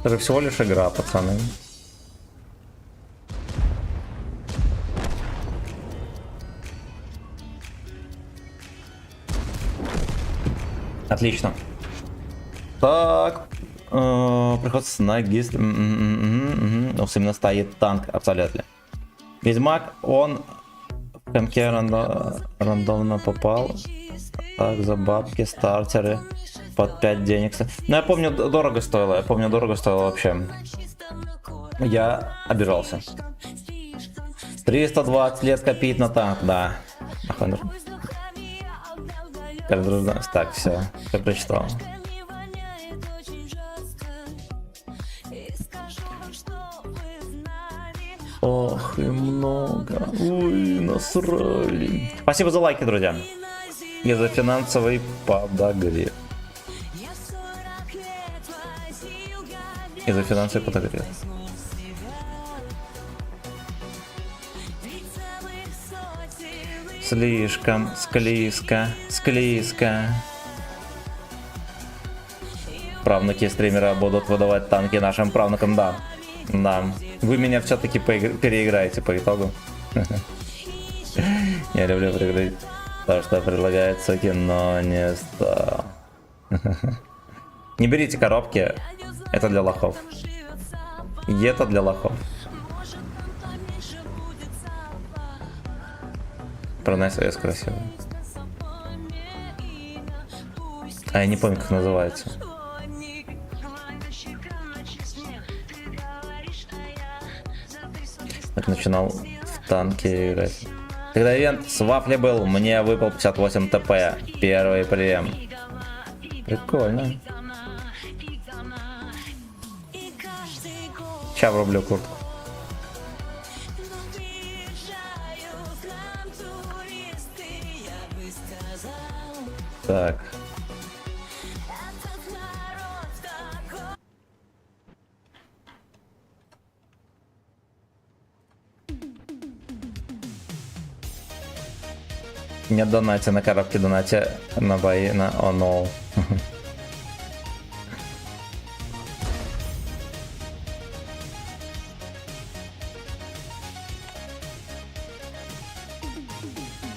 Это же всего лишь игра, пацаны. Отлично. Так. Приход с ноги. Именно стоит танк, абсолютно. Ведьмак, он в комке рандомно попал. Так, за бабки, стартеры. Под 5 денег. Ну, я помню, дорого стоило. Вообще. Я обижался. 320 лет копить на танк, да. Так, все, я прочитал. Ох, и много. Ой, насрали. Спасибо за лайки, друзья. И за финансовый подогрев. Слишком склизко. Правнуки стримера будут выдавать танки нашим правнукам, да. Да. Вы меня все-таки переиграете по итогу. Я люблю проиграть то, что предлагается кино, не стал. Не берите коробки. Это для лохов. Это для лохов. Пронайс ОС красиво. А я не помню, как называется. Так начинал в танке играть. Когда ивент с вафли был, мне выпал 58 ТП. Первый прием. Прикольно. Сейчас врублю куртку. Так. Не донате на коробке, донате на бои на оно.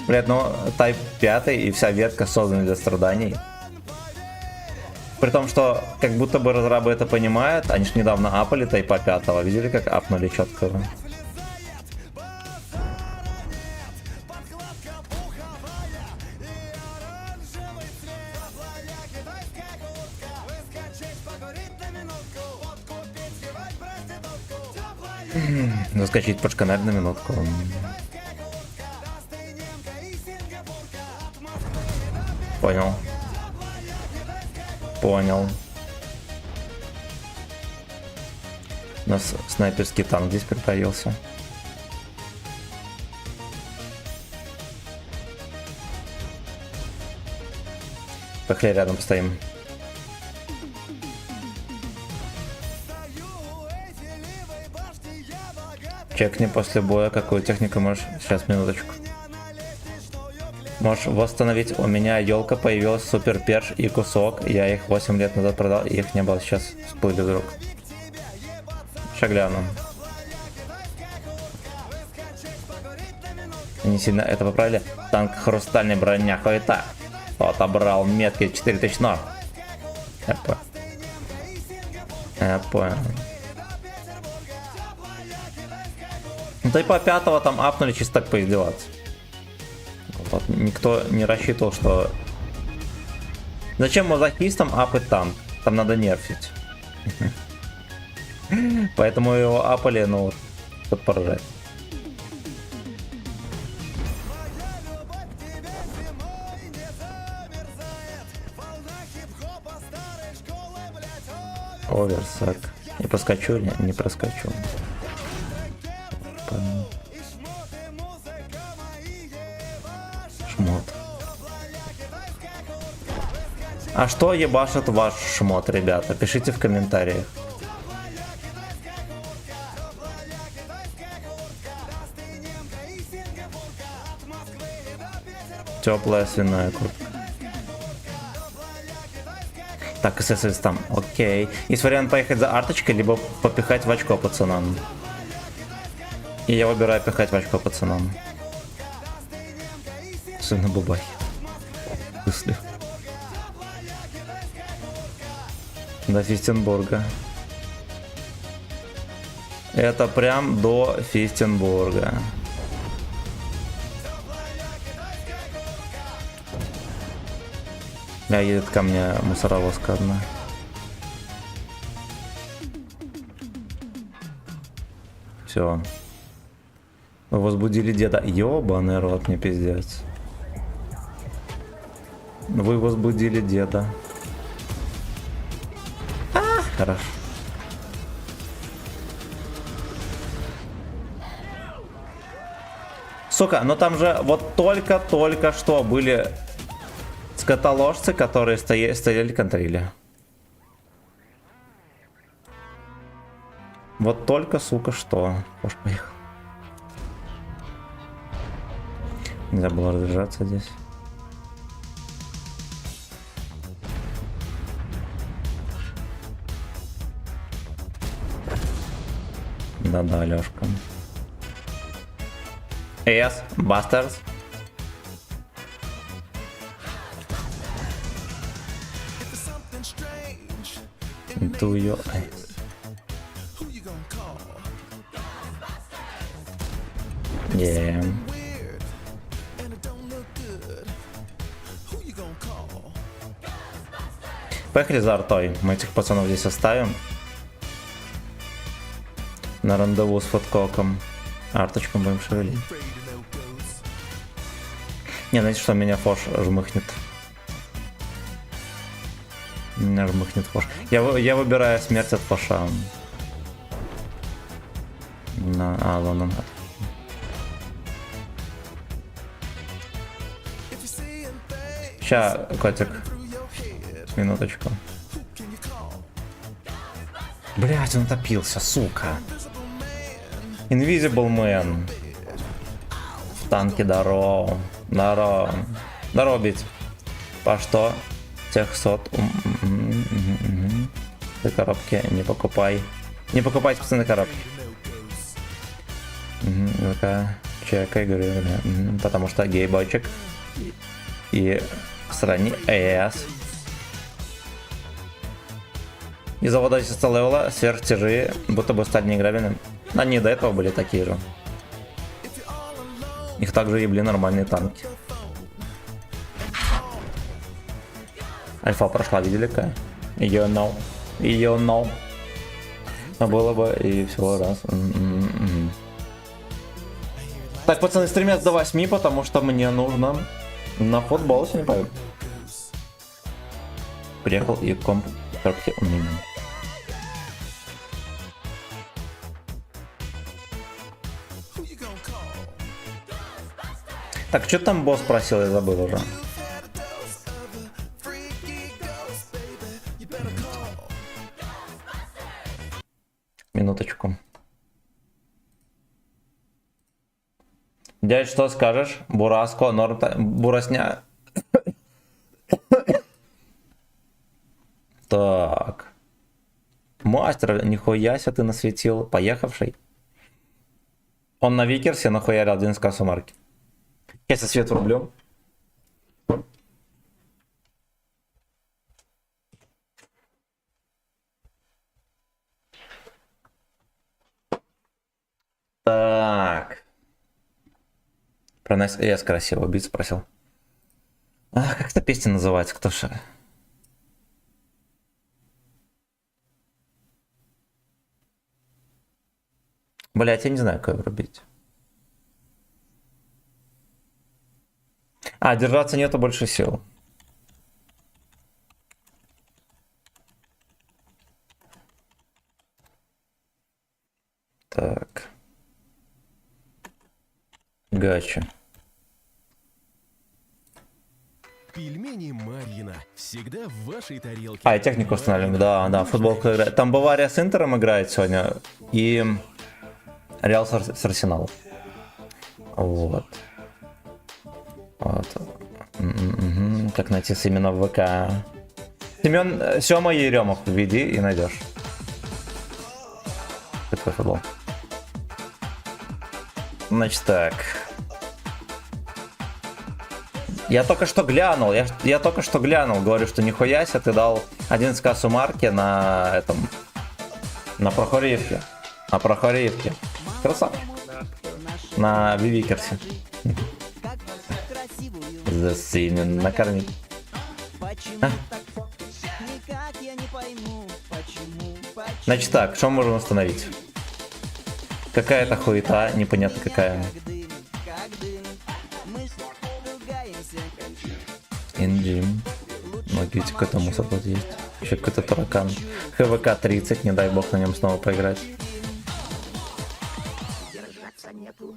Блядь, ну Type 5 и вся ветка создана для страданий. При том, что как будто бы разрабы это понимают, они ж недавно апали Type 5, видели, как апнули четко? Заскочить под шканарь на минутку. Понял. Понял. У нас снайперский танк здесь притаился. Похле рядом стоим. Чекни после боя, какую технику можешь... Сейчас, минуточку. Можешь восстановить. У меня елка появилась, супер перш и кусок. Я их 8 лет назад продал, и их не было. Сейчас всплыли вдруг. Сейчас гляну. Не сильно это поправили. Танк хрустальный броня, хуета. Отобрал метки 4000. Я понял. Ну типа 5-го там апнули чисто так поиздеваться. Вот, никто не рассчитывал, что... Зачем мазохистам апать танк? Там надо нерфить. Поэтому его апали, ну, тут поражает. Оверсак. Не проскочу, не проскочу. Шмот. А что ебашит ваш шмот, ребята? Пишите в комментариях. Теплая свиная куртка. Так, ССС там, окей. Есть вариант поехать за арточкой, либо попихать в очко пацанам. И я выбираю пихать в очко пацанам. Сын на бубахе. Мысли. До Фистенбурга. Это прям до Фистенбурга. Едет ко мне мусоровозка одна. Все. Вы возбудили деда. Ёбаный рот, мне пиздец. Вы возбудили деда. Хорошо. Сука, но там же вот только что были скотоложцы, которые стояли контрили. Вот только, сука, что. Уж поехал. Нельзя было разряжаться здесь. Да-да, Лёшка. Yes, Bastards. Into your eyes. Yeah. Поехали за артой. Мы этих пацанов здесь оставим. На рандеву с фоткоком. Арточку будем шевелить. Не, знаете что, меня фош жмыхнет. Меня жмыхнет фош. Я выбираю смерть от фоша. Ладно. Ща, котик. Минуточку. Блять, он топился, сука. Invisible Man. В танке здорово. Здорово бить. По что? Тех сот. Ты коробки не покупай. Не покупайте, пацаны, коробки. Ну-ка, чекай, говорю. Потому что гей-бойчик. И в стране ЭС. Из завода 10 левела сверхтяжи, будто бы стали неиграбельными. Они до этого были такие же. Их также ебли нормальные танки. Альфа прошла, видели какая? Ее know. А было бы и всего раз. Так, пацаны, стремятся до 8, потому что мне нужно на футбол сегодня пойду. Приехал и комп коробки у меня. Так, что там босс просил, я забыл уже. Минуточку. Дядь, что скажешь? Бураско, норм, бурасня. Так. Мастер, нихуя себе ты насветил. Поехавший. Он на Викерсе нахуярил один из кассу марки. Если свет врублем. Так. Про нас я красиво бит спросил. А, как эта песня называется? Кто же? Блять, я не знаю, как врубить. А, держаться нету больше сил. Так. Гача. Пельмени Марьина. Всегда в вашей тарелке. А, и технику устанавливаем. Да, да, футболку играет. Там Бавария с Интером играет сегодня. И Реал с Арсеналом. Вот. Вот. Как найти именно в ВК? Семен, Сема Еремов введи и найдешь. Какой футбол? Значит так. Я только что глянул, я только что глянул, говорю, что нихуя себе ты дал 11к суммарки на этом, на Прохорьевке. На Прохорьевке. Красавчик. На Вивикерсе. За сильно накормить. А? Значит так, что можем установить? Какая-то хуета, непонятно какая. Инджим. Многие какой-то мусор тут есть. Еще какой-то таракан. ХВК 30, не дай бог на нем снова поиграть.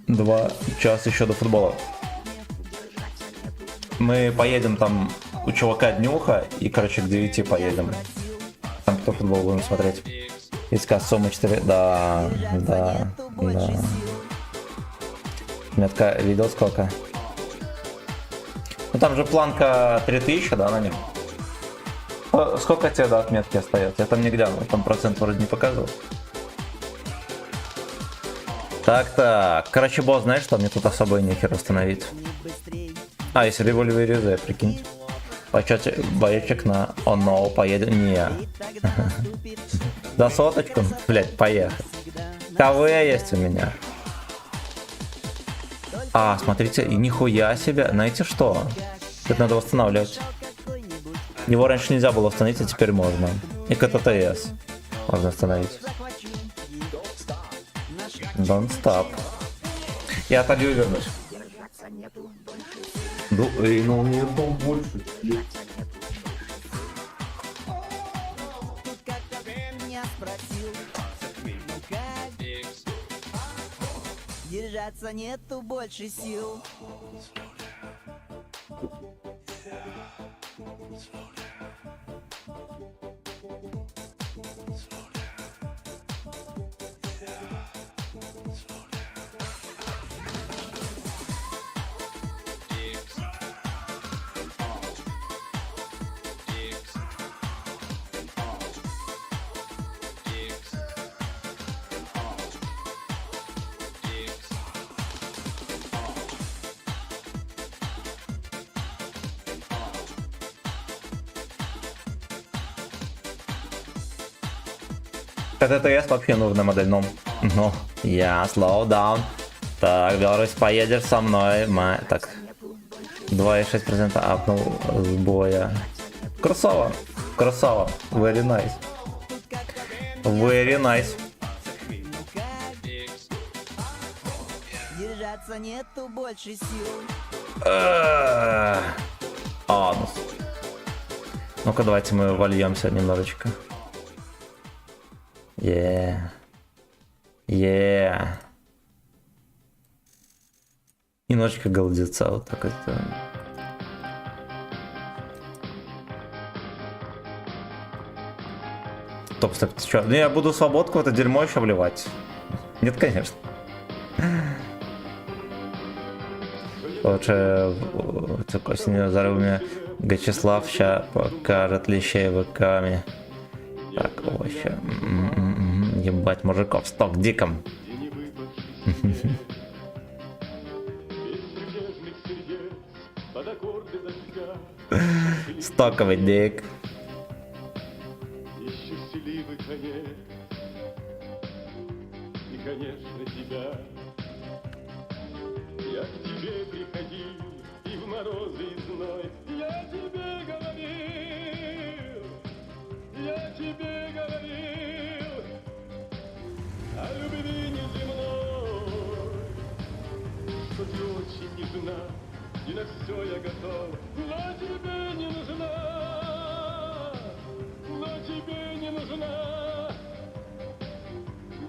2 часа еще до футбола. Мы поедем там у чувака днюха и, короче, к 9 поедем. Там кто футбол будем смотреть. Иска сумма 4. Да. Метка видел сколько? Ну там же планка 3000, да, на нем? Сколько тебе до отметки остается? Я там не глянул, там процент вроде не показывал. Так. Короче, босс, знаешь, что мне тут особо нехер установить. А, если револьверизация, прикинь. Боечек на оно поедет. Не. За соточку? Блять, поехали. КВ есть у меня. А, смотрите, и нихуя себе. Знаете что? Это надо восстанавливать. Его раньше нельзя было установить, а теперь можно. И КТТС можно установить. Don't stop. Я отойду и вернусь. Ну нету больше. Держаться нету больше сил. КТТС вообще нужна модель, но я slow down. Так, Беларусь, поедешь со мной. Так, 2,6% апнул с боя. Красава, very nice. Very nice. Держаться нету больше сил. Анус. Ну-ка, давайте мы вольемся немножечко. Немножечко голдеца вот так вот. Топ, ты что? Ну я буду свободку в это дерьмо еще вливать. Нет, конечно. Лучше к осени здоровья Гачеслав ща покажет лещей выками. Так, вообще. Ебать, мужиков, сток диком. Стоковый дик. И на все я готов, но тебе не нужна, но тебе не нужна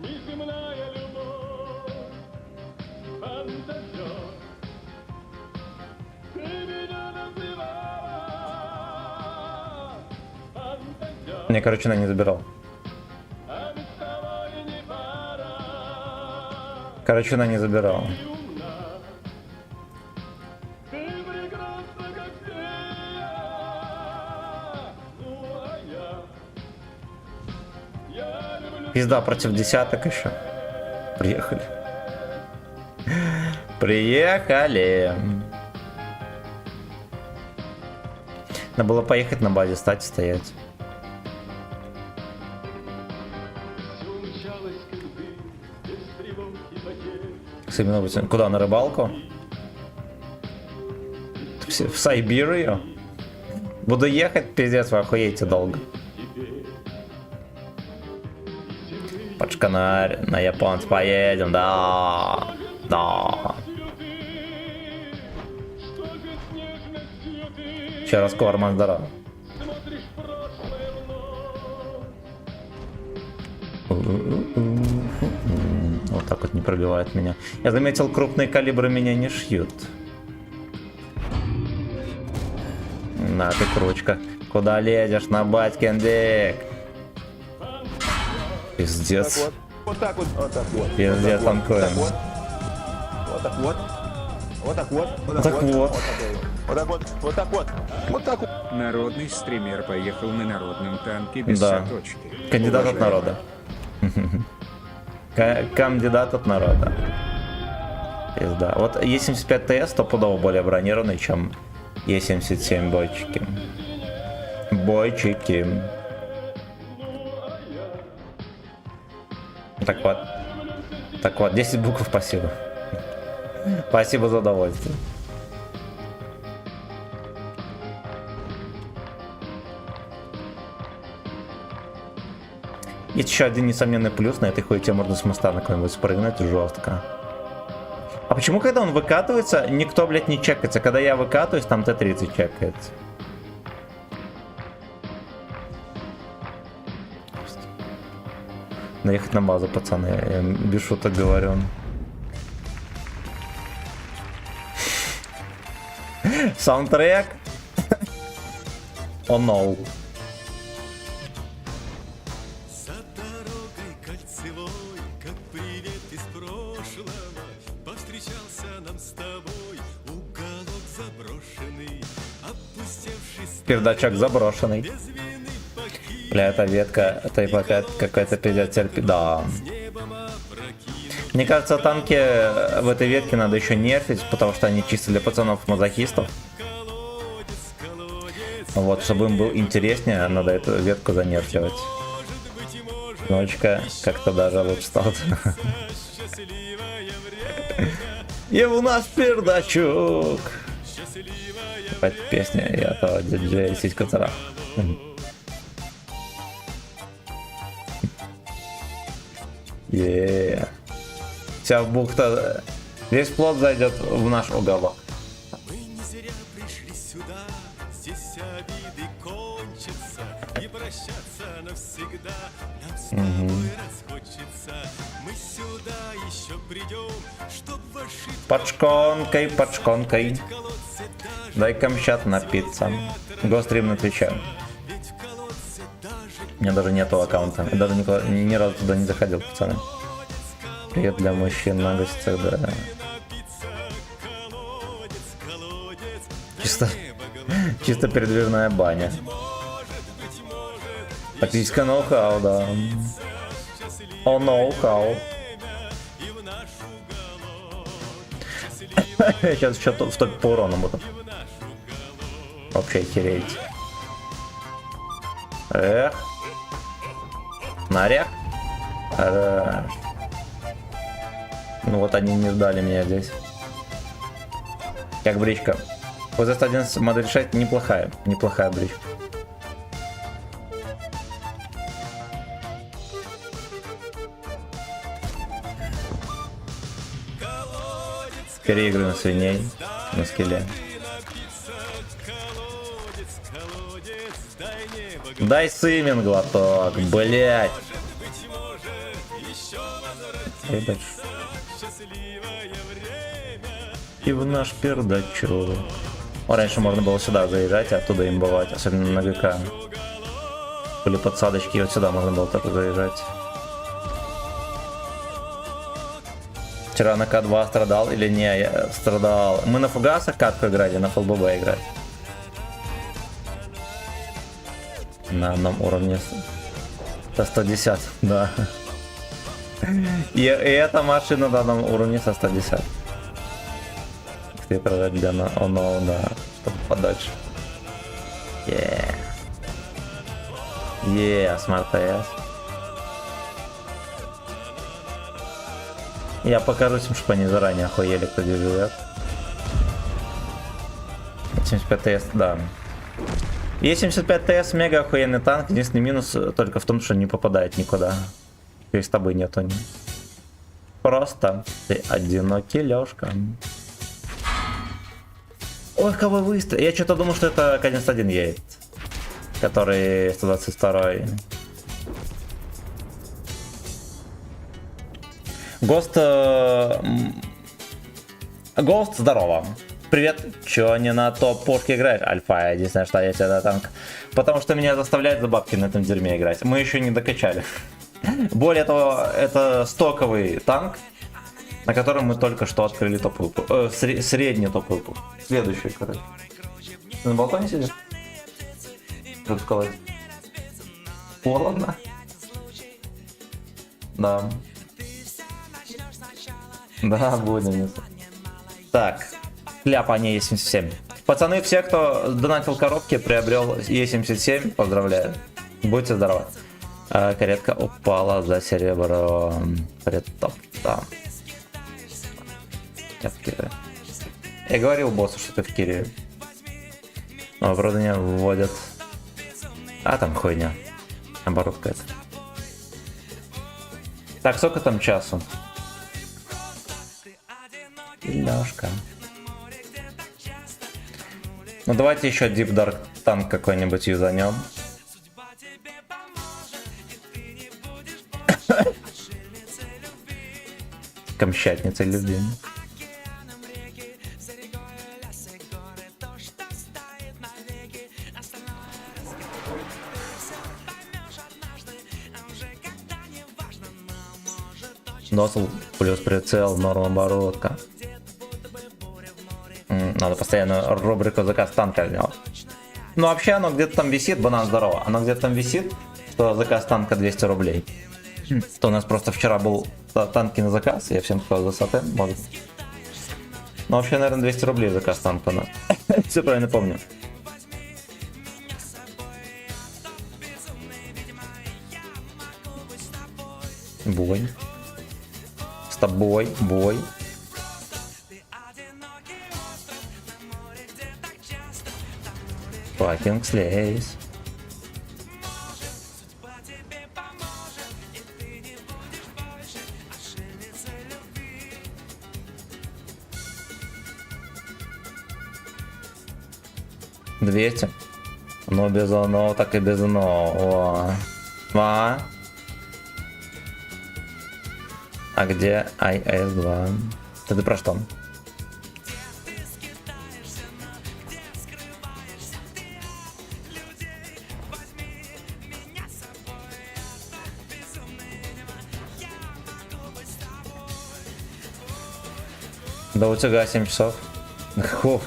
неземная любовь, фантазер. Ты меня называла фантазер. Мне, короче, она не забирал. А мы с тобой не пара. Короче, она не забирала. Пизда против десяток еще. Приехали. Приехали. Надо было поехать на базе, стать и стоять. Куда, на рыбалку? В Сайбирию? Буду ехать, пиздец, вы охуеете долго. Пачканарь, на японц поедем, да, да. Еще раз Корман, здорово. Вот так вот не пробивает меня. Я заметил, крупные калибры меня не шьют. На, ты кручка. Куда лезешь, на батькин дик? Пиздец. Вот так вот. Вот так вот. Пиздец, танкуем. Вот так вот. Вот так вот. Вот так вот. Вот так вот. Вот так вот. Вот так вот. Народный стример поехал на народном танке без Да. соточки. Кандидат от Уважаемый. народа. Кандидат от народа. Пизда. Вот Е75 ТС стопудово более бронированный, чем Е77 бойчики. Бойчики. Так вот. Так вот, 10 букв, спасибо. Спасибо за удовольствие. Есть еще один несомненный плюс на этой хуете, можно с моста на кого-нибудь спрыгнуть жестко. А почему, когда он выкатывается, никто, блядь, не чекается? Когда я выкатываюсь, там Т-30 чекается. Наехать на базу, пацаны, я без шуток говорю. Саундтрек? О, ноу. За дорогой кольцевой, как привет из прошлого, повстречался нам с тобой уголок заброшенный, опустевший Пердачок заброшенный. Бля, эта ветка, это какая-то пиздец терпи. Да. Мне кажется, танки в этой ветке надо еще нерфить, потому что они чисто для пацанов-мазохистов. Вот, чтобы им было интереснее, надо эту ветку занерфивать. Ночка как-то даже лучше стало. И у нас пердачок. Опять песня и этого диджея Сиська Цара. Вся бухта, весь плот зайдет в наш уголок. Мы не зря пришли сюда, здесь обиды кончатся, и прощаться навсегда нам с тобой расхочется. Мы сюда еще придем, чтоб ваши Пачконкой, пачконкой. Дай камчат напиться. Гострим на Твиче. У меня даже нету аккаунта. Я даже ни разу туда не заходил, пацаны. Привет для мужчин на гостях, да. Чисто передвижная баня. Тактическое ноу-хау, да. О, ноу-хау. Я сейчас еще в топе по урону буду. Вообще охереть. Эх. Наряд. Ну вот они не ждали меня здесь. Как бричка. Вот за 111 модель решать неплохая. Неплохая бричка. Переигрываем свиней на скеле. Дай сымин глоток, блять. И в наш пердачок. Раньше можно было сюда заезжать, а оттуда имбовать, особенно на ГК. Были подсадочки, и вот сюда можно было только заезжать. Вчера на К2 страдал или не? Я страдал. Мы на фугасах катку играли, на ФЛББ играть. На одном уровне. Со 110, да. И эта машина на данном уровне со 110. Ты продать для оно, да, чтобы подальше. Smart TS. Я покажусь им, чтобы они заранее охуели, кто здесь живет. 75 ТС, да. Е75 ТС мега охуенный танк. Единственный минус только в том, что не попадает никуда. И с тобой нету ни. Просто ты одинокий Лёшка. Ой, кого выстрел. Я что-то думал, что это К-11 едет. Который 122-й. Гост, здорово. Привет. Чё не на топ-пушке играешь? Альфа, единственное, что я тебе на танк. Потому что меня заставляют за бабки на этом дерьме играть. Мы еще не докачали. Более того, это стоковый танк, на котором мы только что открыли топ-выпуск. Средний топ-выпуск. Следующий, короче. Ты на балконе сидишь? Как сказать? Холодно? Да. Да, будем. Так. Кляпа не Е77. Пацаны, все, кто донатил коробки, приобрел Е77, поздравляю. Будьте здоровы. Каретка упала за серебро. Притопта. Я в Киеве. Я говорил боссу, что ты в Киеве. Но правда не вводят. А там хуйня. Оборотка это. Так, сколько там часу? Лёшка. Ну давайте еще Deep Dark танк какой-нибудь юзанем. Камчатница любви. Носл плюс прицел, норм оборотка. Надо постоянно рубрику заказ танка сделать. Ну вообще оно где-то там висит, банан здорово. Оно где-то там висит, что заказ танка 200 рублей. То у нас просто вчера был танки на заказ, я всем сказал за саты, может. Ну вообще, наверное, 200 рублей заказ танка у нас. Все правильно помню. Бой. С тобой, бой. Fucking slays. $200. Ну без оно, так и без оно. А где IS-2? Ты про что? До утюга 7 часов. Я понял.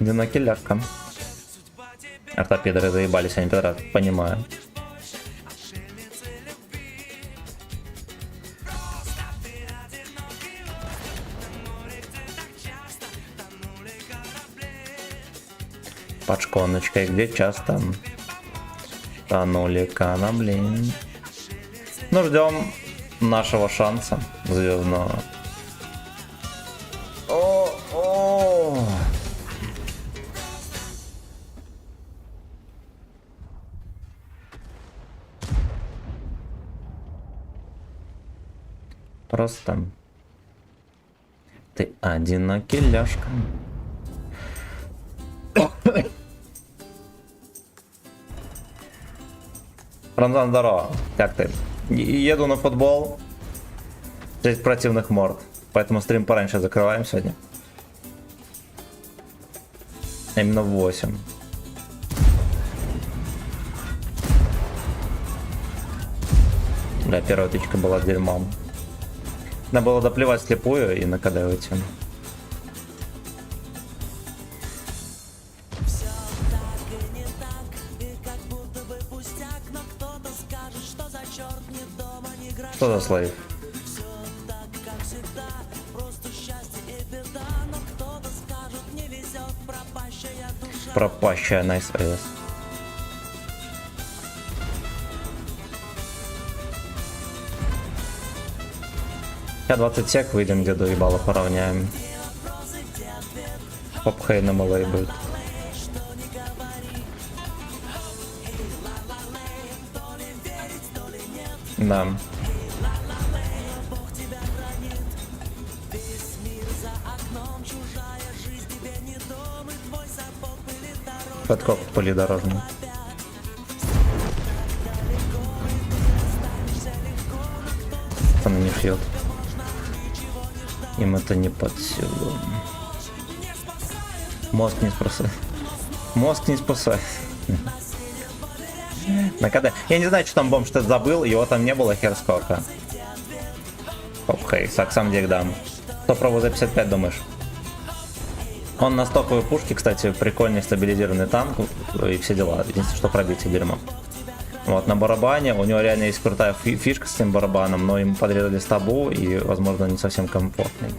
Одинокий Ортопедры заебались, они пидоры, понимаю. Под шконочкой, где часто тонули корабли. Ну, ждем нашего шанса звездного. О-о-о! Просто ты одинокий ляшка. Рамзан, здорово. Как ты? Еду на футбол. 6 противных морд. Поэтому стрим пораньше закрываем сегодня. Именно в 8. Бля, первая тычка была с дерьмом. Надо было доплевать слепую и на КД уйти. Что за слайд? Пропащая, найс АС. Я 20 сек выйдем, где до ебала поравняем. Поп-хей на малой будет. Да. Подкоп полидорожный. Она не шьет. Им это не под силу. Мозг не спасает. Мозг не спасает. На КД. Я не знаю, что там бомж что-то забыл, его там не было, хер сколько. Окей, сам дам. 100 прово за 55, думаешь? Он на стоковой пушке, кстати, прикольный стабилизированный танк и все дела. Единственное, что пробитие дерьмо. Вот, на барабане, у него реально есть крутая фишка с этим барабаном, но ему подрезали стабу и, возможно, не совсем комфортный.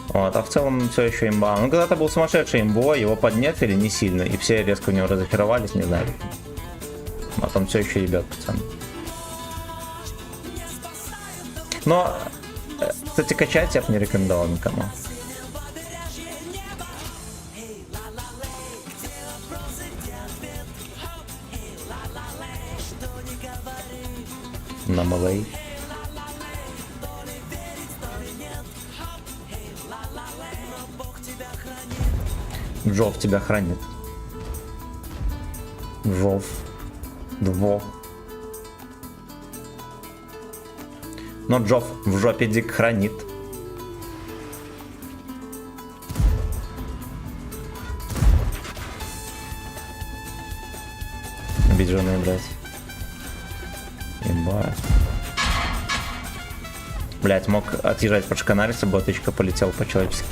Вот, а в целом все еще имба. Ну, когда-то был сумасшедший имбой, его поднефили не сильно, и все резко у него разочаровались, не знаю. А там все еще ебет, пацан. Но, кстати, качать я бы не рекомендовал никому. На малей. Джов тебя хранит. Джов. Дво. Но Джов в жопе дик хранит. Обиженные, блядь. Имба. Блять, мог отъезжать под шканариса, ботычка полетел по-человечески.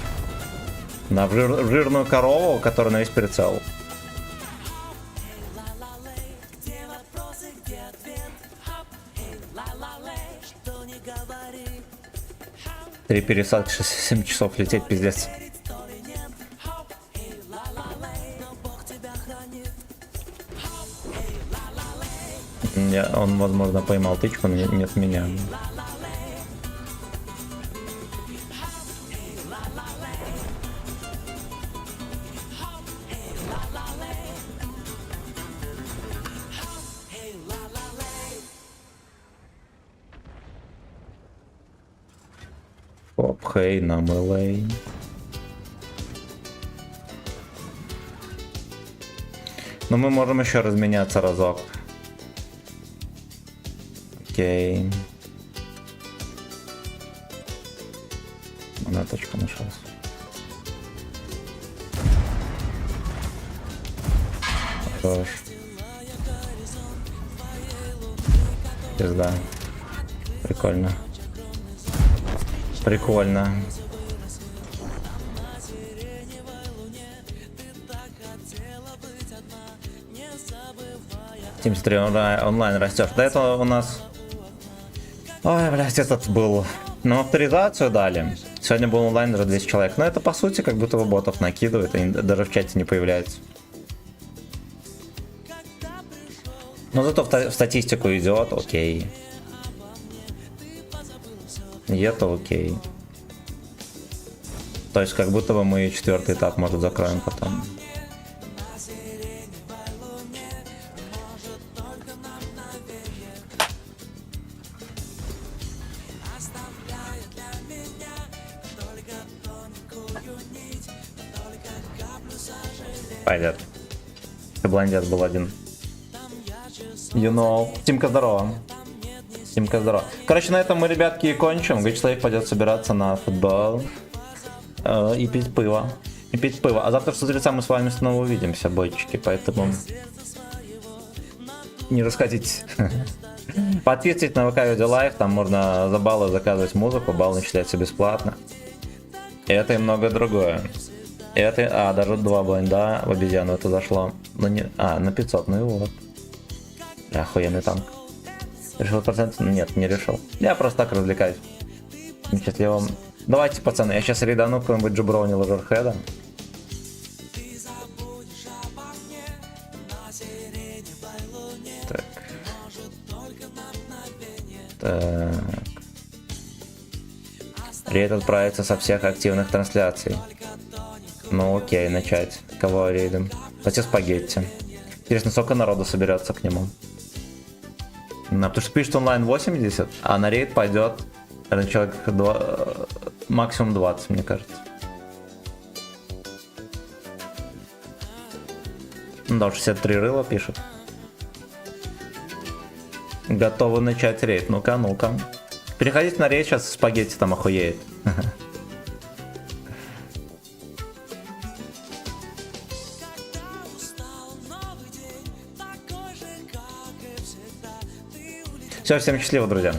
На жирную корову, которая на весь прицел. Три пересадки, 6-7 часов лететь, пиздец. Он, возможно, поймал тычку, но нет меня. Оп, хей, на мэлэй. Но мы можем еще разменяться разок. Окей. Монеточка нашелся. Хорош. Пизда. Прикольно. Прикольно. Team 3 онлайн растешь. До этого у нас... Ой, блядь, этот был... Ну, авторизацию дали. Сегодня был онлайн уже 200 человек. Но это, по сути, как будто бы ботов накидывает, и даже в чате не появляется. Но зато в статистику идет, окей. И это окей. То есть, как будто бы мы 4-й этап, может, закроем потом. Пойдет. Ты блондец был один. You know. Тимка, здорово. Тимка, здорово. Короче, на этом мы, ребятки, и кончим. Говорит, человек пойдет собираться на футбол. И пить пиво. И пить пиво. А завтра с утреца мы с вами снова увидимся, бойчики. Поэтому не расходитесь. Подписывайтесь на ВК Видео Лайв. Там можно за баллы заказывать музыку. Баллы начисляются бесплатно. Это и многое другое. Это, даже 2 блайнда в обезьяну это зашло. Но не, на 500, ну и вот. Охуенный танк. Решил процент? Нет, не решил. Я просто так развлекаюсь. Счастливо. Давайте, пацаны, я сейчас рейдану какой-нибудь Джуброни Лазерхеда. Так. Так. Рейд отправится со всех активных трансляций. Ну окей, начать. Кого рейдом? Кстати, спагетти. Интересно, сколько народу соберется к нему? Потому что пишет онлайн 80, а на рейд пойдет человек 2, максимум 20, мне кажется. Да, 63 рыла пишет. Готовы начать рейд. Ну-ка, ну-ка. Переходите на рейд, сейчас спагетти там охуеет. Все, всем счастливо, друзья.